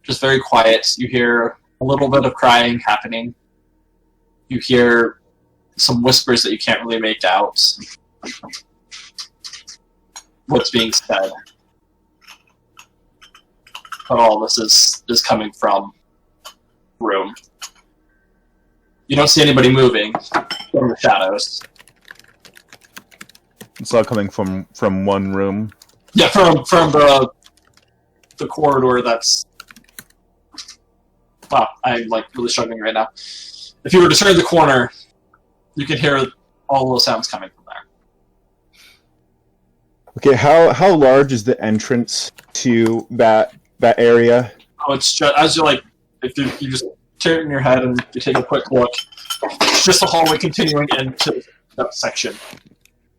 Just very quiet. You hear a little bit of crying happening. You hear some whispers that you can't really make out what's being said. But all this is coming from room. You don't see anybody moving from the shadows. It's all coming from one room. Yeah, from the corridor that's... Wow, I'm like really struggling right now. If you were to turn the corner, you can hear all those sounds coming from there. Okay, how large is the entrance to that area? Oh, it's just, as you're like, if you just turn your head and you take a quick look, it's just a hallway continuing into that section.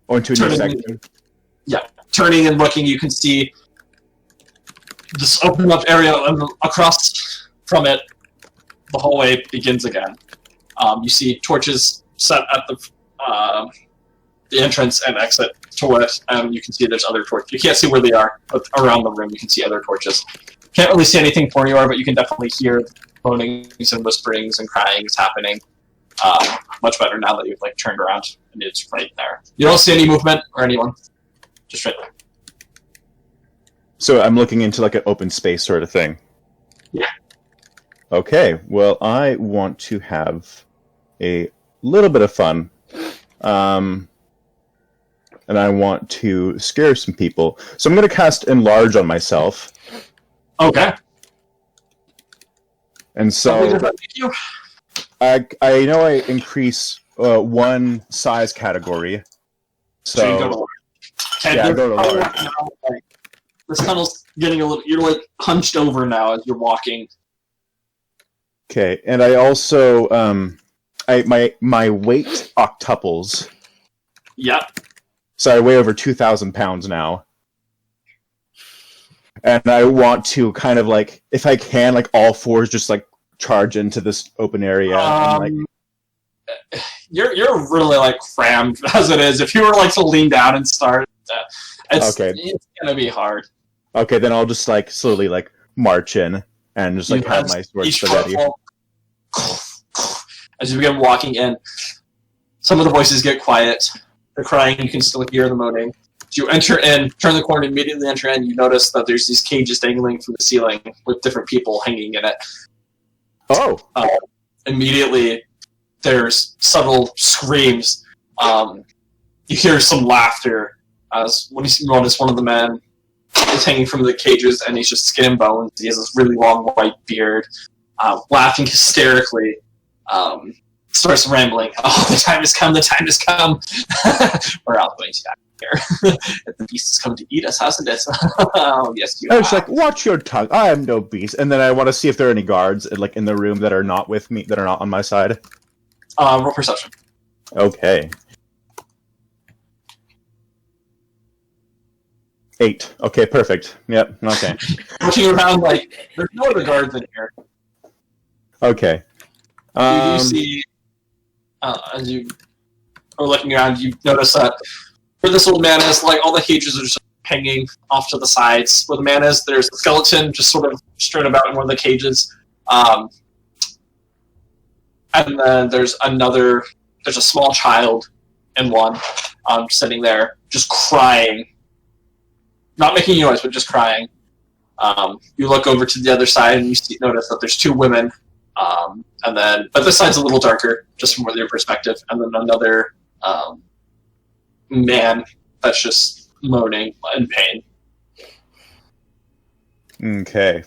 Or into a new section? Yeah, turning and looking, you can see this open up area, and across from it, the hallway begins again. You see torches set at the entrance and exit to it, and you can see there's other torches. You can't see where they are, but around the room you can see other torches. Can't really see anything for you, but you can definitely hear moanings and whisperings and cryings happening. Much better now that you've like turned around and it's right there. You don't see any movement or anyone. Just right there. So I'm looking into like an open space sort of thing. Yeah. Okay, well I want to have a little bit of fun. And I want to scare some people. So I'm going to cast Enlarge on myself. Okay. And so I know I increase one size category. So you go to large. Okay, yeah, I go to large. Now, like, this tunnel's getting a little... You're like hunched over now as you're walking. Okay, and I also my weight octuples. Yep. So I weigh over 2,000 pounds now. And I want to kind of like, if I can, like all fours just like charge into this open area. And, like... You're really like crammed as it is. If you were like to lean down and start It's gonna be hard. Okay, then I'll just like slowly like march in and just like have my sword ready. As you begin walking in, some of the voices get quiet. They're crying. You can still hear the moaning. As you enter in, turn the corner, immediately enter in, you notice that there's these cages dangling from the ceiling with different people hanging in it. Oh. Immediately, there's subtle screams. You hear some laughter as when you notice one of the men is hanging from the cages and he's just skin and bones. He has this really long white beard, laughing hysterically. Starts rambling. Oh, the time has come, the time has come. We're all going to die here. The beast has come to eat us, hasn't it? Oh, yes, you have. I was like, watch your tongue. I am no beast. And then I want to see if there are any guards like in the room that are not with me, that are not on my side. Roll perception. Okay. 8. Okay, perfect. Yep, okay. Looking around like, there's no other guards in here. Okay. You do see, as you are looking around, you notice that where this old man is, like, all the cages are just hanging off to the sides. Where the man is, there's a skeleton just sort of strewn about in one of the cages. And then there's a small child in one, sitting there, just crying. Not making any noise, but just crying. You look over to the other side and you notice that there's 2 women. But this side's a little darker, just from your perspective. And then another man that's just moaning in pain. Okay.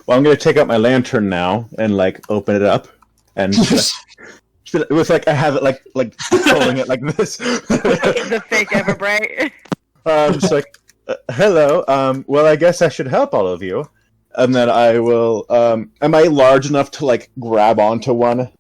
Well, I'm going to take out my lantern now and, like, open it up. And it was like I have it, like holding it like this. The fake Everbright. Just like, hello, well, I guess I should help all of you. And then I will, am I large enough to, like, grab onto one?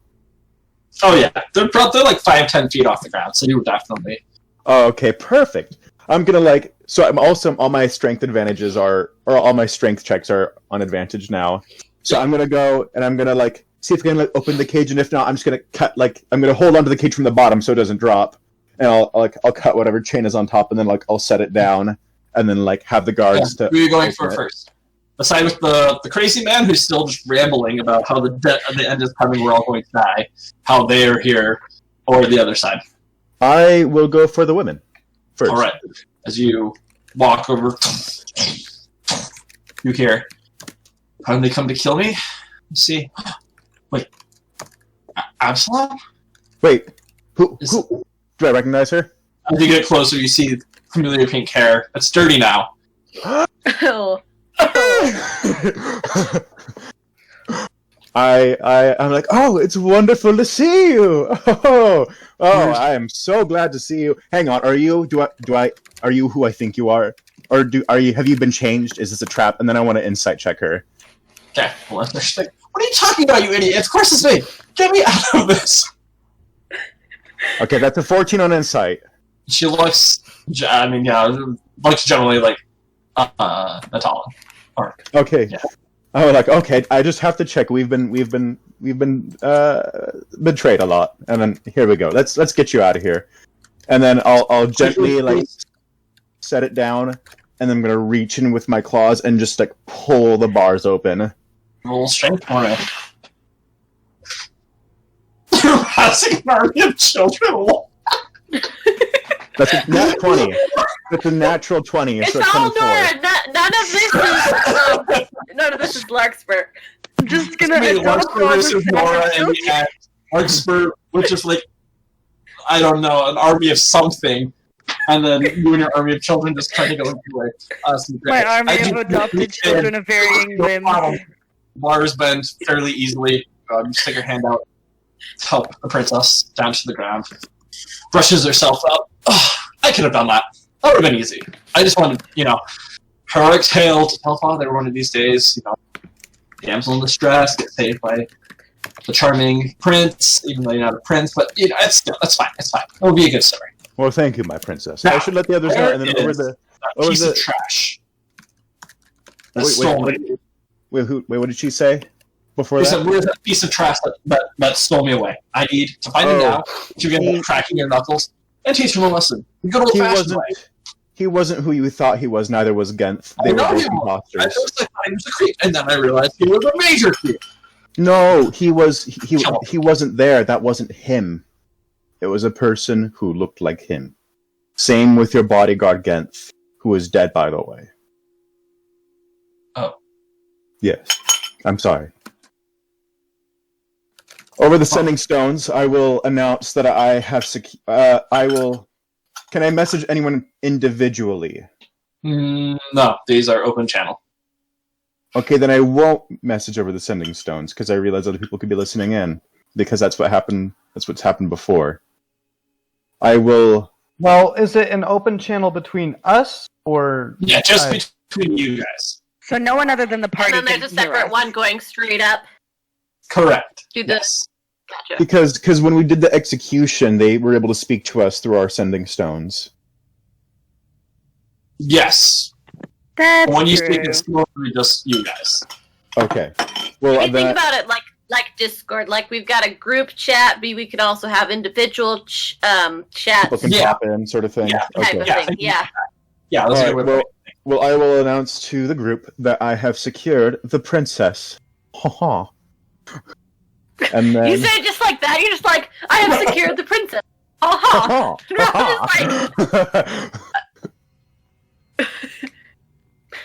Oh, yeah. They're like 5-10 feet off the ground, so you would definitely. Oh, okay, perfect. I'm gonna, like, so I'm also, all my strength advantages are, or all my strength checks are on advantage now. So I'm gonna go, and I'm gonna, like, see if I can, like, open the cage, and if not, I'm just gonna cut, like, I'm gonna hold onto the cage from the bottom so it doesn't drop. And I'll cut whatever chain is on top, and then, like, I'll set it down, and then, like, have the guards to... Who are you going for first? The side with the crazy man who's still just rambling about how the end is coming, we're all going to die, how they are here, or the other side? I will go for the women first. All right. As you walk over, you hear, how did they come to kill me? Let's see. Wait. Absalom? Wait. Who? Do I recognize her? As you get closer, you see familiar pink hair. It's dirty now. Oh. I'm like, oh, it's wonderful to see you. Oh, I am so glad to see you. Hang on, are you who I think you are? Or have you been changed? Is this a trap? And then I want to insight check her. Okay, well, what are you talking about, you idiot? Of course it's me. Get me out of this. Okay, that's a 14 on insight. She looks, looks generally like Natala. Okay. Yeah. Oh, like, okay, I just have to check. We've been betrayed a lot, and then here we go. Let's get you out of here, and then I'll gently like set it down, and then I'm gonna reach in with my claws and just like pull the bars open. Roll strength. All right. You're passing an army of children. That's a nat 20. That's a natural 20. It's so all 24. Nora. None of this is Larkspur. I'm just gonna Larkspur versus Nora in the act. Larkspur with just like, I don't know, an army of something, and then you and your army of children just trying to go away. My army of adopted children of varying limbs. Mars bend fairly easily. You stick your hand out to help the princess down to the ground. Brushes herself up. Oh, I could have done that. That would have been easy. I just wanted, heroic tale to tell father one of these days. Damsel in distress, get saved by the charming prince, even though you're not a prince. But that's fine. It's fine. It will be a good story. Well, thank you, my princess. Now, I should let the others know. And then over the piece of trash. Wait, what did she say before that? Where's that piece of trash that stole me away? I need to find it now. To get cracking your knuckles and teach him a lesson. Good old-fashioned way. He wasn't who you thought he was. Neither was Genth. They were both imposters. At first I thought he was a creep, and then I realized he was a major creep. No, he wasn't there. That wasn't him. It was a person who looked like him. Same with your bodyguard Genth, who is dead, by the way. Oh. Yes. I'm sorry. Over the sending stones, I will announce that I have Can I message anyone individually? No, these are open channel. Okay, then I won't message over the sending stones, because I realize other people could be listening in. Because that's what happened. That's what's happened before. I will... Well, is it an open channel between us, or... Yeah, just between you guys. So no one other than the party. And then there's a can hear separate us. one going straight up. Correct. Do the- Yes. Gotcha. Because when we did the execution, they were able to speak to us through our sending stones. Yes. That's When you true. speak, it's mostly just you guys. Okay. Well, If you then think about it like Discord, like we've got a group chat, but we could also have individual people chats can Yeah. pop in, sort of thing. Yeah. type Okay. of Yeah. thing. Yeah. Yeah, that's a Alright, good way. well, I will announce to the group that I have secured the princess. Haha. And then... You say it just like that. You're just like, I have secured the princess. Aha!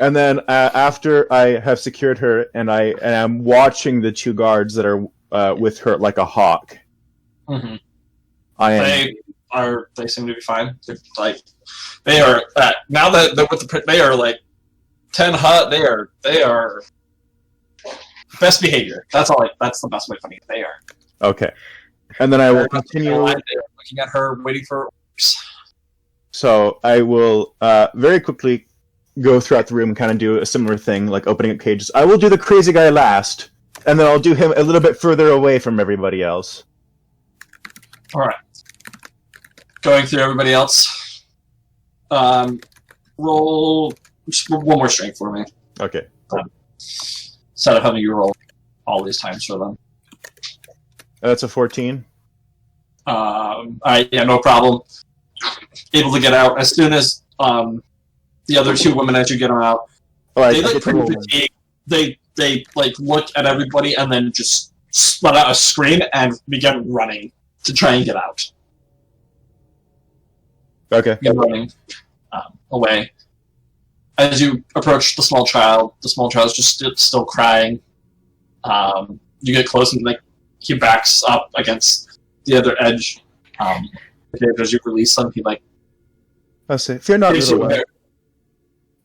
And then after I have secured her, and I am watching the two guards that are with her like a hawk, Mhm. I am. They seem to be fine. They're, like, they are now that they're with the they are like 10 hut. They are best behavior. That's the best way of putting it. They are. Okay. And then I will continue. They are looking at her, waiting for orders. So I will very quickly go throughout the room and kind of do a similar thing, like opening up cages. I will do the crazy guy last, and then I'll do him a little bit further away from everybody else. All right. Going through everybody else. Roll just one more strength for me. Okay. Instead of having you roll all these times for them. That's a 14. Yeah, no problem. Able to get out as soon as the other two women, as you get them out, Oh, I they get look to pretty roll. fatigued. They like look at everybody and then just let out a scream and begin running to try and get out. Okay. Begin running away. As you approach the small child is just still crying. You get close and like he backs up against the other edge. As you release him, he like I'll say, fear not, gives little you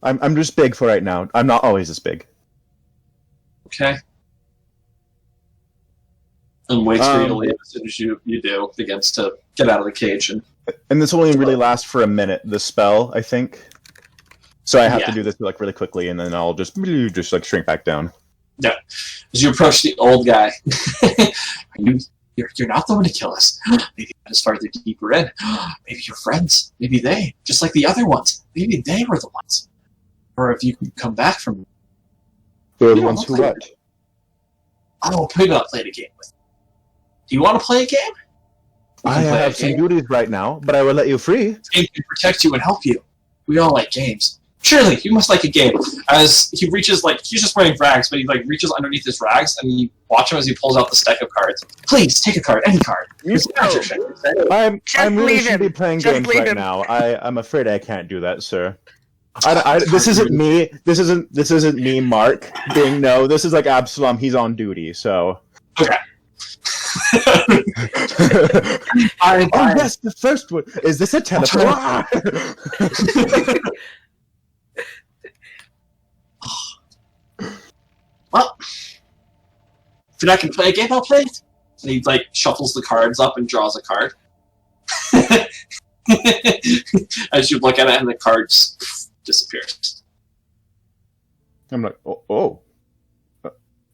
one. a- I'm just big for right now. I'm not always this big. Okay. And waits for you to Um, leave. As soon as you do, begins to get out of the cage. And And this only really lasts for a minute, the spell, I think. So I have to Yeah. do this like really quickly, and then I'll just like shrink back down. as you approach the old guy, you're not the one to kill us. Maybe that is farther deeper in. Maybe your friends. Maybe they, just like the other ones. Maybe they were the ones. Or if you can come back from, They're the Yeah, ones who okay. what? oh, maybe I'll play the game with. Do you want to play a game? We I can play a have some game. duties right now, but I will let you free. This game can protect you and help you. We all like games. Surely, you must like a game. As he reaches, like, he's just wearing rags, but he, like, reaches underneath his rags, and you watch him as he pulls out the stack of cards. Please, take a card, any card. It's magic trick. I'm really leave should him. be playing Just games leave right him. now. I'm afraid I can't do that, sir. This isn't me. This isn't me, Mark. Being no. This is like Absalom. He's on duty, so. Okay. Oh yes, the first one. Is this a teleport? Well, if you're not going to play a game, I'll play it. And he, like, shuffles the cards up and draws a card. As you look at it, and the card just disappears. I'm like, oh.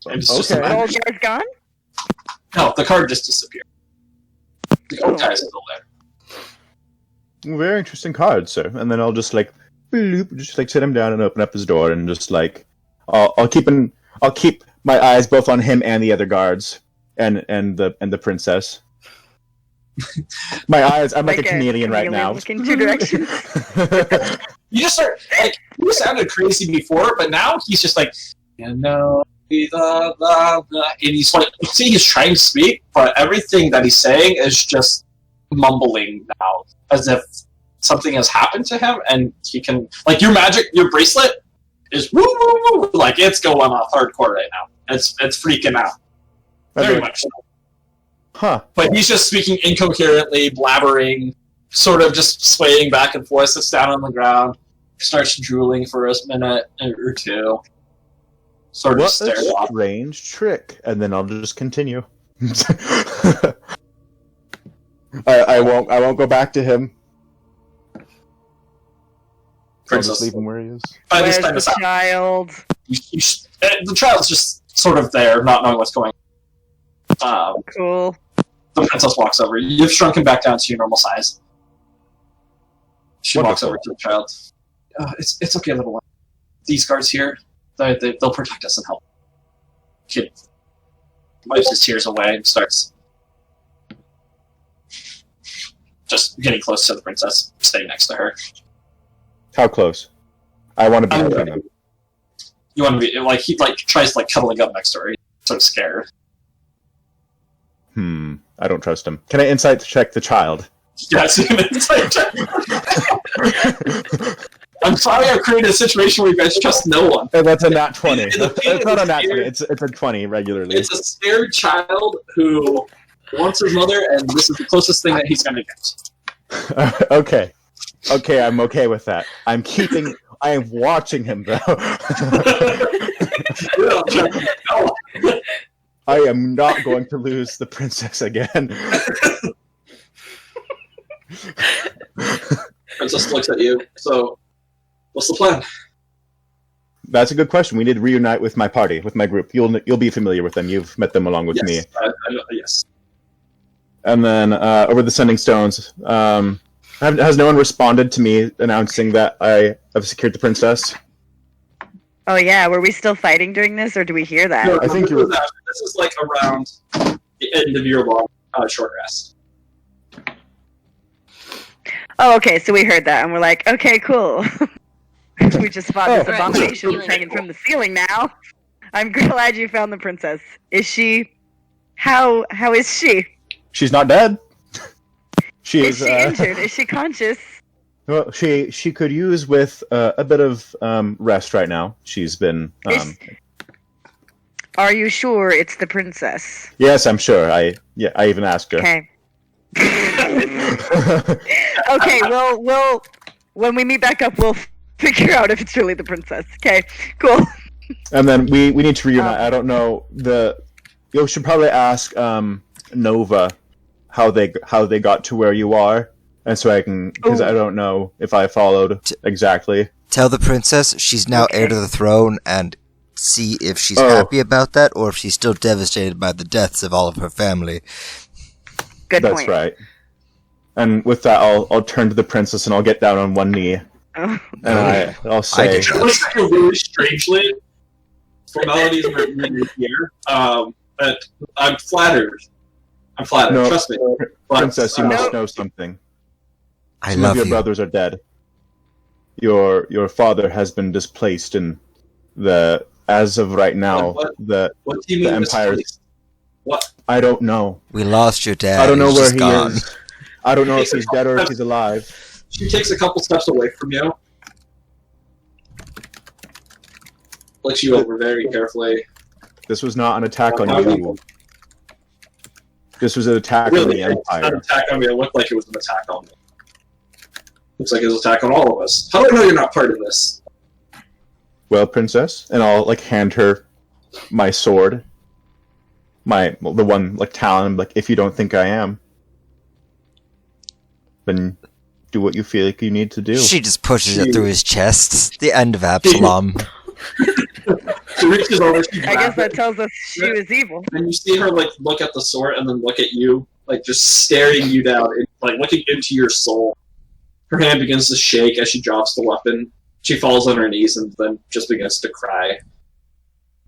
It's just The Okay. old guy's gone? No, the card just disappeared. The old guy's still there. Very interesting card, sir. And then I'll just like, bloop, just like sit him down and open up his door and just like, I'll keep my eyes both on him and the other guards and the princess. My eyes, I'm like a chameleon right now. Look in two directions. You just start like you sounded crazy before, but now he's just like, blah, blah, blah. And he's like, you see, he's trying to speak, but everything that he's saying is just mumbling now, as if something has happened to him, and he can like your bracelet is woo woo woo, like it's going off hardcore right now. It's freaking out, very much so. Huh. But he's just speaking incoherently, blabbering, sort of just swaying back and forth, sits down on the ground, starts drooling for a minute or two. Sort of What stares a off. strange trick. And then I'll just continue. I won't go back to him. I'll Princess. just leave him where he is. By this Where's time, the child? the child's just sort of there, not knowing what's going on. Cool. The princess walks over. You've shrunken back down to your normal size. She walks Wonderful. over to the child. It's okay, little one. These guards here, they'll protect us and help. Kid wipes his tears away and starts just getting close to the princess, staying next to her. How close? I want to be I'm with ready. him. You want to be like he like tries like cuddling up next to her. He's sort of scared. I don't trust him. Can I insight check the child? Yes, it's like, I'm sorry I created a situation where you guys trust no one. That's a nat 20. In the It's not a nat 20. fear- It's a 20 regularly. It's a scared child who wants his mother, and this is the closest thing that he's going to get. Okay. Okay, I'm okay with that. I am watching him, though. No. I am not going to lose the princess again. Princess looks at you. So, what's the plan? That's a good question. We need to reunite with my party, with my group. You'll be familiar with them. You've met them along with me. Yes, I know, yes. And then over the Sending Stones, has no one responded to me announcing that I have secured the princess? Oh yeah, were we still fighting during this, or do we hear that? No, I think this is like around the end of your long short rest. Oh, okay, so we heard that, and we're like, okay, cool. We just fought this Oh. abomination Right. that's hanging from the ceiling now. I'm glad you found the princess. Is she... How is she? She's not dead. She Is is. she injured? Is she conscious? Well, she could use with a bit of rest right now. She's been. Are you sure it's the princess? Yes, I'm sure. I even asked her. Okay. Okay, we'll when we meet back up, we'll figure out if it's really the princess. Okay, cool. And then we need to reunite. I don't know you should probably ask Nova how they got to where you are, and so I can because I don't know if I followed exactly. Tell the princess she's now heir to the throne and see if she's happy about that or if she's still devastated by the deaths of all of her family. Good That's point. right. And with that, I'll turn to the princess and I'll get down on one knee Oh. and I'll say, did It looks like really strangely. Formalities are in here. But I'm flattered. No, Trust me. But, "Princess, you No. must know something. I Some love of your you. brothers are dead. Your father has been displaced, and as of right now, What? the What do you the mean Empire. misplaced? What? I don't know. We lost your dad. I don't know He's where just he gone. is. I don't know if he's dead or if he's alive. She takes a couple steps away from you. Looks you over very carefully. This was not an attack on you. This was an attack on Really, the it's not an Empire. attack on me. It looked like it was an attack on me. Looks like it was an attack on all of us. How do I know you're not part of this? Well, princess, and I'll hand her my sword, the one talon. If you don't think I am, then do what you feel like you need to do. She just pushes it through his chest. The end of Absalom. She reaches over. She I guess grabs that it, tells us she was evil. and you see her look at the sword and then look at you, just staring you down, and, looking into your soul. Her hand begins to shake as she drops the weapon. She falls on her knees and then just begins to cry.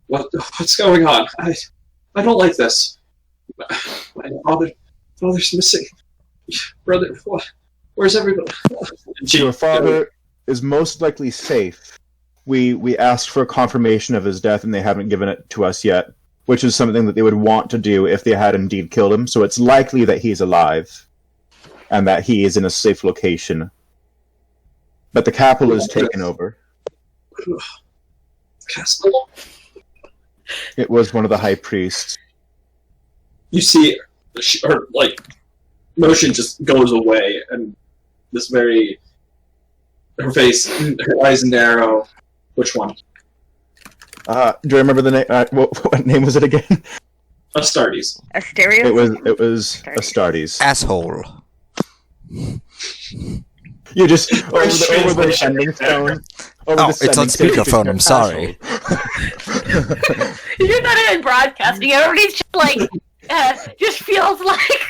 What's going on? I don't like this. My father's missing. Brother, what? Where's everybody? And she- Your father is most likely safe. We asked for a confirmation of his death, and they haven't given it to us yet, which is something that they would want to do if they had indeed killed him. So it's likely that he's alive, and that he is in a safe location. But the capital is taken over. Castle. It was one of the high priests. You see, her motion just goes away, and this very, her face, her eyes narrow. Which one? Do I remember the name? What name was it again? Astartes. Asterios? It was Astartes. Asshole. You just over the sending stone. It's on speakerphone. I'm sorry. You're not even broadcasting. Everybody's just like, just feels like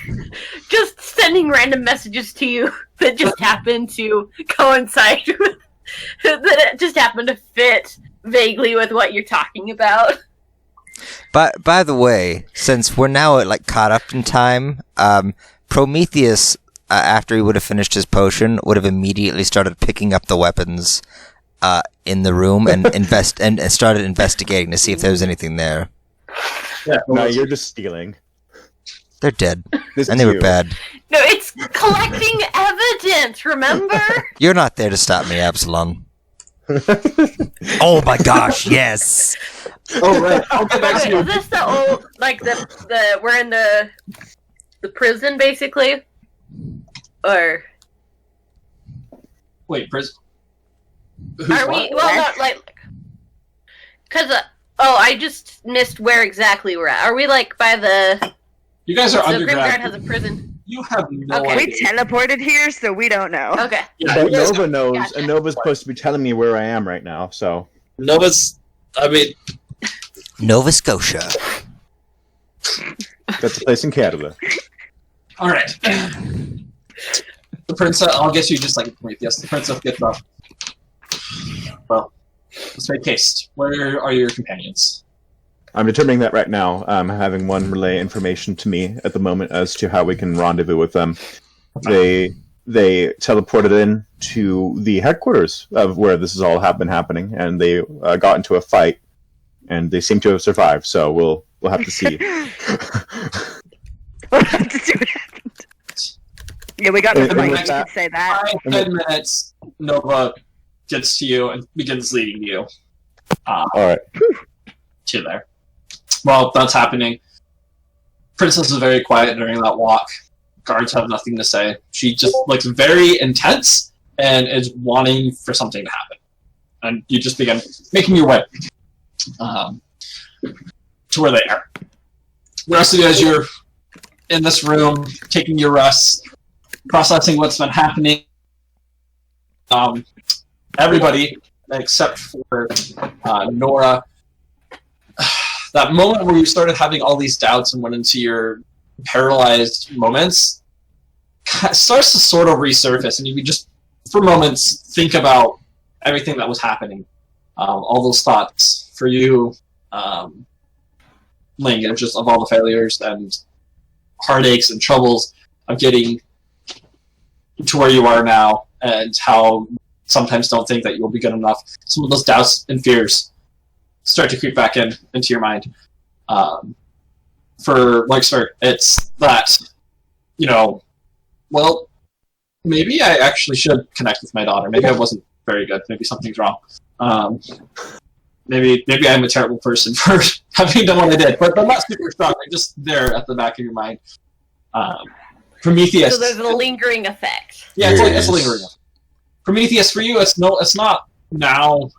just sending random messages to you that just happen to coincide with, that it just happen to fit vaguely with what you're talking about. But by the way, since we're now caught up in time, Prometheus, after he would have finished his potion, would have immediately started picking up the weapons in the room and started investigating to see if there was anything there. Yeah, No, you're just stealing. They're dead, This and is they were you. bad. No, it's collecting evidence, remember? You're not there to stop me, Absalom. Oh my gosh, yes! Oh, right. I'll get back to Is you. this the old, the we're in the prison, basically? Or Wait, prison. are we, well, not because, I just missed where exactly we're at. Are we, by the, You guys are so Grimguard underground. has a prison? You have no Okay. We idea. teleported here, so we don't know. Okay. Yeah, But you guys- Nova knows, Gotcha. and Nova's supposed to be telling me where I am right now, so... Nova's. I mean, Nova Scotia. That's a place in Canada. All right. The princess. I'll guess you just like Prometheus. The princess gets up. Well, let's make haste. Where are your companions? I'm determining that right now, having one relay information to me at the moment as to how we can rendezvous with them. They teleported in to the headquarters of where this has all been happening, and they got into a fight, and they seem to have survived. So we'll have to see. We'll have to see what happened. Yeah, we got And the fight. with You that- could say that. 10 minutes. Nova gets to you and begins leading you All right. to there. While that's happening, Princess is very quiet during that walk. Guards have nothing to say. She just looks very intense and is wanting for something to happen. And you just begin making your way to where they are. The rest of you, as you're in this room, taking your rest, processing what's been happening, everybody except for Nora, that moment where you started having all these doubts and went into your paralyzed moments starts to sort of resurface, and you can just, for moments, think about everything that was happening. All those thoughts for you, Ling, and just of all the failures and heartaches and troubles of getting to where you are now, and how sometimes don't think that you'll be good enough. Some of those doubts and fears start to creep back into your mind. For Larkspur, it's that, well, maybe I actually should connect with my daughter. Maybe I wasn't very good. Maybe something's wrong. Maybe I'm a terrible person for having done what I did. But I'm not super strong. I'm just there at the back of your mind. Prometheus. So there's a lingering effect. Yeah, it's lingering. Prometheus, for you, it's not now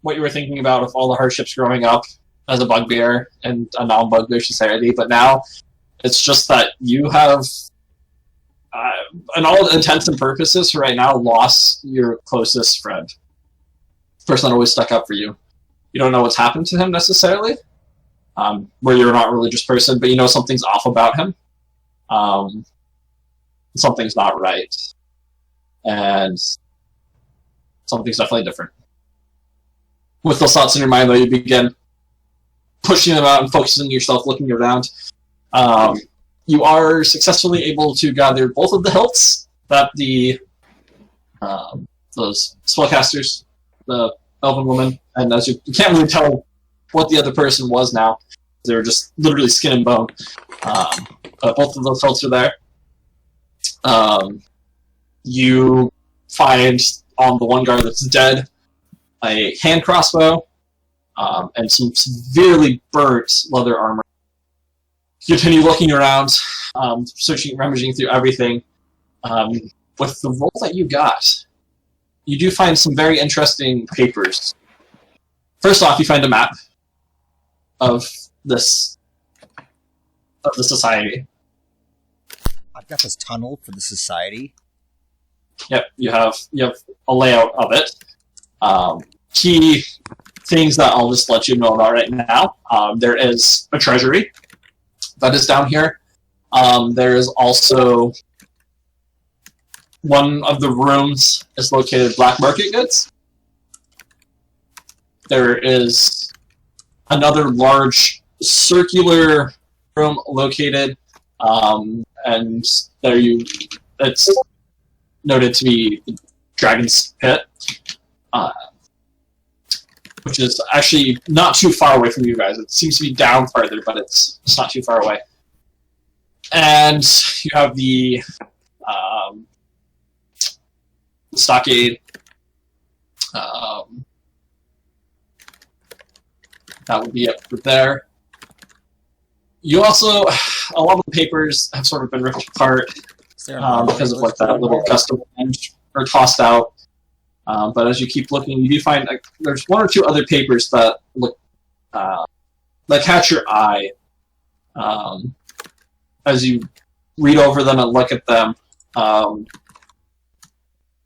what you were thinking about with all the hardships growing up as a bugbear and a non-bugbear society, but now it's just that you have, in all intents and purposes, right now, lost your closest friend. The person that always stuck up for you. You don't know what's happened to him necessarily, where you're not a religious person, but you know something's off about him. Something's not right. And something's definitely different. With those thoughts in your mind, though, you begin pushing them out and focusing on yourself, looking around. You are successfully able to gather both of the hilts that the those spellcasters, the elven woman, and as you can't really tell what the other person was now. They were just literally skin and bone. But both of those folks are there. You find on the one guard that's dead a hand crossbow and some severely burnt leather armor. You continue looking around, searching, rummaging through everything. With the roll that you got, you do find some very interesting papers. First off, you find a map of the society. I've got this tunnel for the society. Yep, you have a layout of it. Key things that I'll just let you know about right now. There is a treasury that is down here. There is also one of the rooms is located black market goods. There is another large circular room located, and it's noted to be the Dragon's Pit, which is actually not too far away from you guys. It seems to be down farther, but it's not too far away. And you have the stockade. That would be it for there. You also, a lot of the papers have sort of been ripped apart because of like that little custom range or tossed out. But as you keep looking, you do find there's one or two other papers that look that catch your eye. As you read over them and look at them,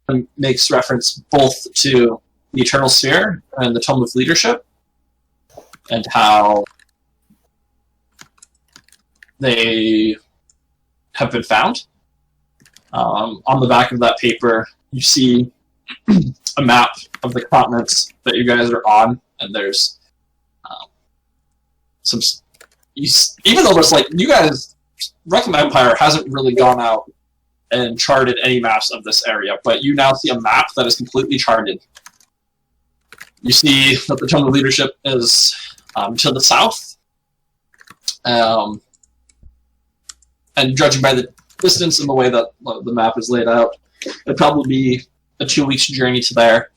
it makes reference both to the Eternal Sphere and the Tome of Leadership, and how they have been found. On the back of that paper, you see a map of the continents that you guys are on, and there's some. Even though it's like you guys, Reclam Empire hasn't really gone out and charted any maps of this area, but you now see a map that is completely charted. You see that the Tome of Leadership is to the south, and judging by the distance and the way that the map is laid out, it'd probably be a 2 weeks journey to there,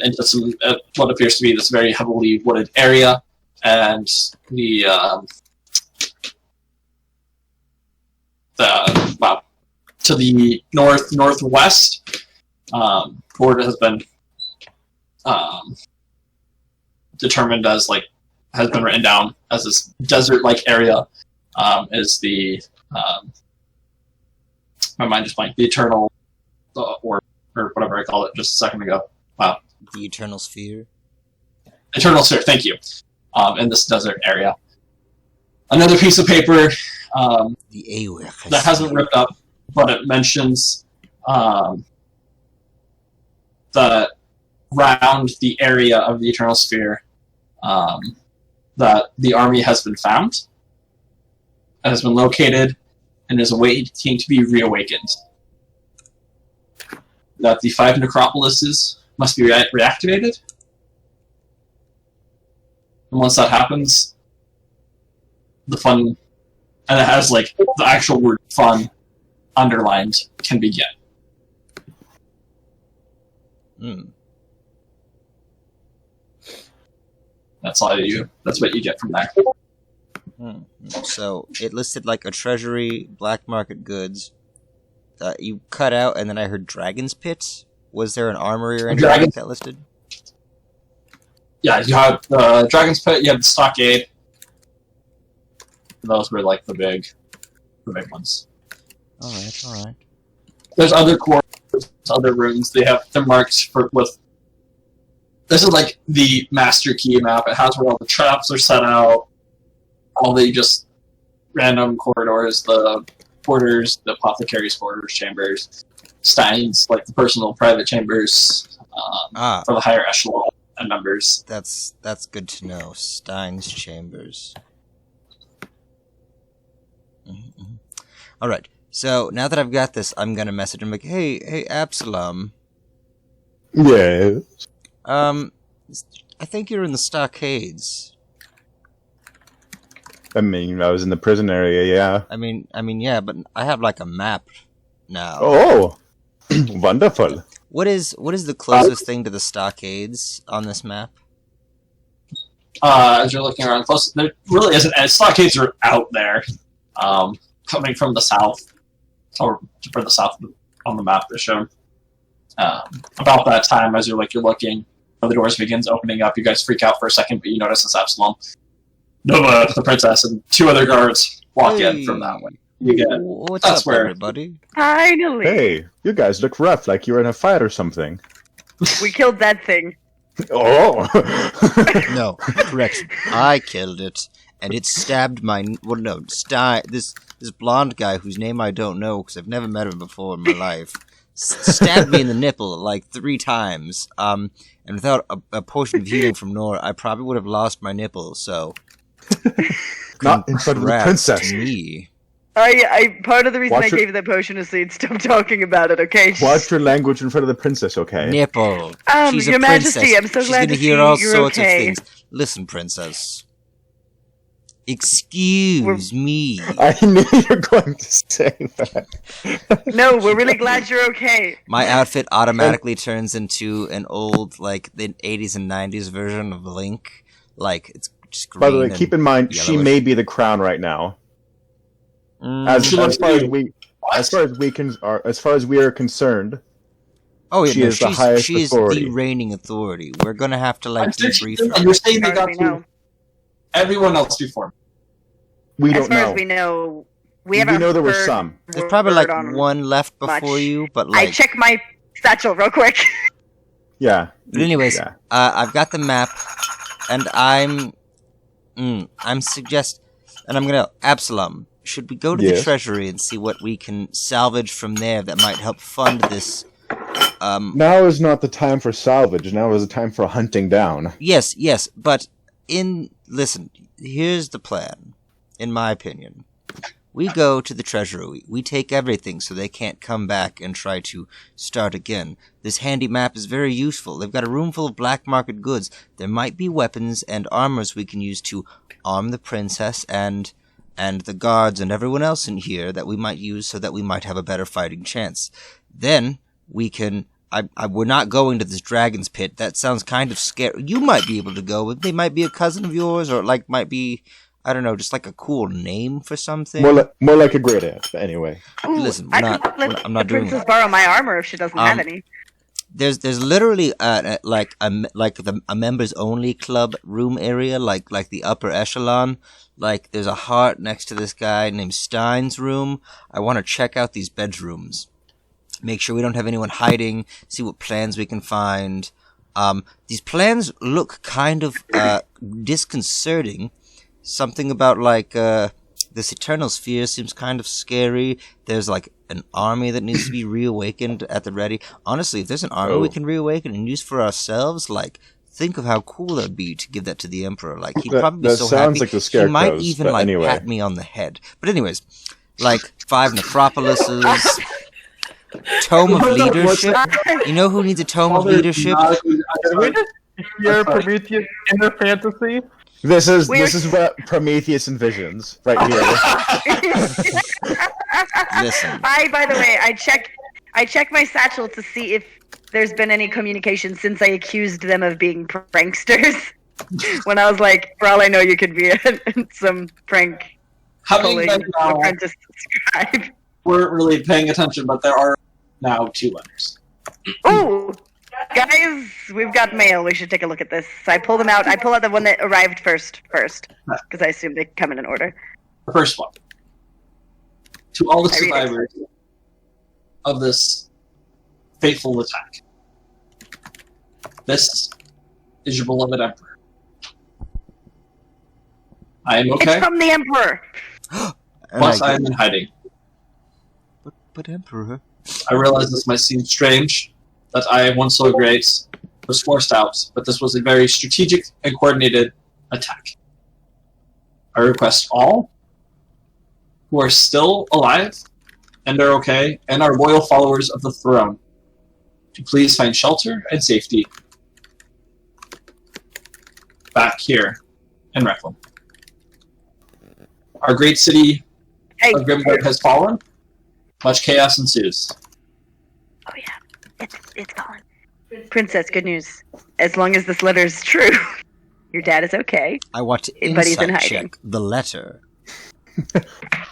into some what appears to be this very heavily wooded area, and to the northwest, Port has been determined as has been written down as this desert-like area, is the my mind just blanked, the Eternal or whatever I called it just a second ago. Wow. The Eternal Sphere. Eternal Sphere, thank you. In this desert area. Another piece of paper that hasn't ripped up, but it mentions that around the area of the Eternal Sphere that the army has been found, and has been located, and is waiting to be reawakened. That the 5 necropolises must be reactivated. And once that happens, the fun, and it has the actual word fun underlined, can begin. That's what you get from there. So it listed a treasury, black market goods. You cut out, and then I heard Dragon's Pit. Was there an armory or anything like that listed? Yeah, you had the Dragon's Pit. You had the stockade. Those were the big ones. All right. There's other quarters, other rooms. They're marked with. This is the master key map. It has where all the traps are set out. All the just random corridors, the quarters, the apothecary's quarters, chambers, Stein's, the personal private chambers for the higher echelon and members. That's good to know. Stein's chambers. Mm-hmm. All right. So now that I've got this, I'm gonna message him hey, Absalom. Yeah. I think you're in the stockades. I mean, I was in the prison area, yeah. I mean, yeah, but I have like a map now. Oh, wonderful. What is the closest thing to the stockades on this map? As you're looking around close, there really isn't. Stockades are out there, coming from the south, or further south on the map that's shown. About that time, as you're looking, the doors begins opening up. You guys freak out for a second, but you notice it's Absalom, Nova, the princess, and 2 other guards walk in from that way. You get What's that's up, where- everybody? Finally, Hey, you guys look rough, like you were in a fight or something. we killed that thing. Oh! No, correction. I killed it, and it stabbed this blonde guy whose name I don't know because I've never met him before in my life. Stabbed me in the nipple like 3 times. And without a potion of healing from Nora, I probably would have lost my nipple. So, Not in front of the congrats princess. to me. I part of the reason Watch I your- gave you that potion is so you'd stop talking about it, okay? Watch your language in front of the princess, okay? Nipple. She's a Your princess. Majesty, I'm so She's glad gonna to hear see all you're sorts okay. of things. Listen, princess. Excuse me. I knew you were going to say that. No, we're really glad you're okay. My outfit automatically turns into an old, like, the 80s and 90s version of Link. Like, it's just green. By the way, and keep in mind, she yellowish. may be the crown right now. As She far looks as like- we, as far as we are concerned, Oh yeah, she no, is the highest she is authority. the reigning authority. We're gonna have to like debrief her. You're saying they As far got as we know. to everyone else before. we As don't far know. as we know, we We haven't know there were heard some. There's probably like word on- one left before much. you, but I like. check my satchel real quick. Yeah. But anyways, Yeah. I've got the map, and I'm gonna Absalom. Should we go to the Yes. treasury and see what we can salvage from there that might help fund this? Now is not the time for salvage. Now is the time for hunting down. Yes, but listen, here's the plan, in my opinion. We go to the treasury, we take everything so they can't come back and try to start again. This handy map is very useful. They've got a room full of black market goods. There might be weapons and armors we can use to arm the princess and the guards and everyone else in here that we might use so that we might have a better fighting chance. Then we can... we're not going to this dragon's pit. That sounds kind of scary. You might be able to go. They might be a cousin of yours, or like might be, I don't know, just like a cool name for something. More like a great aunt. But anyway, Ooh, Listen, I we're could not- let I'm not the doing princess that. borrow my armor if she doesn't have any. There's literally a members only club room area, like the upper echelon. Like there's a heart next to this guy named Stein's room. I want to check out these bedrooms. Make sure we don't have anyone hiding, see what plans we can find. These plans look kind of disconcerting. Something about like this eternal sphere seems kind of scary. There's like an army that needs to be reawakened at the ready. Honestly, if there's an army we can reawaken and use for ourselves, like think of how cool that'd be to give that to the emperor. Like he'd probably be that so sounds happy. like the He might Scarecrows, even but like anyway. pat me on the head. But anyways, like 5 necropolises. Tome of leadership. You know who needs a tome of leadership? Did we just hear Prometheus inner fantasy? this is We're- what Prometheus envisions right here. Listen. By the way, I check my satchel to see if there's been any communication since I accused them of being pranksters. When I was like, for all I know, you could be some prank Having calling been now, apprentice scribe. weren't really paying attention, but there are now 2 letters. Ooh, guys, we've got mail. We should take a look at this. So I pull them out. I pull out the one that arrived first, because I assume they come in an order. The first one. To all the I read it. survivors of this fateful attack. This is your beloved Emperor. I am okay. It's from the Emperor. And Plus, I am in hiding. but Emperor. I realize this might seem strange, that I, once so great, was forced out, but this was a very strategic and coordinated attack. I request all who are still alive and are okay, and are loyal followers of the throne, to please find shelter and safety back here in Requiem. Our great city Hey, of Grimgard has fallen. Much chaos ensues. oh yeah, it's gone. Princess, good news. As long as this letter is true, your dad is okay. I want to But he's in insight hiding. check the letter.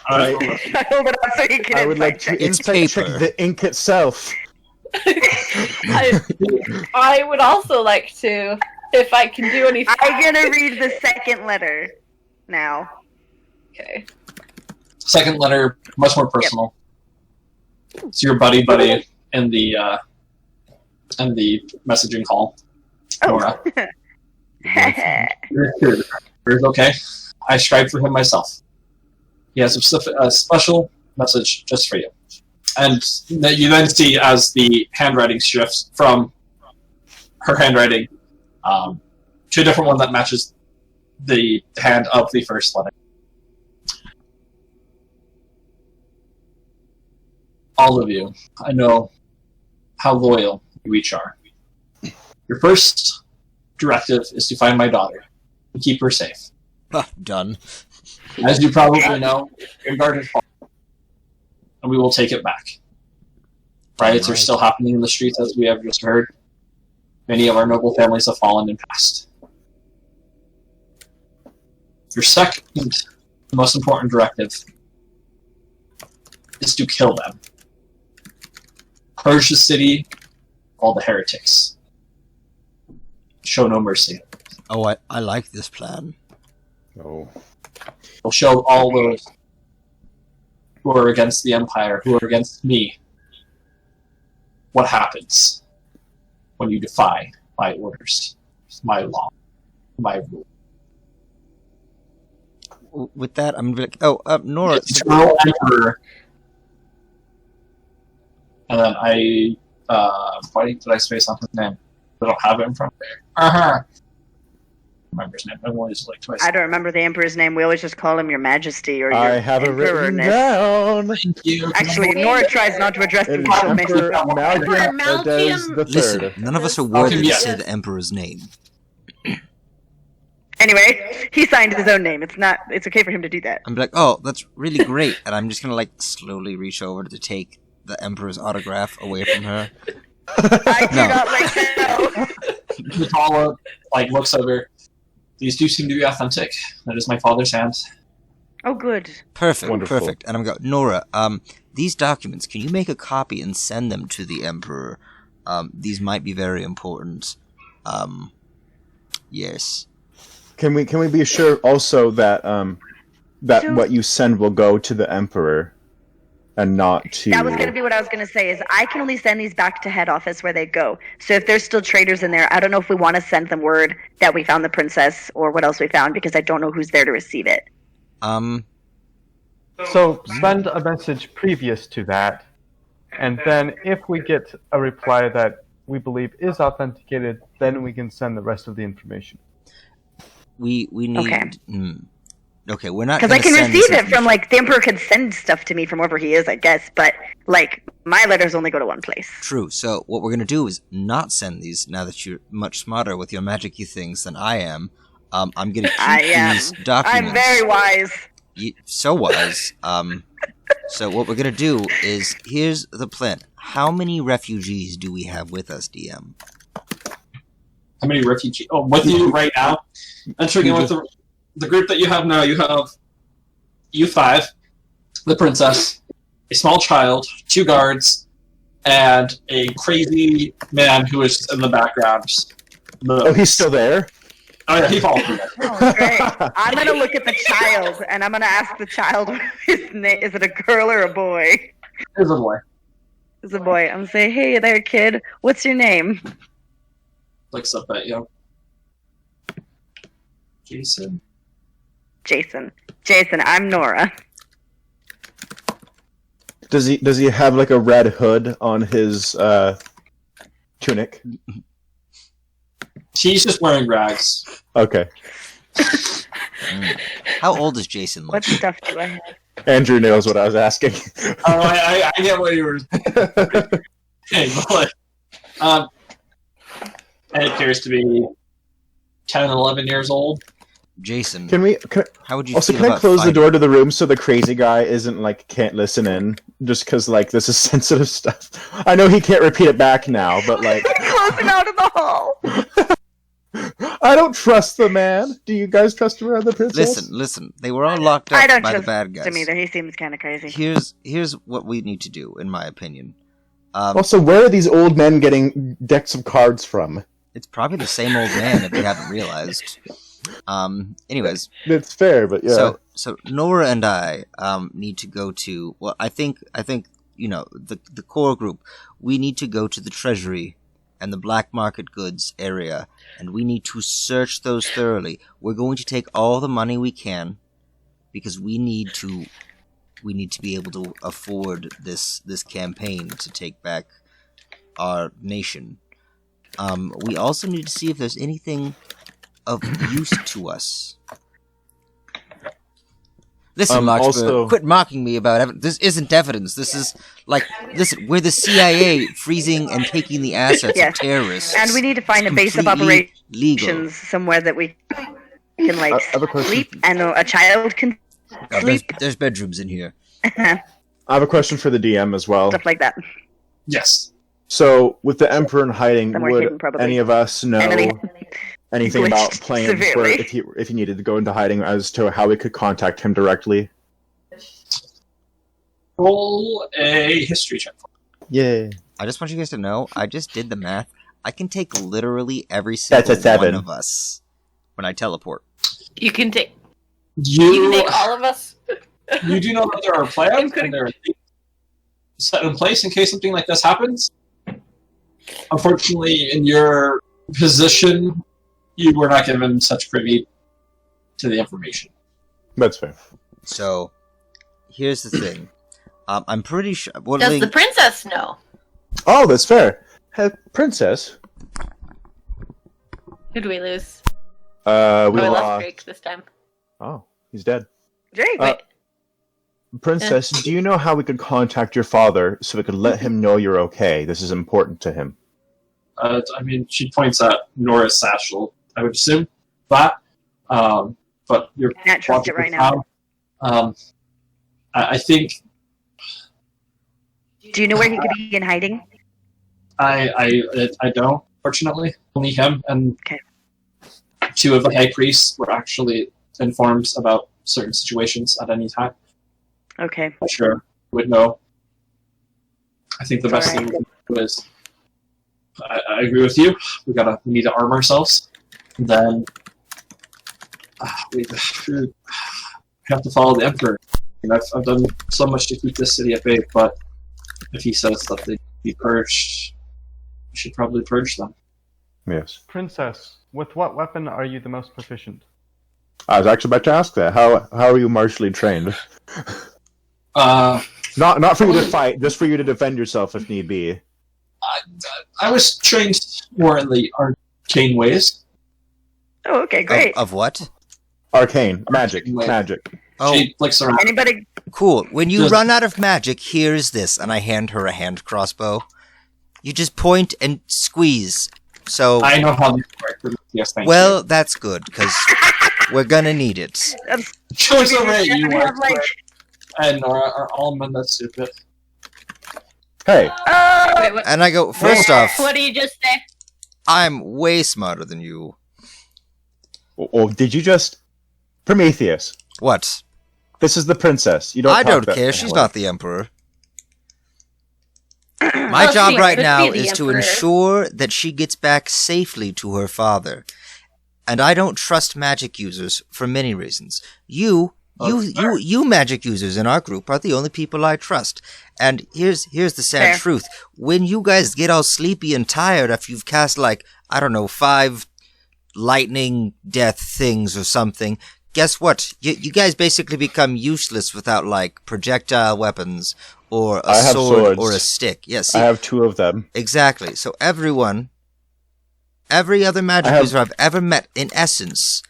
I, I hold it up so he can I would like insight to check. It's insight check paper. the ink itself. I would also like to, if I can do anything. I'm gonna read the second letter now. Okay. Second letter, much more personal. It's your buddy in the messaging call. Nora. It's okay. I scribed for him myself. He has a special message just for you. And that you then see as the handwriting shifts from her handwriting to a different one that matches the hand of the first letter. All of you, I know how loyal you each are. Your first directive is to find my daughter and keep her safe. Done. As you probably know, Grimgard has fallen, and we will take it back. Riots are still happening in the streets, as we have just heard. Many of our noble families have fallen and passed. Your second, most important directive is to kill them. Purge the city, all the heretics. Show no mercy. Oh, I like this plan. Oh. We'll show all those who are against the Empire, who are against me, what happens when you defy my orders, my law, my rule. With that, I'm gonna be like, Nora. Eternal Emperor. And then why did I space on his name? I don't have it in front of me. Remember his name. I've only just like twice. I don't remember the Emperor's name. We always just call him Your Majesty or Your I have it written Emperorness. down. Thank you. Actually, Nora tries not to address him. And She'll mention Emperor Malgium Malgium. Erdez Listen, III. none of us are worthy to yeah. say the Emperor's name. Anyway, he signed his own name. It's okay for him to do that. I'm like, oh, that's really great, and I'm just gonna like slowly reach over to take the Emperor's autograph away from her. I do No. not like that. Natala looks over. These do seem to be authentic. That is my father's hand. Oh, good. Perfect, Wonderful. perfect. And I'm going, Nora, these documents, can you make a copy and send them to the Emperor? These might be very important. Yes. Can we be sure also that So- what you send will go to the Emperor and not to That was going to be what I was going to say, is I can only send these back to head office where they go. So if there's still traitors in there, I don't know if we want to send them word that we found the princess or what else we found, because I don't know who's there to receive it. So send a message previous to that, and then if we get a reply that we believe is authenticated, then we can send the rest of the information. We need... Okay. Okay, we're not Because I gonna can send receive this it from, the Emperor could send stuff to me from wherever he is, I guess, but, my letters only go to one place. True, so what we're gonna do is not send these, now that you're much smarter with your magic-y things than I am. I'm gonna keep I am. these documents. I'm very wise. So wise. So what we're gonna do is, here's the plan. How many refugees do we have with us, DM? How many refugees? Oh, with you right now? Entering in with the group that you have now, you have you 5, the princess, a small child, 2 guards, and a crazy man who is in the background. Oh, he's still there? Oh yeah, he followed me. Oh, great. I'm going to look at the child, and I'm going to ask the child his name. Is it a girl or a boy? Here's a boy. It's a boy. I'm going to say, hey there, kid. What's your name? Looks up at you. Jason. Jason, I'm Nora. Does he have a red hood on his tunic? He's just wearing rags. Okay. How old is Jason? What stuff do I have? Andrew knows what I was asking. Oh, I get what you were saying. But And it appears to be 10, 11 years old. Jason, how would you also, feel can I about close the fighting? door to the room so the crazy guy isn't like can't listen in just because like this is sensitive stuff? I know he can't repeat it back now, but like Close him out of the hall. I don't trust the man. Do you guys trust him around the princess? Listen. They were all locked I up don't by the trust bad guys. him either. He seems kind of crazy. Here's what we need to do, in my opinion. Also, where are these old men getting decks of cards from? It's probably the same old man if you haven't realized. Anyways, It's fair, but yeah. so Nora and I need to go to. Well, I think the core group. We need to go to the treasury and the black market goods area, and we need to search those thoroughly. We're going to take all the money we can because we need to be able to afford this campaign to take back our nation. We also need to see if there's anything of use to us. Listen, Larkspur, also- quit mocking me about evidence. This isn't evidence. This is listen, we're the CIA freezing and taking the assets Yes. of terrorists. And we need to find a base of Completely operations legal. somewhere that we can like I have a question. sleep, and a child can Oh, sleep, there's bedrooms in here. I have a question for the DM as well. stuff like that. Yes. So, with the Emperor in hiding, Somewhere would hidden, probably. any of us know Enemy. anything about Glitched plans where severely. if he needed to go into hiding as to how we could contact him directly? Roll a history check. Yeah. I just want you guys to know, I just did the math. I can take literally every single That's a 7. one of us when I teleport. You can take. You can You take all of us. you do know that there are plans and there are things set in place in case something like this happens. Unfortunately, in your position, you were not given such privy to the information. That's fair. So, here's the thing. I'm pretty sure. Well, Does the princess know? Oh, that's fair. Princess. Who do we lose? We Oh, we lost lost. Drake this time. Oh, he's dead. Drake, Uh, Princess, do you know how we could contact your father so we could let him know you're okay? This is important to him. I mean, she points at Nora's satchel. I would assume that, but you're can't trust it right now. I think Do you know where he could be in hiding? I don't. Fortunately, only him and Okay. 2 of the high priests were actually informed about certain situations at any time. Okay. I'm sure would know. I think the best Alright. thing to do is. I agree with you. We need to arm ourselves. And then we have to follow the Emperor. And I've done so much to keep this city at bay, but if he says that they be purged, we should probably purge them. Yes. Princess, with what weapon are you the most proficient? I was actually about to ask that. How are you martially trained? Not for you to fight, just for you to defend yourself if need be. I was trained more in the arcane ways. Oh, okay, great. Of what? Arcane. Magic. Wait. Magic. Oh, She flicks around. Anybody? cool. When you Just- run out of magic, here's this, and I hand her a hand crossbow. You just point and squeeze. So, I know how these work. Yes, thank well, that's good because we're gonna need it. you. Choice over at you, I have, like, and Nora are all men that stupid. Hey. Wait, what? And I go, first off, What do you just say? I'm way smarter than you. Oh, did you just... Prometheus. What? This is the princess. You don't I talk don't that care. way. She's not the emperor. My Well, job she right could now be the is to emperor. ensure that she gets back safely to her father. And I don't trust magic users for many reasons. You magic users in our group are the only people I trust. And here's the sad Fair. truth. When you guys get all sleepy and tired after you've cast 5 lightning death things or something, guess what? You guys basically become useless without projectile weapons or a I have sword swords. or a stick. Yes, I have 2 of them. exactly. So every other magic I have- user I've ever met, in essence,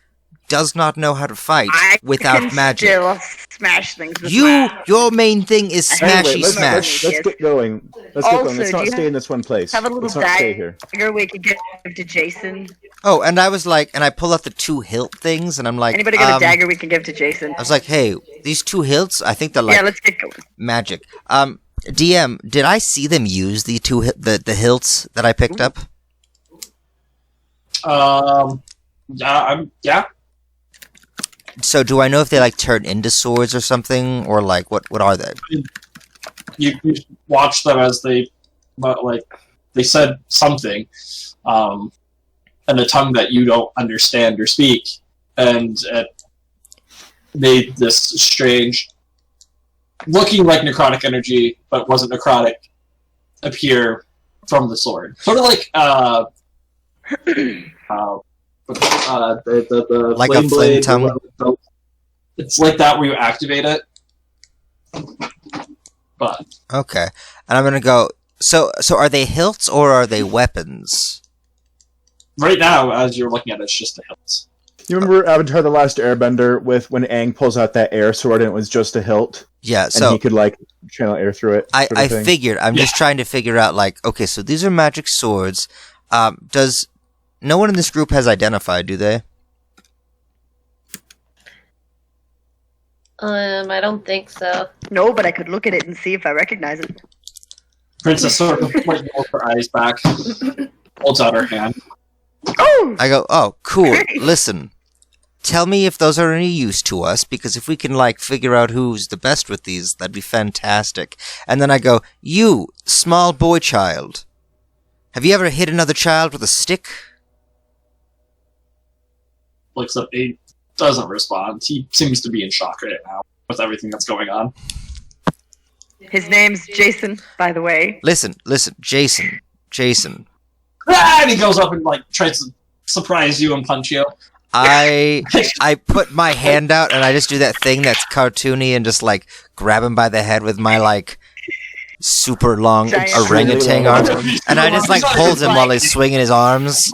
does not know how to fight I without can magic. still smash things. With my- Your main thing is smashy Anyway, smash. let's get going. Let's get going. Let's Also, not do you stay in this one place. have a little Let's not stay here. dagger we could give to Jason. Oh, and I was like, and I pull out the 2 hilt things, and I'm like, Anybody got a dagger we can give to Jason? I was like, hey, these 2 hilts, I think they're like Yeah, let's get going. magic. DM, did I see them use the the hilts that I picked up? Yeah. So do I know if they like turn into swords or something, or like what are they? You watch them as they said something, in a tongue that you don't understand or speak, and it made this strange, looking like necrotic energy, but wasn't necrotic, appear from the sword. Sort of like the Like a flame flame blade, tongue? It's like that where you activate it. But Okay, and I'm gonna go. So are they hilts or are they weapons? right now, as you're looking at it, it's just the hilts. You remember Avatar: The Last Airbender with when Aang pulls out that air sword and it was just a hilt, Yeah. and So he could like channel air through it. I sort of thing? figured. I'm just trying to figure out like, okay, so these are magic swords. Does no one in this group has identified? Do they? I don't think so. No, but I could look at it and see if I recognize it. Princess sort of like rolls her eyes back, holds out her hand. Oh! I go, oh, cool. Great. Listen, tell me if those are any use to us, because if we can, like, figure out who's the best with these, that'd be fantastic. And then I go, you, small boy child, have you ever hit another child with a stick? Looks up, he doesn't respond. He seems to be in shock right now with everything that's going on. His name's Jason, by the way. Listen, Jason. And he goes up and like tries to surprise you and punch you. I put my hand out and I just do that thing that's cartoony and just like grab him by the head with my like super long Giant orangutan arms. arms, and I just like pulls him while he's swinging his arms.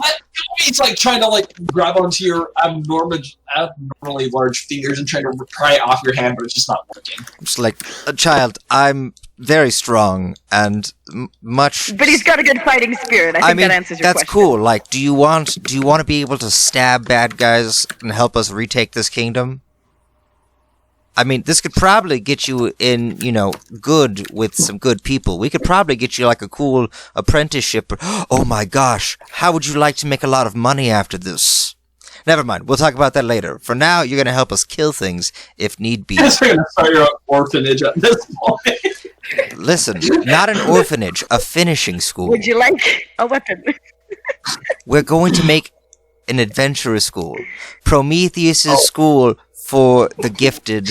He's like trying to like grab onto your abnormally large fingers and trying to pry it off your hand, but it's just not working. Just like, child, I'm very strong and much. But he's got a good fighting spirit. I think that answers your that's question. cool. Like, do you want to be able to stab bad guys and help us retake this kingdom? I mean, this could probably get you in, good with some good people. We could probably get you like a cool apprenticeship. Oh my gosh, how would you like to make a lot of money after this? Never mind, we'll talk about that later. For now, you're gonna help us kill things if need be. You're gonna start your own orphanage at this point. Listen, not an orphanage, a finishing school. Would you like a weapon? We're going to make an adventurous school. Prometheus' school for the gifted.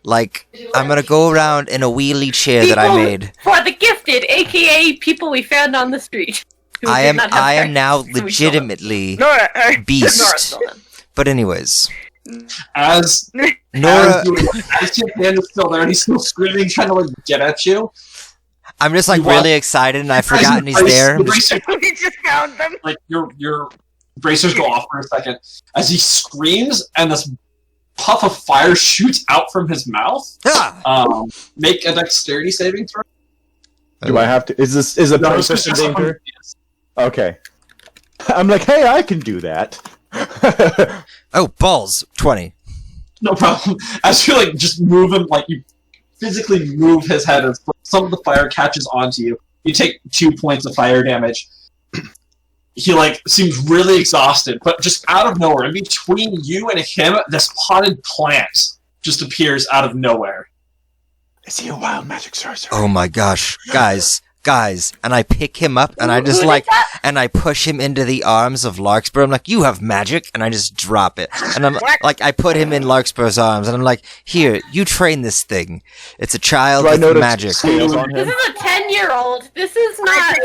Like, I'm gonna go around in a wheelie chair that I made. For the gifted, aka people we found on the street. who I did am not have parents, now so we stole them. legitimately Nora, Nora beast. stole them. But anyways, As Nora, as your hand is still there and he's still screaming, trying to like get at you. I'm just like You want- really excited and I've forgotten he's As there. the bracer- we just found them. like your bracers go off for a second as he screams and this puff of fire shoots out from his mouth. Ah! Make a dexterity saving throw. Do I have to? Is a No, it's princess in just danger? Okay. I'm like, hey, I can do that. Oh, balls. 20. No problem. As you like just move him, like you physically move his head as some of the fire catches onto you. You take 2 points of fire damage. He like seems really exhausted, but just out of nowhere, in between you and him, this potted plant just appears out of nowhere. Is he a wild magic sorcerer? Oh my gosh. Guys. And I pick him up and I just Who like, did that? and I push him into the arms of Larkspur. I'm like, you have magic. And I just drop it. And I'm like, I put him in Larkspur's arms and I'm like, here, you train this thing. It's a child Do I with notice magic. scales on This him? is a 10-year-old. This is not.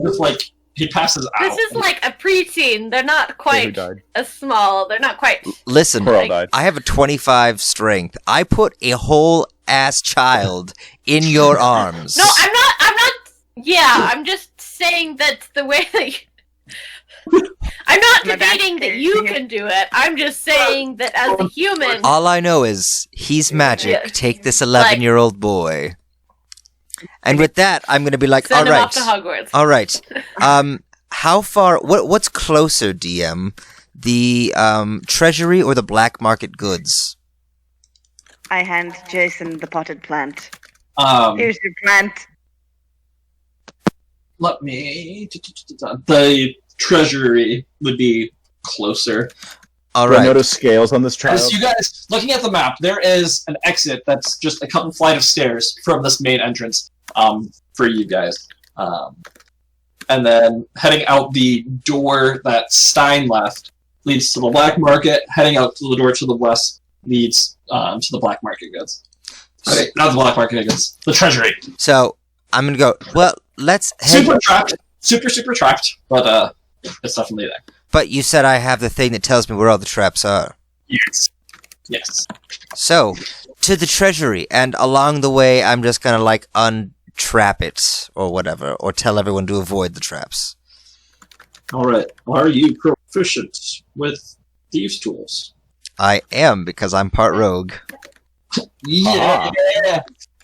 It's like he passes out. This is like a preteen. They're not Who quite died? as small. They're not quite. Listen, Coral died. I have a 25 strength. I put a whole ass child in your arms. No, I'm not. Yeah, I'm just saying that the way that. I'm not My back debating that scares you me. can do it. I'm just saying that as a human, All I know is he's magic. Yeah. Take this 11-year-old boy. And with that, I'm gonna be like, send all him right, off to Hogwarts. all right. How far? What's closer, DM? The treasury or the black market goods? I hand Jason the potted plant. Um, Here's your plant. let me. The treasury would be closer. All Do I right. notice scales on this child? As you guys looking at the map, there is an exit that's just a couple flight of stairs from this main entrance. For you guys, and then heading out the door that Stein left leads to the black market. Heading out to the door to the west leads to the black market goods. Okay, not the black market goods. The treasury. So I'm gonna go. Well, let's head. Super trapped. Super trapped. But it's definitely there. But you said I have the thing that tells me where all the traps are. Yes. Yes. So to the treasury, and along the way, I'm just gonna like untrap it or whatever, or tell everyone to avoid the traps. All right. Are you proficient with thieves' tools? I am because I'm part rogue. Yeah.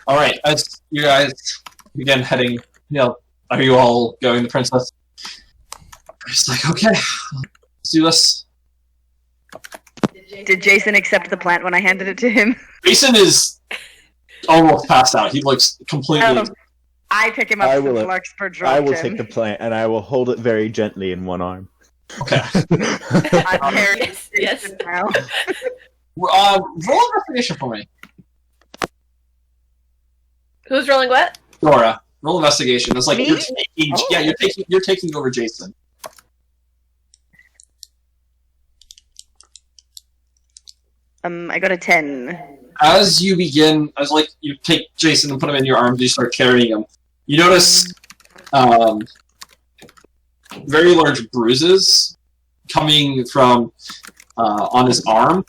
All right. As you guys begin heading, are you all going to Princess? It's like, okay, let's do this. Did Jason accept the plant when I handed it to him? Jason is almost passed out. He looks completely. Oh, I pick him up I since will- Larkspur dropped I will him. take the plant and I will hold it very gently in one arm. Okay. I'm carrying Yes. Jason now. Roll investigation for me, Who's rolling what? Dora. Roll investigation. It's like Me? you're taking. Oh. Yeah, you're taking over Jason. I got a 10. As you begin, you take Jason and put him in your arms, you start carrying him. You notice very large bruises coming from on his arm,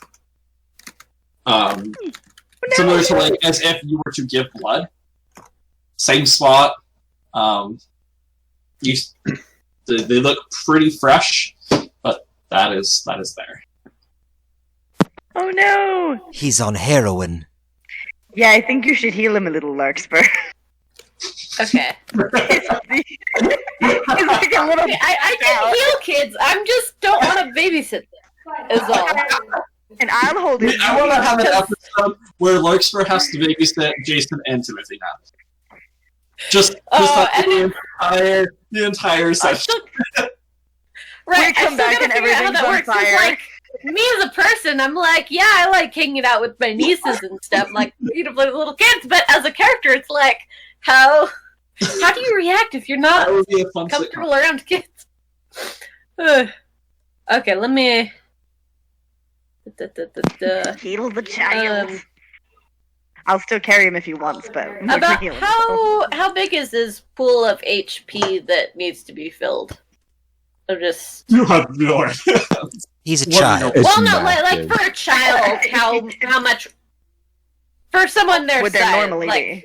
similar to like as if you were to give blood. Same spot. They look pretty fresh, but that is there. Oh no! He's on heroin. Yeah, I think you should heal him a little, Larkspur. Okay. He's like a little. I can heal kids. I'm just don't want to babysit them. Is all. And I'll hold him. I want to have an episode where Larkspur has to babysit Jason and Timothy now. Just and the entire I session. still, right, We come I still back gotta and figure out how everything's that on works. 'Cause, fire. like, me as a person, I'm like, yeah, I like hanging out with my nieces and stuff, like beautiful little kids. But as a character, it's like, how do you react if you're not That would be a fun sitcom. comfortable around kids? Okay, let me. Heal the child. Um, I'll still carry him if he wants, but I'm not gonna About heal him. how big is this pool of HP that needs to be filled? I'm just You have no idea. He's a What do you child. know? It's well, no, like massive. for a child, how much for someone their Would there size, normally like, be?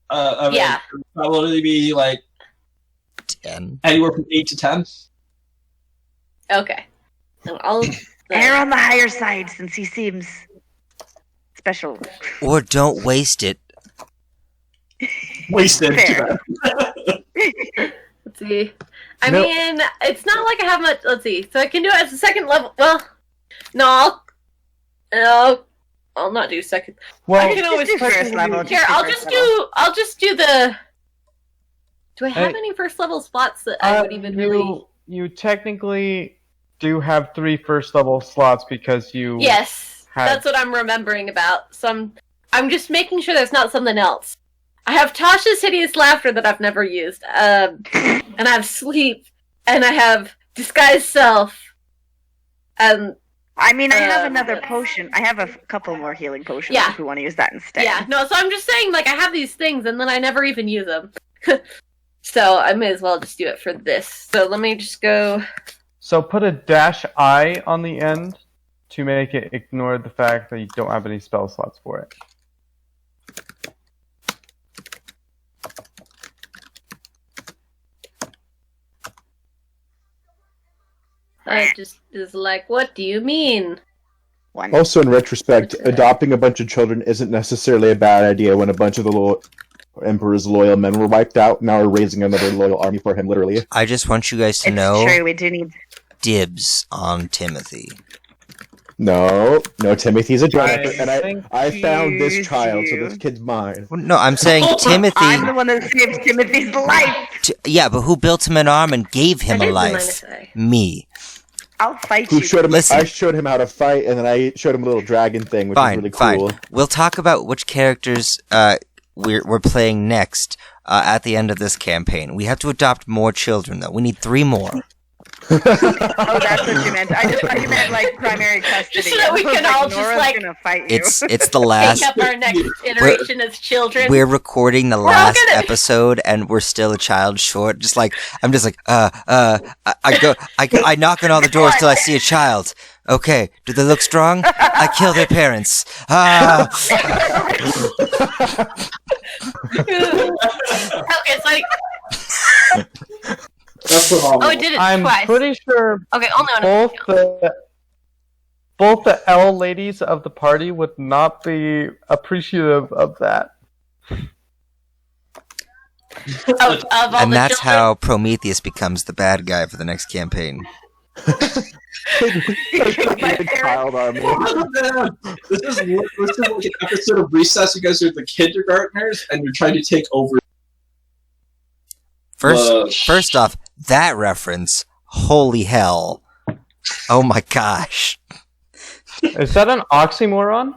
I mean, Yeah. it would probably be like 10. anywhere from 8 to 10. Okay, and I'll Err on the higher side since he seems special. Or don't waste it. Wasted. Fair. let's see. I No. mean, it's not like I have much. Let's see. So I can do it as a second level. Well, no, I'll not do second. Well, I can always do first fucking- level, Here, just do I'll first just level. do. I'll just do the. Do I have Hey. any first level slots that I would even really? you technically do have 3 first level slots because you Yes, have- that's what I'm remembering about. So I'm just making sure there's not something else. I have Tasha's Hideous Laughter that I've never used, and I have Sleep, and I have Disguise Self, and I mean, I have Um, another potion. I have a couple more healing potions Yeah. if we want to use that instead. yeah, no. So I'm just saying, like, I have these things, and then I never even use them. So I may as well just do it for this. So let me just go. So put a -I on the end to make it ignore the fact that you don't have any spell slots for it. I just is like, what do you mean? One. Also, in retrospect, adopting a bunch of children isn't necessarily a bad idea when a bunch of the Emperor's loyal men were wiped out. Now we're raising another loyal army for him, literally. I just want you guys to It's know true, we do need... dibs on Timothy. No, Timothy's a giant, and think I found this you- child, so this kid's mine. Well, no, I'm saying I'm Timothy. the one that saved Timothy's life! Yeah, but who built him an arm and gave him That a is the life? minus eye. Me. I'll fight Who you. showed him? Listen. I showed him how to fight, and then I showed him a little dragon thing, which Fine, is really cool. fine. We'll talk about which characters we're playing next at the end of this campaign. We have to adopt more children, though. We need 3 more. Oh, that's what you meant. I just thought you meant, like, primary custody. So that we I was can like, all just, Nora's like- gonna fight you. It's the Take last. up our next iteration as children. We're recording the all last gonna- episode, and we're still a child short. Just like I'm just like I knock on all the doors till I see a child. Okay, do they look strong? I kill their parents. Ah. Okay, it's like, That's phenomenal. oh, I did it I'm twice. pretty sure Okay, only on both the L ladies of the party would not be appreciative of that. of all And the that's children. how Prometheus becomes the bad guy for the next campaign. Child army. Oh, man. This is like an episode of Recess. You guys are the kindergartners, and you're trying to take over. First off, that reference, holy hell. Oh my gosh. Is that an oxymoron?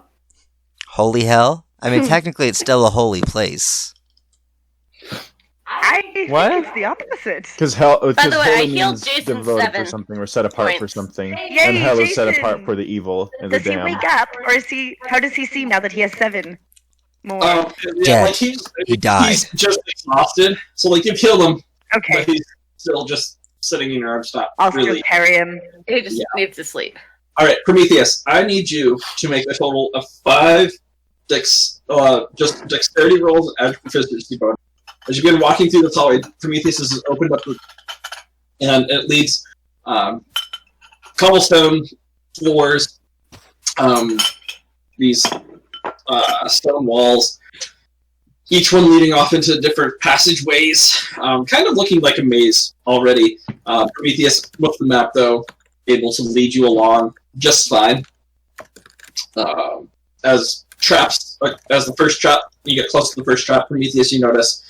Holy hell? I mean, technically it's still a holy place. I think What? it's the opposite. Because hell, By the way, I holy healed means Jason devoted 7 for something, or set apart for points. something, Yay, and hell is set Jason! apart for the evil and the Does he damned. wake up, or is he? How does he seem now that he has 7 more? Yeah, Dead. like He died. He's just exhausted. So like you killed him, Okay, but he's still just sitting in your arms. Not I'll really. still carry him. He just needs to sleep. All right, Prometheus. I need you to make a total of 5 just dexterity rolls and proficiency bonus. As you begin walking through this hallway, Prometheus has opened up, and it leads cobblestone floors, these stone walls, each one leading off into different passageways, kind of looking like a maze already. Prometheus, with the map though, able to lead you along just fine. As the first trap, you get close to the first trap, Prometheus, you notice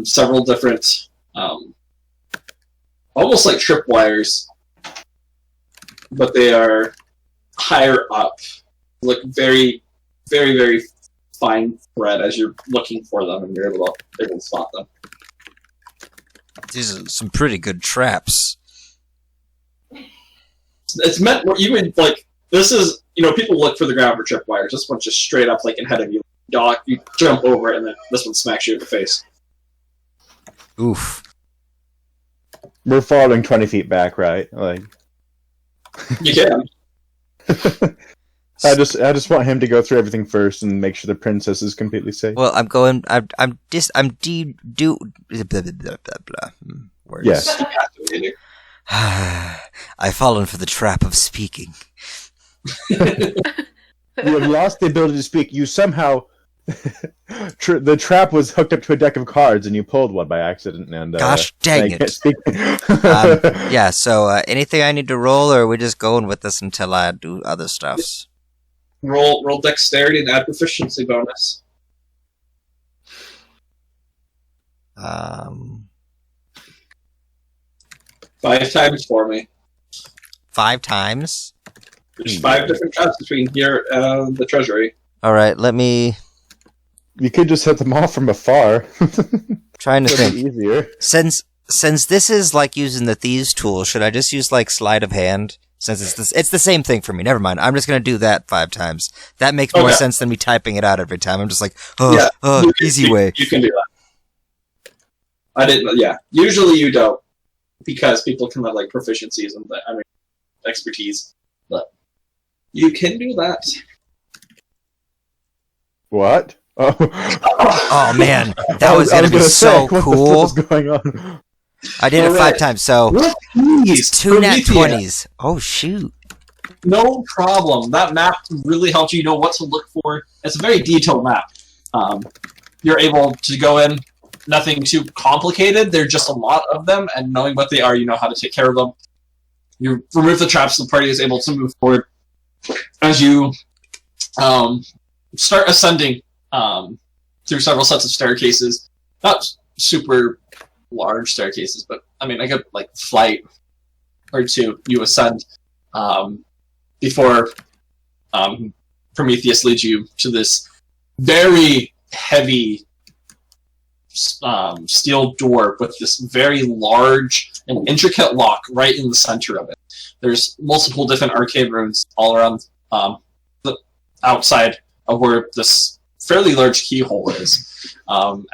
several different, almost like tripwires, but they are higher up, like very, very, very fine thread as you're looking for them, and you're able to spot them. These are some pretty good traps. It's meant you would like. This is people look for the ground for tripwires. This one's just straight up like ahead of you. You jump over it, and then this one smacks you in the face. Oof. We're falling 20 feet back, right? Like, You can. I just want him to go through everything first and make sure the princess is completely safe. Well, I'm going. I'm blah, blah, blah, blah. Words. Yes. I've fallen for the trap of speaking. You have lost the ability to speak. You somehow the trap was hooked up to a deck of cards, and you pulled one by accident. And Gosh dang I it. can't speak. Yeah, so anything I need to roll, or are we just going with this until I do other stuffs? Roll dexterity and add proficiency bonus. 5 times for me. 5 times? There's 5 different traps between here and the treasury. Alright, let me... You could just hit them off from afar. Trying to That'd think. be easier. Since this is like using the thieves tool, should I just use like sleight of hand? Since it's the same thing for me. Never mind. I'm just gonna do that 5 times. That makes more Okay. sense than me typing it out every time. I'm just like, Yeah, you can- easy way. You can do that. I didn't. Yeah. Usually you don't, because people can have like proficiencies and expertise. But you can do that. What? Oh, Oh man, that was gonna be so what cool. the fuck is going on? I did it All 5 right. times, so Please, 2 nat Prometheus. 20s. Oh, shoot. No problem. That map really helps you know what to look for. It's a very detailed map. You're able to go in, nothing too complicated. There's just a lot of them, and knowing what they are, you know how to take care of them. You remove the traps, the party is able to move forward. As you start ascending through several sets of staircases, not super large staircases, but I mean, I got like flight or two. You ascend before Prometheus leads you to this very heavy steel door with this very large and intricate lock right in the center of it. There's multiple different arcane rooms all around the outside of where this fairly large keyhole is.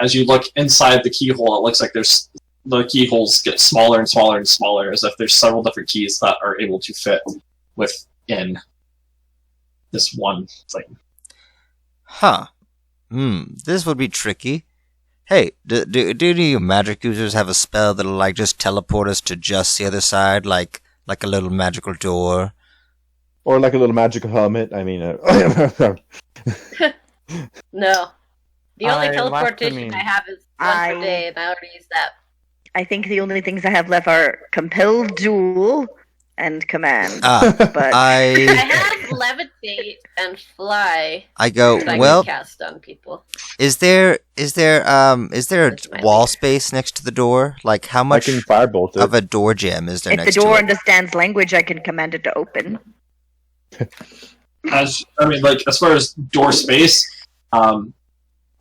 As you look inside the keyhole, it looks like the keyholes get smaller and smaller and smaller, as if there's several different keys that are able to fit within this one thing. Huh. This would be tricky. Hey, do any magic users have a spell that'll like just teleport us to just the other side, like a little magical door? Or like a little magical helmet. I mean, No. The only I teleportation laughed, I have is one per day, and I already used that. I think the only things I have left are compel duel and command. But I I have levitate and fly go, that I well, can cast on people. is there Which a might wall be- space next to the door? Like, how I much can firebolt it. of a door jam is there if the next door to it? understands language, I can command it to open. As far as door space,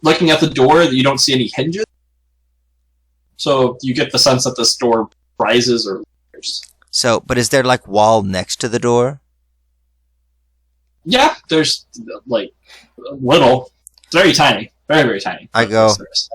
looking at the door, you don't see any hinges. So you get the sense that this door rises or lowers. So, but is there like wall next to the door? Yeah, there's like a little. It's very tiny. Very, very tiny. I go, There's-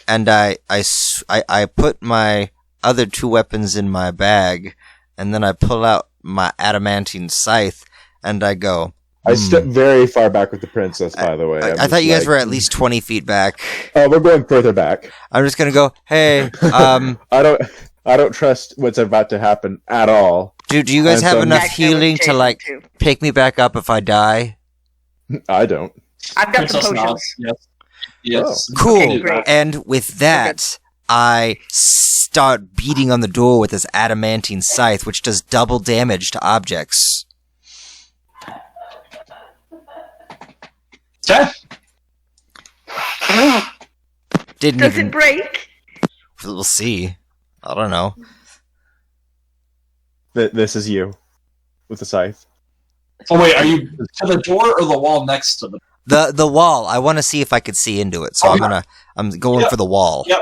And I put my other 2 weapons in my bag, and then I pull out my adamantine scythe, and I go, I step very far back with the princess, by the way. I thought you guys were at least 20 feet back. Oh, we're going further back. I'm just gonna go, hey, I don't trust what's about to happen at all. do you guys And have so- enough Actually, I was healing to chasing like too. pick me back up if I die? I don't. I've got some Princess potions. nods. Yes. Yes. Cool. Okay, great. And with that, I start beating on the door with this adamantine scythe, which does double damage to objects. Okay. Didn't Does even. it break? We'll see. I don't know. This is you with the scythe. Oh wait, are you to the door or the wall next to the? The wall. I want to see if I could see into it, so I'm going Yeah. for the wall. Yeah.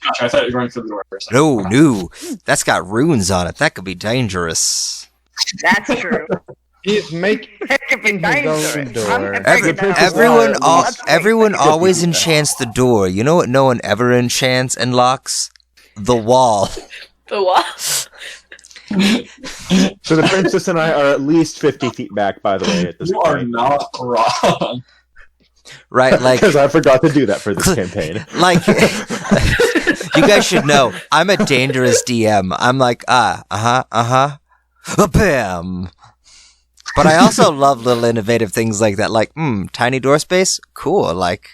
Gotcha. I thought you were going through the door first. No, that's got runes on it. That could be dangerous. That's true. He's making That could be his dangerous. own door. I'm afraid Every- now. Everyone, Let's wait. everyone always enchants the door. You know what? No one ever enchants and locks the wall. The wall. So the princess and I are at least 50 feet back, by the way, at this You are point. not wrong. Right? Like, Because I forgot to do that for this campaign. like you guys should know. I'm a dangerous DM. I'm like, bam. But I also love little innovative things like that. Like, tiny door space, cool. Like,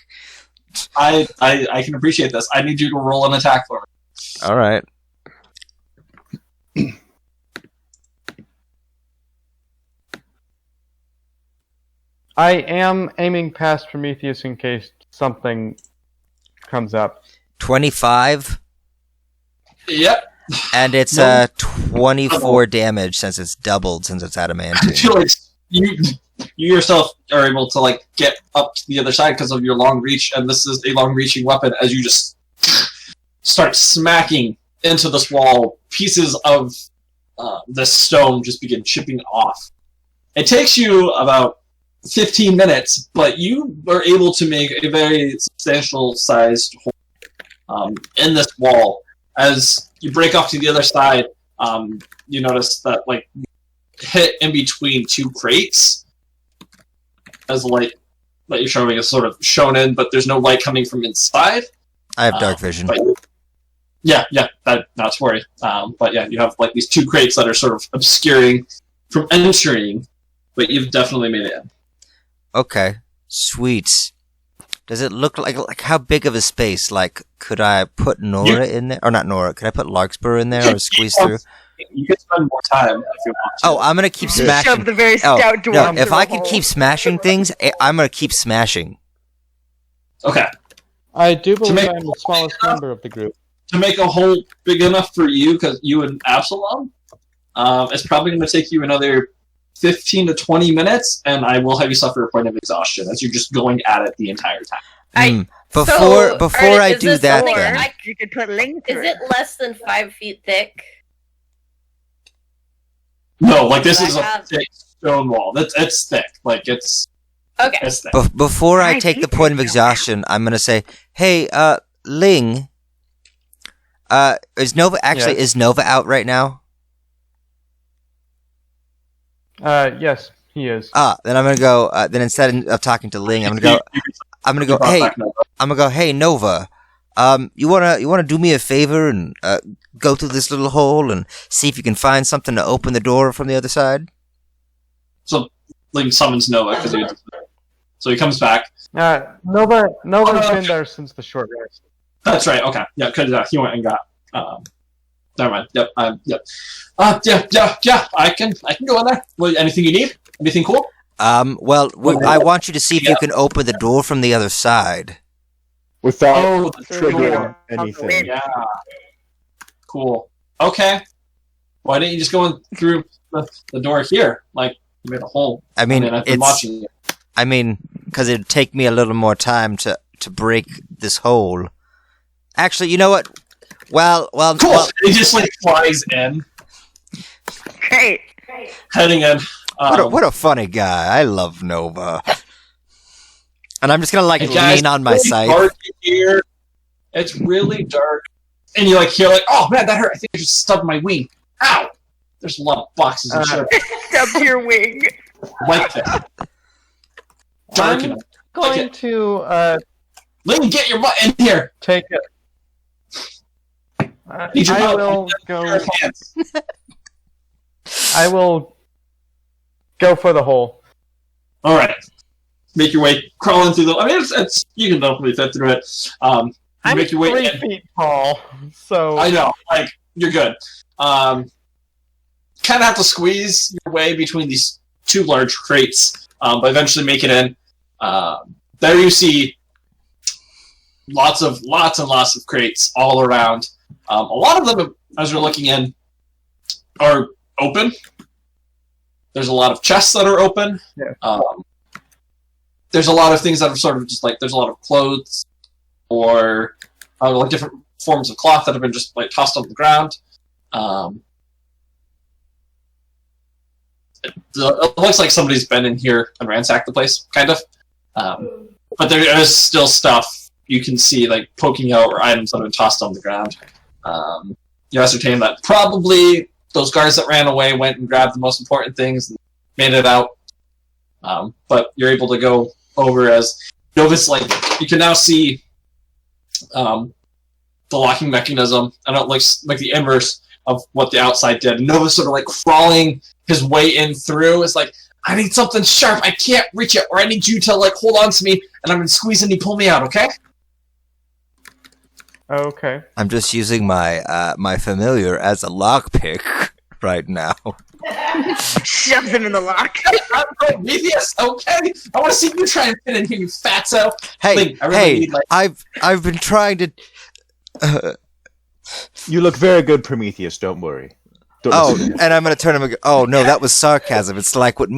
I can appreciate this. I need you to roll an attack for me. all right. I am aiming past Prometheus in case something comes up. 25, Yep. and it's No. 24 damage since it's doubled since it's I adamantine. feel like you yourself are able to like get up to the other side because of your long reach, and this is a long-reaching weapon. As you just start smacking into this wall, pieces of this stone just begin chipping off. It takes you about 15 minutes, but you are able to make a very substantial sized hole in this wall. As you break off to the other side, you notice that like hit in between 2 crates as the light that you're showing is sort of shown in, but there's no light coming from inside. I have dark vision. But Yeah, not to worry. But yeah, you have like these two crates that are sort of obscuring from entering, but you've definitely made it in. Okay, sweet. Does it look like how big of a space? Like, could I put Nora in there, or not Nora? Could I put Larkspur in there, or squeeze through? You can spend more time if you want to. Oh, I'm gonna keep smashing. Shove the very stout dwarf no, if through I a can hole. keep smashing things, I'm gonna keep smashing. Okay. I do believe make- I'm the smallest member of the group. To make a hole big enough for you, because you and Absalom, it's probably going to take you another 15 to 20 minutes, and I will have you suffer a point of exhaustion as you're just going at it the entire time. Before I is do this that, something then You could put Ling through Is it less than 5 feet thick? No, like this I is a have- thick stone wall. It's thick. Like it's Okay. thick. before I I take the hate point of that. exhaustion, I'm gonna say, "Hey, Ling, is Nova actually Yes. is Nova out right now?" Yes, he is. Then I'm gonna go. Then instead of talking to Ling, I'm gonna go. Hey, I'm gonna go. Hey, Nova. You wanna do me a favor and go through this little hole and see if you can find something to open the door from the other side? So Link summons Nova so he comes back. Nova's no. been there since the short rest. That's right. Okay. Yeah. Because he went and got. Never mind. Yep. Yep. Yeah. I can go in there. Well, anything you need? Anything cool? I want you to see if you can open the door from the other side. Without the triggering door. anything. Yeah. Cool. Okay. Why didn't you just go in through the door here? Like you made a hole. I mean, I've been watching you. Because it'd take me a little more time to break this hole. Actually, you know what? Well, Cool. He just like flies in, Great. heading in. what a funny guy. I love Nova. And I'm just gonna Hey, guys, lean on my it's really side. dark in here. It's really dark, and you like hear like, "Oh man, that hurt! I think I just stubbed my wing. Ow!" There's a lot of boxes and shit Stub your wing. like that. Dark I'm and going to Ling, get your butt in here. take it. Need your I help. will Your go. hands. I will go for the hole. All right, make your way crawling through the. I mean, it's you can definitely fit through it. You I'm make your way 3 in. feet tall, so I know, like you're good. Kind of have to squeeze your way between these two large crates, but eventually make it in. There you see lots and lots of crates all around. A lot of them, as you're looking in, are open. There's a lot of chests that are open. Yeah. There's a lot of things that are sort of just like there's a lot of clothes or like different forms of cloth that have been just like tossed on the ground. It looks like somebody's been in here and ransacked the place, kind of. But there is still stuff you can see like poking out or items that have been tossed on the ground. You ascertain that probably those guards that ran away went and grabbed the most important things and made it out. But you're able to go over as Nova's like you can now see the locking mechanism. I don't like the inverse of what the outside did. Nova's sort of like crawling his way in through. It's like I need something sharp. I can't reach it, or I need you to like hold on to me, and I'm gonna squeeze and you pull me out. Okay? okay. I'm just using my my familiar as a lockpick right now. Shoves him in the lock. I'm Prometheus. Okay? I want to see you try and fit in here, you fatso. Hey, Link, I really need, like- I've been trying to. You look very good, Prometheus. Don't worry. Don't Oh, listen to me. and I'm gonna turn him. And go, oh no, that was sarcasm. It's like what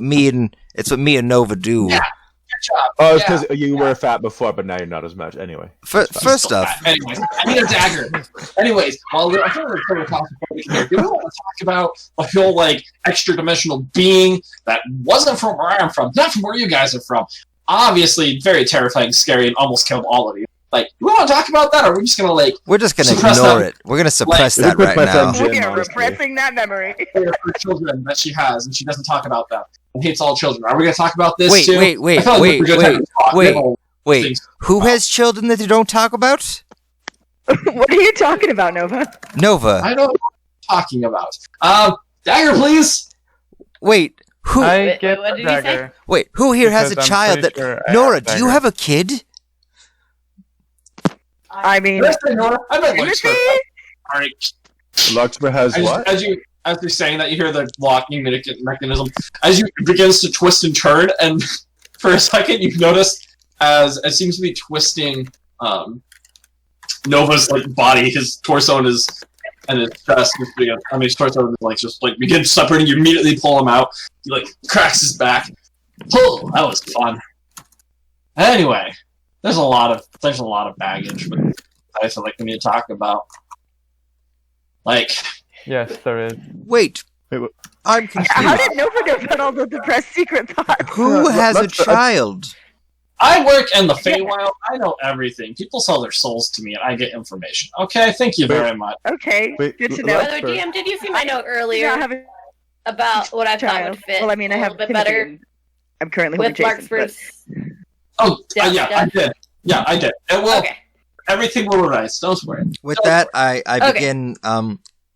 me and Nova do. Yeah. Good job. Oh, it's Yeah. because you were fat before, but now you're not as much. Anyway. First off, Anyways, I need a dagger. Anyways, while I think we're going to talk about, do we want to talk about a whole like extra dimensional being that wasn't from where I'm from, not from where you guys are from? Obviously, very terrifying, scary, and almost killed all of you. Like, do we want to talk about that, or are we just gonna like we're just gonna suppress ignore that. it. We're gonna suppress Like, that with right my now. friend Jim, We are honestly. repressing that memory. her children that she has, and she doesn't talk about them and hates all children? Are we gonna talk about this Wait, too? wait, wait, I feel like wait, we're a good time to talk. wait, We have all Wait, things- who has children that they don't talk about? What are you talking about, Nova? Nova. I don't know what you're talking about. Dagger, please. Wait, who? I get what the did you say? dagger. Wait, who here has a because I'm child that? pretty sure I Nora, have do you dagger. have a kid? I mean, Did I say Nora? I meant Timothy? Larkspur. Sorry. Larkspur has what? As you're saying that, you hear the locking mechanism as you begins to twist and turn, and for a second you notice as it seems to be twisting Nova's like body, his torso and his chest. His torso is like just like begins separating. You immediately pull him out. He like cracks his back. Oh, that was fun. Anyway, there's a lot of baggage with I feel like we need to talk about. Like, Yes, there is. Wait, Wait, I'm how confused. did Nova know about all the depressed secret thoughts? Who has a let's- child? I work in the Feywild. I know everything. People sell their souls to me, and I get information. Okay, thank you very much. Okay, Wait, good to l- know. let- By the way, DM, did you see my note I earlier have a about what I thought child. would fit Well, I mean, I a have little bit Timothy, better and I'm currently holding with Jason. But Larkspur's? Oh, Yeah, yeah, I did. Yeah, I did. It will. Okay. Everything will arise. Don't worry. With that, I Okay. begin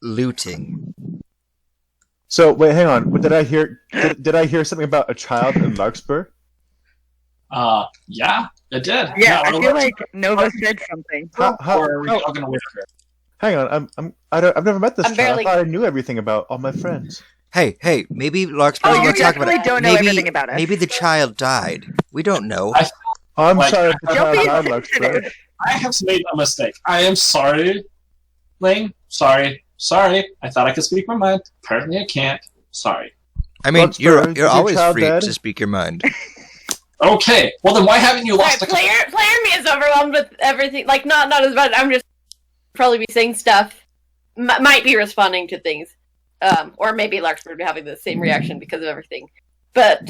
looting. So wait, hang on. What did I hear? Did I hear something about a child in Larkspur? Yeah, it did. yeah, I well, feel let's- like Nova said something. or are we how- all gonna wait here? Hang on. I've never met this I'm child. barely- I thought I knew everything about all my friends. Hey, maybe Larkspur, Oh, you you want to talk about definitely it. don't know maybe, everything about us. Maybe the child died. We don't know. I'm Like, sorry if the Don't child be died, Larkspur. insensitive. I have made a mistake. I am sorry, Ling. Sorry. I thought I could speak my mind. Apparently, I can't. Sorry. I mean, Larkspur, is you're your always child free dead? to speak your mind. Okay. Well, then why haven't you Sorry, lost a player me is overwhelmed with everything. Like, not as bad. I'm just probably be saying stuff. Might be responding to things. Or maybe Larkspur would be having the same reaction because of everything. But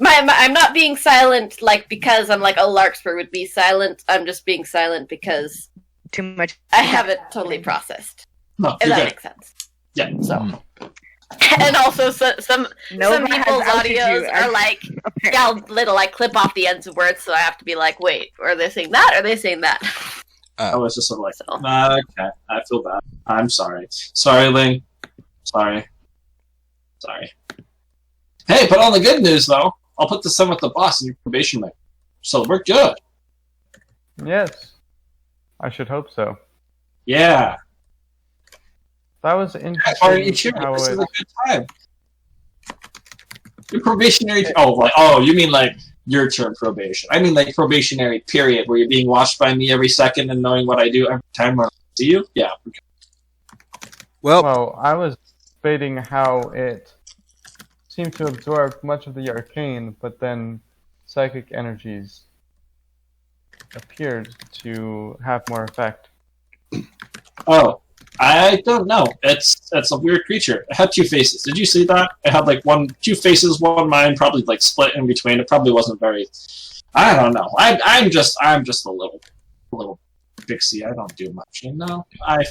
I'm not being silent, like, because I'm like, oh, Larkspur would be silent. I'm just being silent because Too much. I haven't totally processed. No, If you're that good. makes sense. Yeah. So. And also, some Nova has people's outed audios you, are like, apparently. yeah, little, like, clip off the ends of words, so I have to be like, wait, are they saying that? Or are they saying that? I was just sort of like, So. okay, I feel bad. I'm sorry. Sorry, Ling. Sorry. Hey, but on the good news, though, I'll put this in with the boss in your probation mate. So we're good. Yes. I should hope so. Yeah. That was Why are you interesting. cheering? How This is a it, good time. Your probationary... you mean like your term probation. I mean like probationary period, where you're being watched by me every second and knowing what I do every time I see you? Yeah. Well, well, I was debating how it seemed to absorb much of the arcane, but then psychic energies appeared to have more effect. Oh, I don't know. It's a weird creature. It had two faces. Did you see that? It had like two faces, one mind, probably like split in between. It probably wasn't very. I don't know. I'm just a little pixie. I don't do much, you know. I'm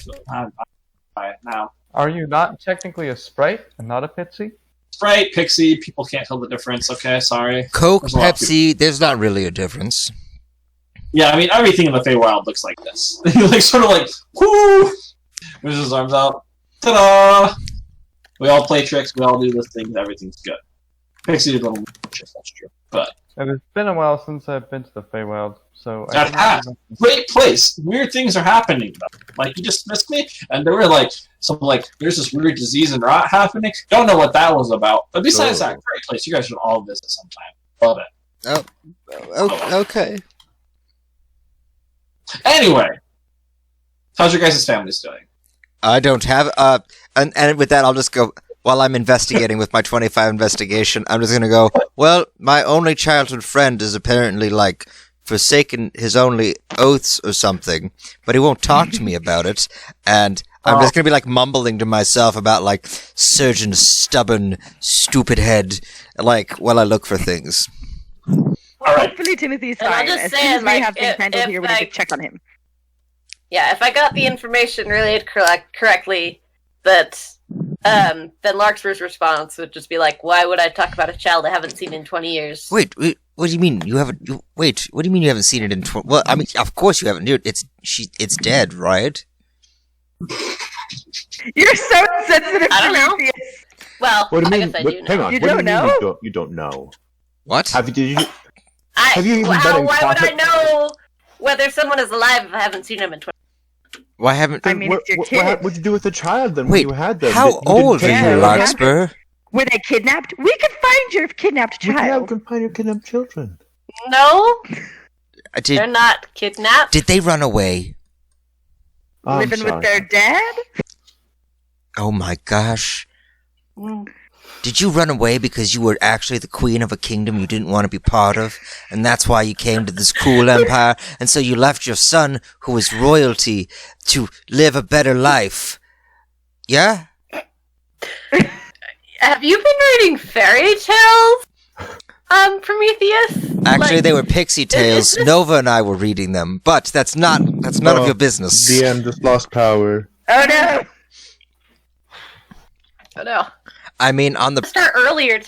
fine now. Are you not technically a sprite and not a pitsy? Sprite, pixie. People can't tell the difference. Okay, sorry. Coke, There's a lot of Pepsi, there's not really a difference. Yeah, I mean everything in the Feywild looks like this. Like sort of like whoo, moves his arms out. Ta-da! We all play tricks. We all do this thing. Everything's good. Pixie is a little malicious, that's true. But It has been a while since I've been to the Feywild, so I That don't has. know. great place. Weird things are happening though. Like you just missed me, and there were like there's this weird disease and rot happening. Don't know what that was about. But besides that, great place. You guys should all visit sometime. Love it. Okay. Anyway, how's your guys' families doing? I don't have and with that I'll just go while I'm investigating with my 25 investigation. I'm just gonna go. Well, my only childhood friend is apparently like forsaken his only oaths or something, but he won't talk to me about it. And I'm just gonna be like mumbling to myself about like Surgeon's stubborn, stupid head, like while I look for things. All right. Hopefully Timothy's And I'll fine. just As say, soon as we like, have things handled if here, we need I- to check on him. Yeah, if I got the information relayed correctly, that then Larkspur's response would just be like, "Why would I talk about a child I haven't seen in 20 years?" Wait, What do you mean you haven't? Wait, what do you mean you haven't seen it in? Well, I mean, of course you haven't. Dude, it's dead, right? You're so sensitive, I don't know. Prometheus. Well, What do you I mean? guess I What- do know. hang on. You what do don't you mean know? you don't know? What? Have you? I, Have you even well, been in why would I contact- know whether someone is alive if I haven't seen them in 20? Why haven't? I mean, what, it's your what, kid. what'd you do with the child then? Wait, when you had them? how You didn't old are take you, care of them? Larkspur? Were they kidnapped? We can find your kidnapped We child. can find your kidnapped children. No, they're Did not kidnapped. they run away? I'm Living sorry. with their dad? Oh my gosh! Mm. Did you run away because you were actually the queen of a kingdom you didn't want to be part of, and that's why you came to this cruel empire, and so you left your son, who was royalty, to live a better life? Yeah. Have you been reading fairy tales, Prometheus? Actually, Like, they were pixie tales. this- Nova and I were reading them, but that's none of your business. The end just lost power. Oh no! Oh no. I mean, on the Start earlier